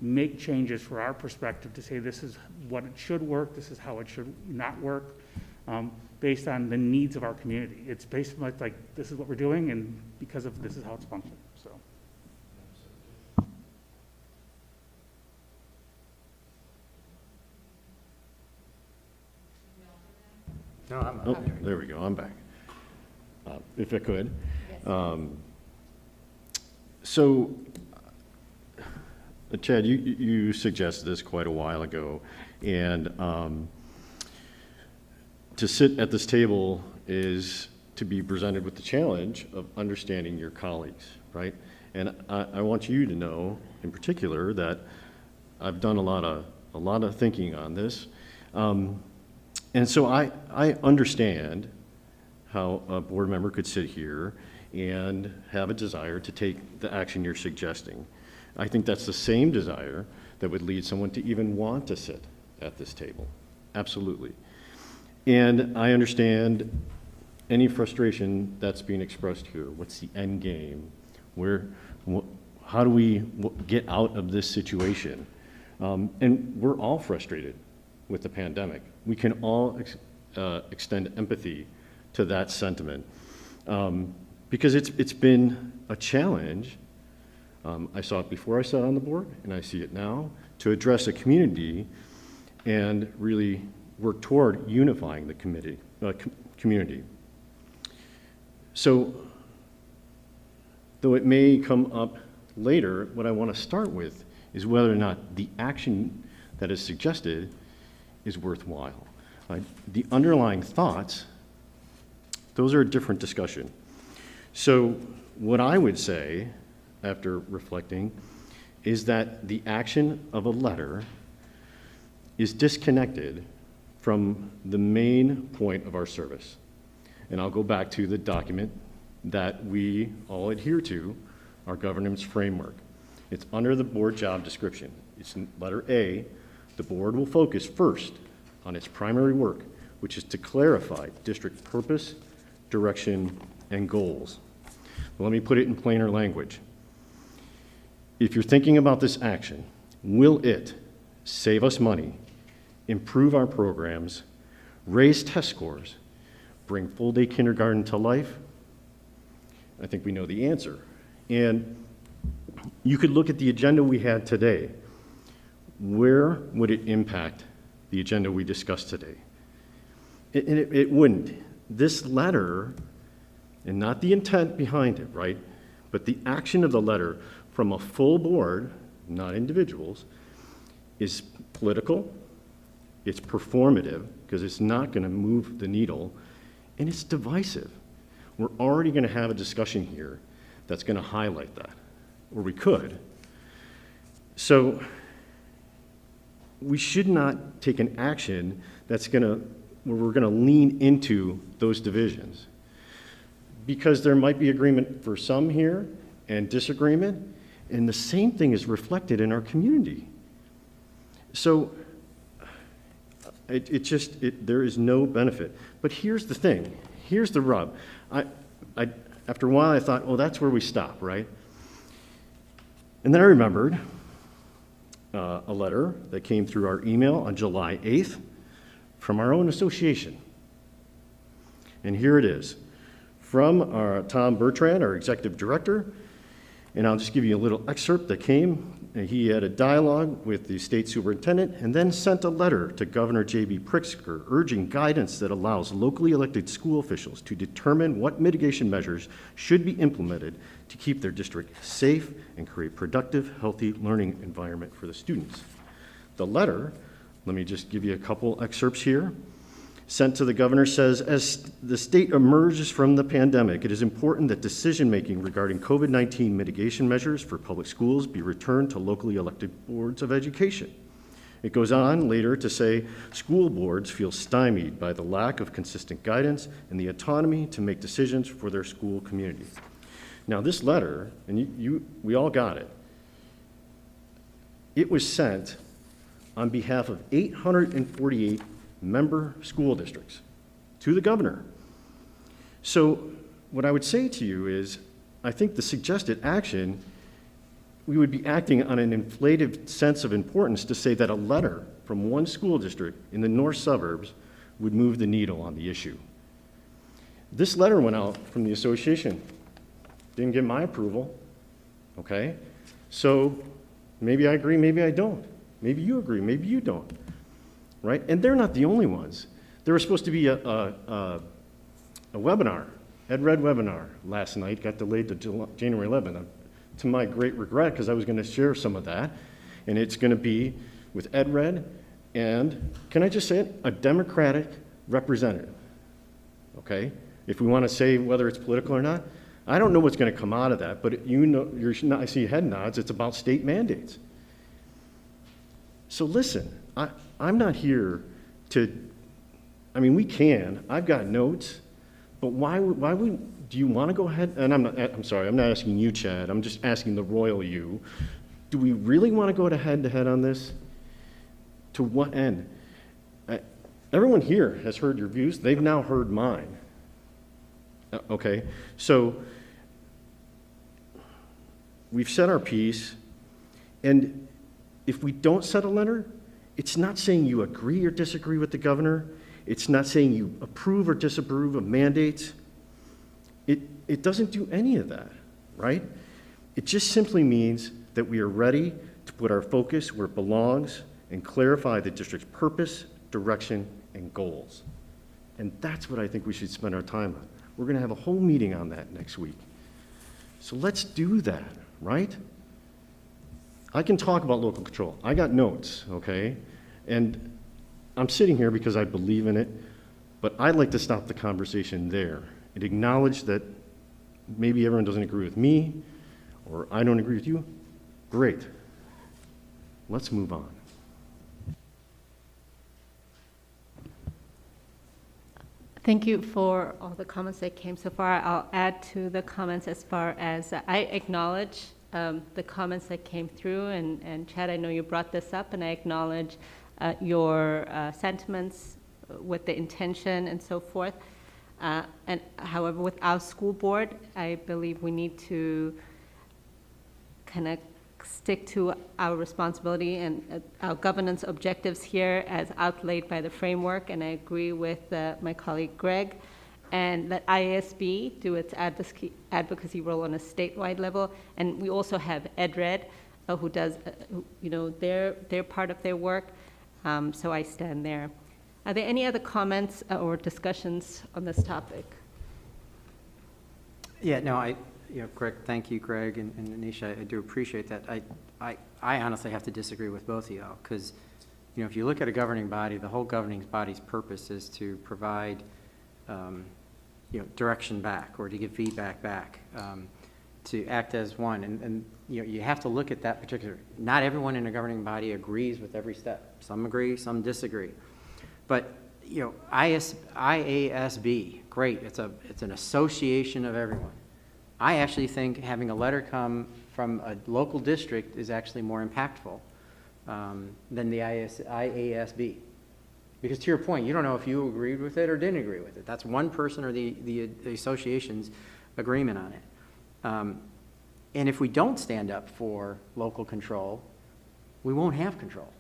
make changes for our perspective to say this is what it should work, this is how it should not work, based on the needs of our community. It's based on like this is what we're doing, and because of this is how it's functioning. So. No, I'm Oh, there we go, I'm back. If I could. So, Chad, you suggested this quite a while ago, and to sit at this table is to be presented with the challenge of understanding your colleagues, right? And I want you to know, in particular, that I've done a lot of thinking on this, and so I understand how a board member could sit here and have a desire to take the action you're suggesting. I think that's the same desire that would lead someone to even want to sit at this table. Absolutely. And I understand any frustration that's being expressed here. What's the end game? How do we get out of this situation? And we're all frustrated with the pandemic. We can all extend empathy to that sentiment. Because it's been a challenge. I saw it before I sat on the board, and I see it now, to address a community and really work toward unifying the community. So, though it may come up later, what I want to start with is whether or not the action that is suggested is worthwhile. The underlying thoughts, those are a different discussion. So what I would say, after reflecting, is that the action of a letter is disconnected from the main point of our service. And I'll go back to the document that we all adhere to, our governance framework. It's under the board job description. It's in letter A. The board will focus first on its primary work, which is to clarify district purpose, direction, and goals. Let me put it in plainer language. If you're thinking about this action, will it save us money, improve our programs, raise test scores, bring full-day kindergarten to life? I think we know the answer. And you could look at the agenda we had today. Where would it impact the agenda we discussed today? It wouldn't. This letter, and not the intent behind it, right? But the action of the letter from a full board, not individuals, is political, it's performative, because it's not going to move the needle, and it's divisive. We're already going to have a discussion here that's going to highlight that, or we could. So we should not take an action that's where we're going to lean into those divisions, because there might be agreement for some here and disagreement, and the same thing is reflected in our community. So there is no benefit. But here's the thing, here's the rub. After a while I thought, well, that's where we stop, right? And then I remembered a letter that came through our email on July 8th from our own association. And here it is, from Tom Bertrand, our executive director, and I'll just give you a little excerpt that came. He had a dialogue with the state superintendent and then sent a letter to Governor J.B. Pritzker urging guidance that allows locally elected school officials to determine what mitigation measures should be implemented to keep their district safe and create productive, healthy learning environment for the students. The letter, let me just give you a couple excerpts here. sent to the governor says, as the state emerges from the pandemic, it is important that decision-making regarding COVID-19 mitigation measures for public schools be returned to locally elected boards of education. It goes on later to say, school boards feel stymied by the lack of consistent guidance and the autonomy to make decisions for their school community. Now this letter, and we all got it, it was sent on behalf of 848 member school districts to the governor. So what I would say to you is, I think the suggested action, we would be acting on an inflated sense of importance to say that a letter from one school district in the north suburbs would move the needle on the issue. This letter went out from the association, didn't get my approval, okay? So maybe I agree, maybe I don't. Maybe you agree, maybe you don't, right? And they're not the only ones. There was supposed to be a webinar, EdRed webinar last night, got delayed to January 11th, to my great regret, because I was going to share some of that. And it's going to be with EdRed and, can I just say it, a Democratic representative, okay? If we want to say whether it's political or not, I don't know what's going to come out of that, but you know, I see head nods, it's about state mandates. So listen, I'm not here to, I mean, we can, I've got notes, but why do you want to go ahead? And I'm sorry, I'm not asking you, Chad, I'm just asking the royal you. Do we really want to go head to head on this? To what end? Everyone here has heard your views, they've now heard mine. Okay, so we've said our piece, and if we don't set a letter, it's not saying you agree or disagree with the governor. It's not saying you approve or disapprove of mandates. It doesn't do any of that, right? It just simply means that we are ready to put our focus where it belongs and clarify the district's purpose, direction, and goals. And that's what I think we should spend our time on. We're going to have a whole meeting on that next week. So let's do that, right? I can talk about local control. I got notes, okay? And I'm sitting here because I believe in it, but I'd like to stop the conversation there and acknowledge that maybe everyone doesn't agree with me, or I don't agree with you. Great. Let's move on. Thank you for all the comments that came so far. I'll add to the comments as far as I acknowledge the comments that came through, and Chad, I know you brought this up, and I acknowledge your sentiments with the intention and so forth. And however, with our school board, I believe we need to kind of stick to our responsibility and our governance objectives here as outlaid by the framework, and I agree with my colleague Greg, and that IASB do its advocacy role on a statewide level, and we also have EdRed who does, you know, their part of their work, so I stand there. Are there any other comments or discussions on this topic? Yeah, no, Greg, thank you, Greg and Anisha. I do appreciate that. I honestly have to disagree with both of y'all, because, you know, if you look at a governing body, the whole governing body's purpose is to provide, you know, direction back, or to give feedback back, to act as one. And you know, you have to look at that particular. Not everyone in a governing body agrees with every step. Some agree, some disagree. But you know, IASB, great. It's an association of everyone. I actually think having a letter come from a local district is actually more impactful than the IASB. Because to your point, you don't know if you agreed with it or didn't agree with it. That's one person or the association's agreement on it. And if we don't stand up for local control, we won't have control.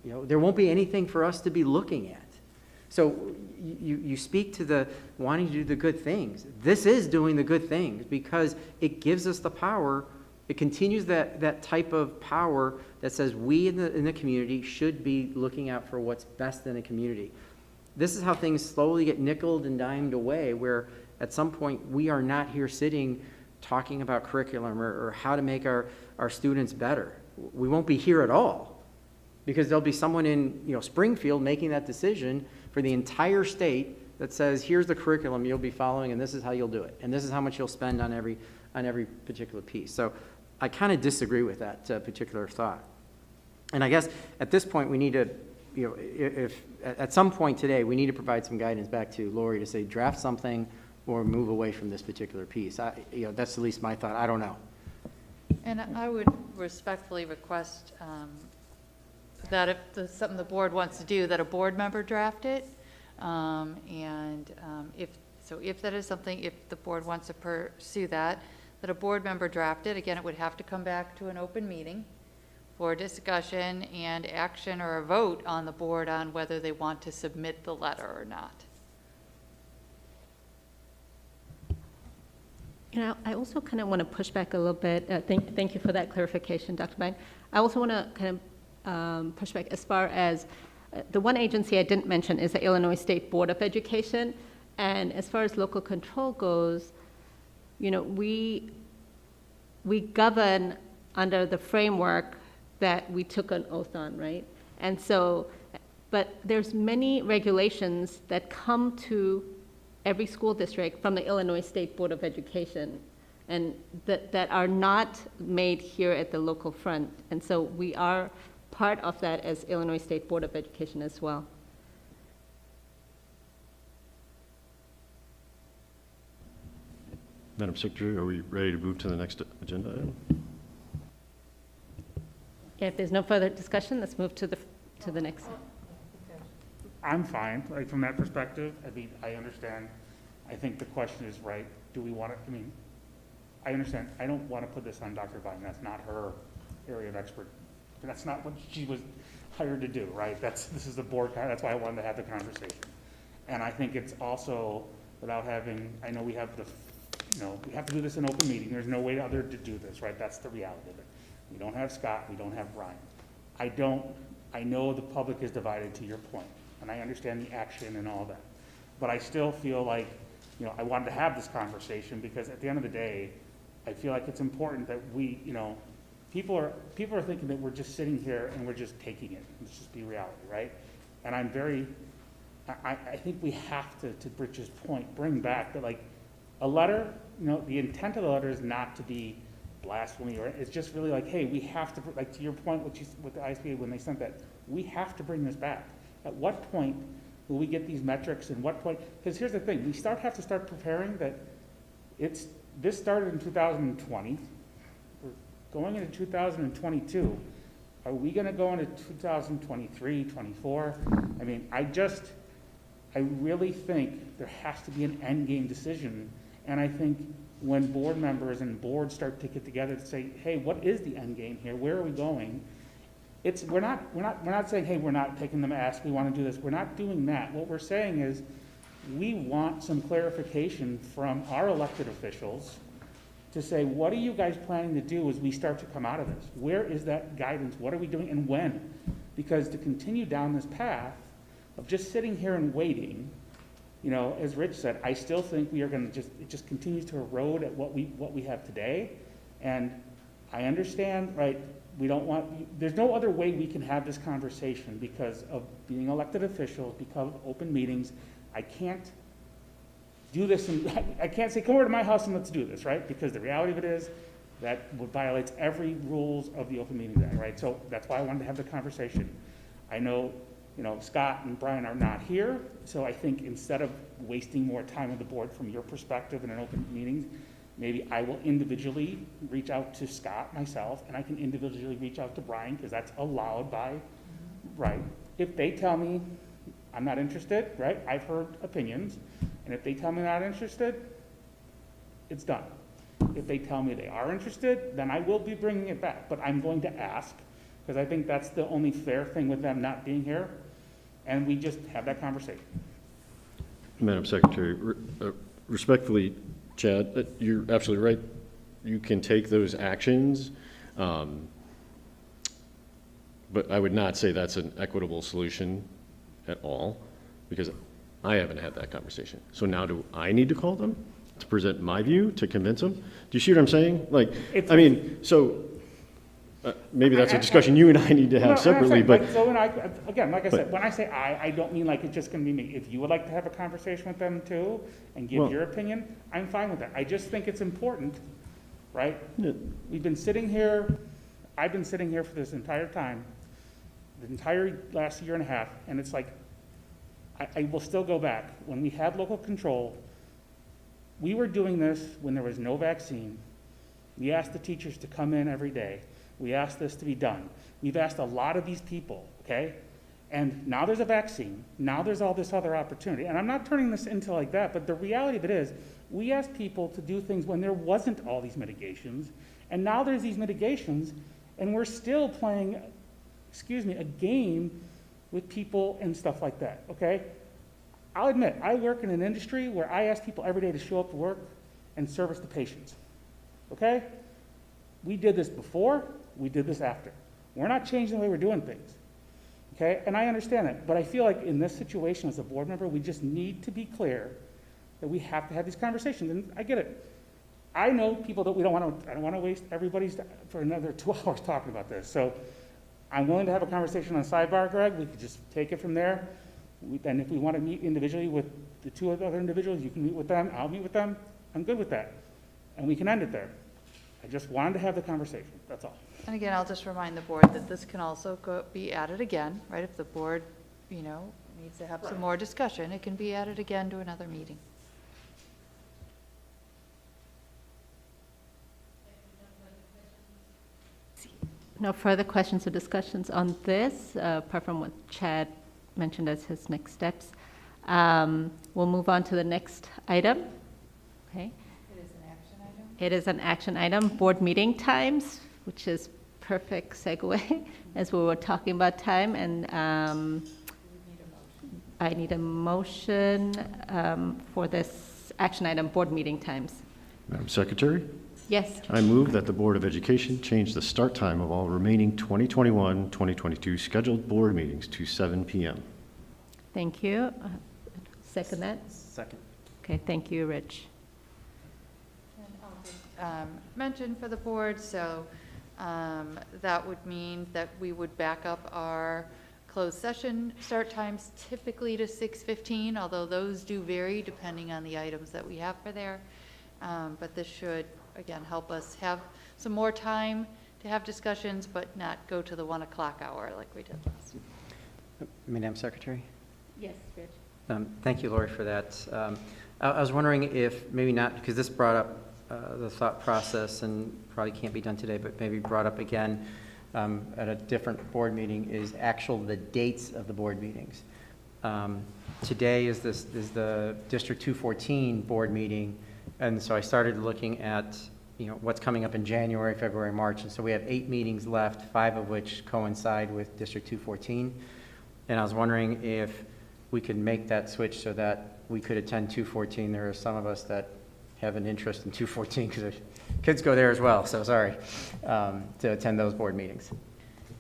You know, there won't be anything for us to be looking at. So you speak to the wanting to do the good things. This is doing the good things because it gives us the power. It continues that type of power that says we in the community should be looking out for what's best in the community. This is how things slowly get nickeled and dimed away, where at some point we are not here sitting talking about curriculum or how to make our students better. We won't be here at all Because there'll be someone in, Springfield making that decision for the entire state that says, here's the curriculum you'll be following, and this is how you'll do it, and this is how much you'll spend on every particular piece. So I kind of disagree with that particular thought. And I guess at this point, we need to, if at some point today, we need to provide some guidance back to Lori to say, draft something or move away from this particular piece. That's at least my thought. I don't know. And I would respectfully request that if there's something the board wants to do, that a board member draft it. If that is something, if the board wants to pursue that a board member draft it. Again, it would have to come back to an open meeting for discussion and action or a vote on the board on whether they want to submit the letter or not. I also kind of want to push back a little bit. Thank you for that clarification, Dr. Biden. I also want to kind of push back as far as the one agency I didn't mention is the Illinois State Board of Education. And as far as local control goes, we govern under the framework that we took an oath on, right? And so, but there's many regulations that come to every school district from the Illinois State Board of Education, and that are not made here at the local front. And so we are part of that as Illinois State Board of Education as well. Madam Secretary, are we ready to move to the next agenda item? Yeah, if there's no further discussion, let's move to the next. I'm fine, like, from that perspective. I mean, I understand. I think the question is, right, do we want to, I understand. I don't want to put this on Dr. Biden. That's not her area of expert. That's not what she was hired to do, right? This is the board, that's why I wanted to have the conversation. And I think it's also, without having, I know we have we have to do this in open meeting. There's no way other to do this, right? That's the reality of it. We don't have Scott, we don't have Brian. I know the public is divided, to your point, and I understand the action and all that. But I still feel like, I wanted to have this conversation because at the end of the day, I feel like it's important that we, people are thinking that we're just sitting here and we're just taking it. Let's just be reality, right? And I think we have to Bridget's point, bring back that, like, a letter, the intent of the letter is not to be blasphemy, or it's just really like, hey, we have to, like, to your point, with the ISBA when they sent that, we have to bring this back. At what point will we get these metrics, and what point? Because here's the thing, we have to start preparing that this started in 2020. We're going into 2022. Are we going to go into 2023, 24? I really think there has to be an end game decision. And I think when board members and boards start to get together to say, hey, what is the end game here? Where are we going? We're not saying, hey, we're not taking the mask, we want to do this. We're not doing that. What we're saying is we want some clarification from our elected officials to say, what are you guys planning to do as we start to come out of this? Where is that guidance? What are we doing and when? Because to continue down this path of just sitting here and waiting, as Rich said, I still think we are going to it just continues to erode at what we have today. And I understand, right, there's no other way we can have this conversation because of being elected officials, because of open meetings. I can't do this, and I can't say, come over to my house and let's do this, right? Because the reality of it is that violates every rules of the Open Meetings Act, right? So that's why I wanted to have the conversation. I know, Scott and Brian are not here, so I think instead of wasting more time with the board from your perspective in an open meeting, maybe I will individually reach out to Scott myself, and I can individually reach out to Brian, because that's allowed by, right? If they tell me I'm not interested, right? I've heard opinions, and if they tell me they're not interested, it's done. If they tell me they are interested, then I will be bringing it back, but I'm going to ask, because I think that's the only fair thing with them not being here, and we just have that conversation. Madam Secretary, respectfully, Chad, you're absolutely right. You can take those actions, but I would not say that's an equitable solution at all, because I haven't had that conversation. So now do I need to call them to present my view, to convince them? Do you see what I'm saying? Maybe that's a discussion you and I need to have separately, but. So, and again, like I said, when I say I don't mean like it's just gonna be me. If you would like to have a conversation with them too, and give your opinion, I'm fine with that. I just think it's important, right? We've been sitting here, I've been sitting here for this entire time, the entire last year and a half, and it's like, I will still go back. When we had local control, we were doing this when there was no vaccine. We asked the teachers to come in every day. We asked this to be done. We've asked a lot of these people, okay? And now there's a vaccine. Now there's all this other opportunity. And I'm not turning this into like that, but the reality of it is, we asked people to do things when there wasn't all these mitigations, and now there's these mitigations, and we're still playing, a game with people and stuff like that, okay? I'll admit, I work in an industry where I ask people every day to show up to work and service the patients, okay? We did this before, we did this after. We're not changing the way we're doing things, okay? And I understand that, but I feel like in this situation as a board member, we just need to be clear that we have to have these conversations, and I get it. I know people that I don't want to waste everybody's for another 2 hours talking about this, so I'm willing to have a conversation on sidebar, Greg. We could just take it from there. And if we want to meet individually with the 2 other individuals, you can meet with them, I'll meet with them. I'm good with that. And we can end it there. I just wanted to have the conversation, that's all. And again, I'll just remind the board that this can also be added again, right? If the board, needs to have some more discussion, it can be added again to another meeting. No further questions or discussions on this, apart from what Chad mentioned as his next steps. We'll move on to the next item. Okay. It is an action item. It is an action item, board meeting times, which is perfect segue as we were talking about time. And I need a motion for this action item, board meeting times. Madam Secretary? Yes. I move that the Board of Education change the start time of all remaining 2021-2022 scheduled board meetings to 7 p.m. Thank you. Second that? Second. Okay, thank you, Rich. And I'll just mention for the board, so that would mean that we would back up our closed session start times typically to 6:15, although those do vary depending on the items that we have for there. But this should, again, help us have some more time to have discussions, but not go to the 1 o'clock hour like we did last. Madam Secretary? Yes, Rich. Thank you, Lori, for that. I was wondering if maybe not, because this brought up the thought process and probably can't be done today, but maybe brought up again at a different board meeting, is the dates of the board meetings. Today is the District 214 board meeting. And so I started looking at, what's coming up in January, February, March. And so we have 8 meetings left, 5 of which coincide with District 214. And I was wondering if we could make that switch so that we could attend 214. There are some of us that have an interest in 214 because their kids go there as well. So sorry, to attend those board meetings.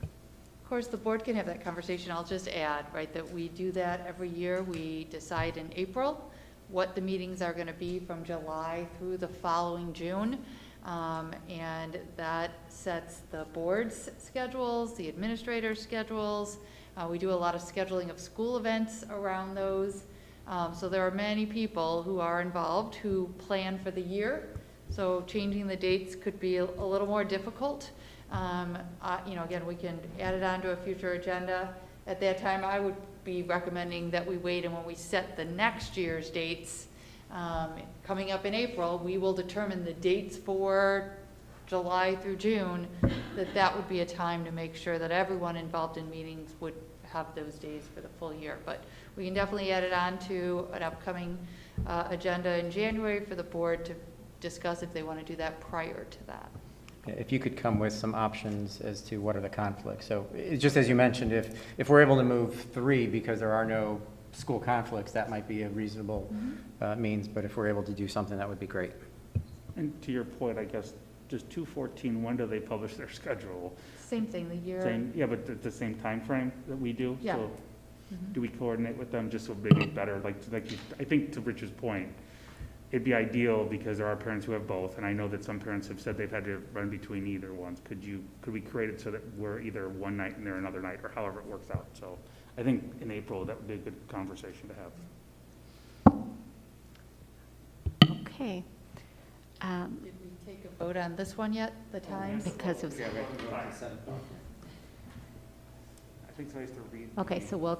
Of course, the board can have that conversation. I'll just add, right, that we do that every year. We decide in April what the meetings are going to be from July through the following June. And that sets the board's schedules, the administrator's schedules. We do a lot of scheduling of school events around those. So there are many people who are involved who plan for the year. So changing the dates could be a little more difficult. Again, we can add it onto a future agenda. At that time, I would be recommending that we wait, and when we set the next year's dates, coming up in April, we will determine the dates for July through June, that would be a time to make sure that everyone involved in meetings would have those days for the full year. But we can definitely add it on to an upcoming agenda in January for the board to discuss if they want to do that prior to that. If you could come with some options as to what are the conflicts. So just as you mentioned, if we're able to move 3 because there are no school conflicts, that might be a reasonable means. But if we're able to do something, that would be great. And to your point, I guess, just 214, when do they publish their schedule? Same thing, the year. Yeah, but at the same time frame that we do? Yeah. So do we coordinate with them just so maybe better? Like I think to Rich's point, it'd be ideal because there are parents who have both, and I know that some parents have said they've had to run between either ones. Could we create it so that we're either one night and they're another night, or however it works out? So I think in April, that would be a good conversation to have. Okay. Did we take a vote on this one yet, the times? Because it was, I think so I have to read. okay, so we'll,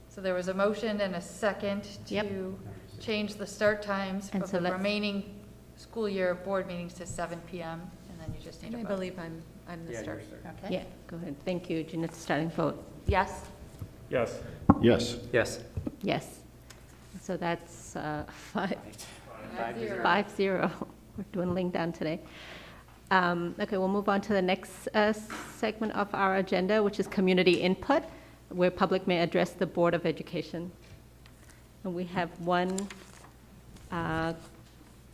So there was a motion and a second Yep. to change the start times And of so the let's- remaining school year board meetings to 7 PM, and then you just need And a I vote. believe I'm the start. Okay. yeah, go ahead. Thank you, Jeanette. Starting vote. Yes? Yes. Yes. Yes. Yes. So that's 5-0. 5-0. We're dwindling down today. Okay, we'll move on to the next segment of our agenda, which is community input, where public may address the Board of Education. And we have one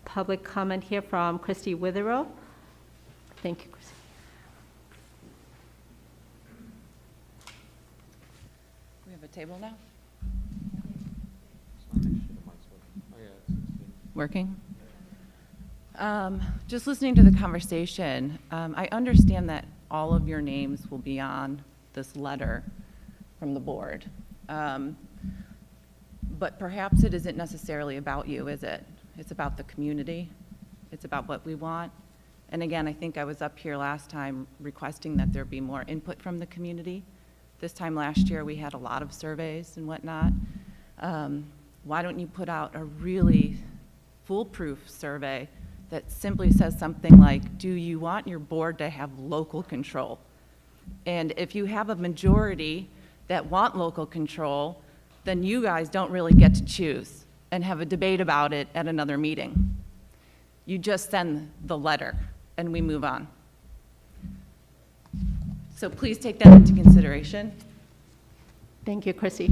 public comment here from Christy Withero. Thank you, Christy. We have a table now? Working? Just listening to the conversation, I understand that all of your names will be on this letter from the board. But perhaps it isn't necessarily about you, is it? It's about the community. It's about what we want. And again, I think I was up here last time requesting that there be more input from the community. This time last year, we had a lot of surveys and whatnot. Why don't you put out a really foolproof survey that simply says something like, do you want your board to have local control? And if you have a majority that want local control, then you guys don't really get to choose and have a debate about it at another meeting. You just send the letter and we move on. So please take that into consideration. Thank you, Chrissy.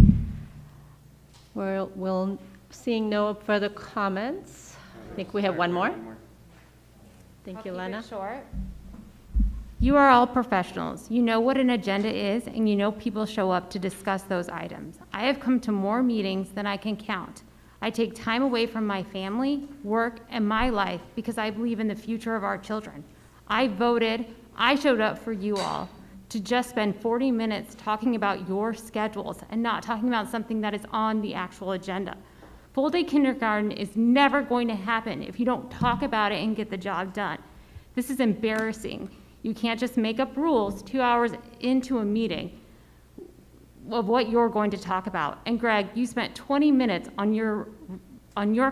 We'll seeing no further comments. I think we have one more. Thank you, Lena. Short. You are all professionals. You know what an agenda is, and you know people show up to discuss those items. I have come to more meetings than I can count. I take time away from my family, work, and my life because I believe in the future of our children. I voted, I showed up for you all to just spend 40 minutes talking about your schedules and not talking about something that is on the actual agenda. Full day kindergarten is never going to happen if you don't talk about it and get the job done. This is embarrassing. You can't just make up rules 2 hours into a meeting of what you're going to talk about. And Greg, you spent 20 minutes on your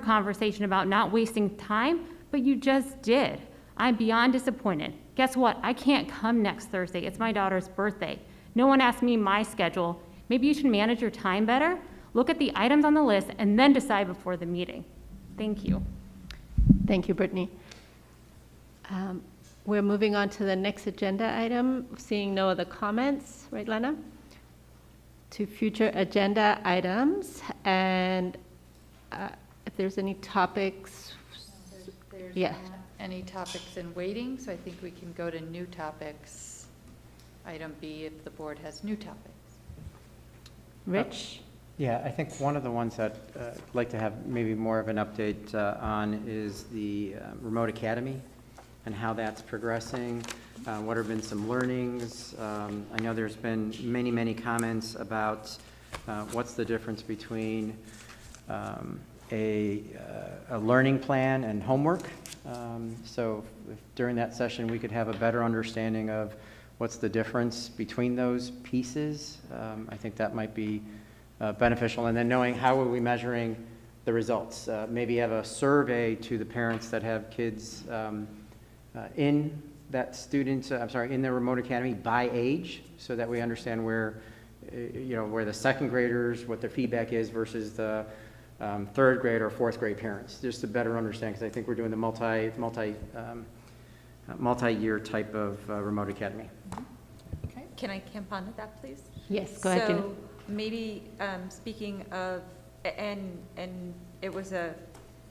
conversation about not wasting time, but you just did. I'm beyond disappointed. Guess what? I can't come next Thursday. It's my daughter's birthday. No one asked me my schedule. Maybe you should manage your time better. Look at the items on the list and then decide before the meeting. Thank you. Thank you, Brittany. We're moving on to the next agenda item, seeing no other comments, right, Lena? To future agenda items, and if there's any topics. There's Yeah. not any topics in waiting, so I think we can go to new topics. Item B, if the board has new topics. Rich? Yeah, I think one of the ones that I'd like to have maybe more of an update on is the remote academy and how that's progressing. What have been some learnings? I know there's been many, many comments about what's the difference between a learning plan and homework. So if during that session we could have a better understanding of what's the difference between those pieces, I think that might be beneficial. And then knowing how are we measuring the results. Maybe have a survey to the parents that have kids in that student, in the remote academy by age, so that we understand where, where the second graders, what their feedback is versus the third grade or fourth grade parents, just to better understand, because I think we're doing the multi-year type of remote academy. Okay. Can I camp onto that, please? Yes, go ahead, Gina. So maybe speaking of, and it was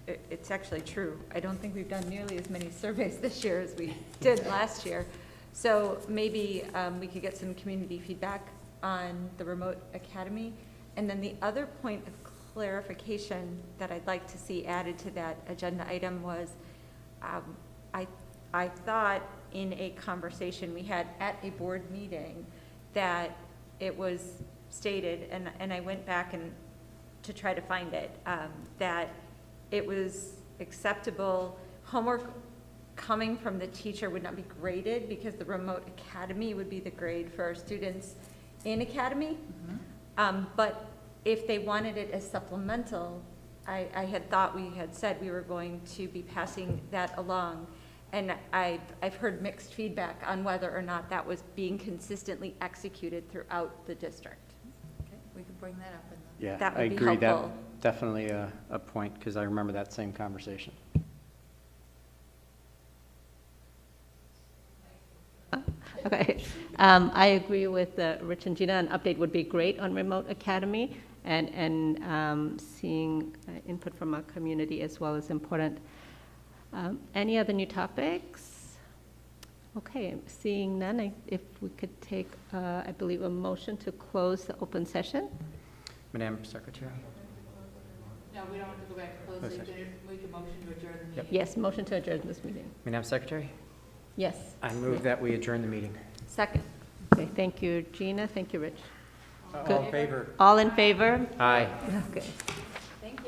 it's actually true. I don't think we've done nearly as many surveys this year as we did last year. So maybe we could get some community feedback on the remote academy. And then the other point of clarification that I'd like to see added to that agenda item was, I thought in a conversation we had at a board meeting that it was stated, and I went back and to try to find it, that it was acceptable, homework coming from the teacher would not be graded because the remote academy would be the grade for our students in academy. But if they wanted it as supplemental, I had thought we had said we were going to be passing that along. And I've heard mixed feedback on whether or not that was being consistently executed throughout the district. Okay, we can bring that up in the. Yeah, That I would be agree. helpful. That definitely a point, because I remember that same conversation. Okay, I agree with Rich and Gina. An update would be great on Remote Academy, and seeing input from our community as well is important. Any other new topics? Okay, seeing none, if we could take, I believe, a motion to close the open session. Madam Secretary? No, we don't have to go back to close. Closed We session. can motion to adjourn the meeting. Yes, motion to adjourn this meeting. Madam Secretary? Yes. I move that we adjourn the meeting. Second. Okay, thank you, Gina. Thank you, Rich. All in favor? All in favor? Aye. Okay.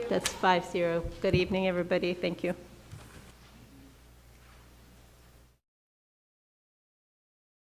That's 5-0. Good evening, everybody. Thank you.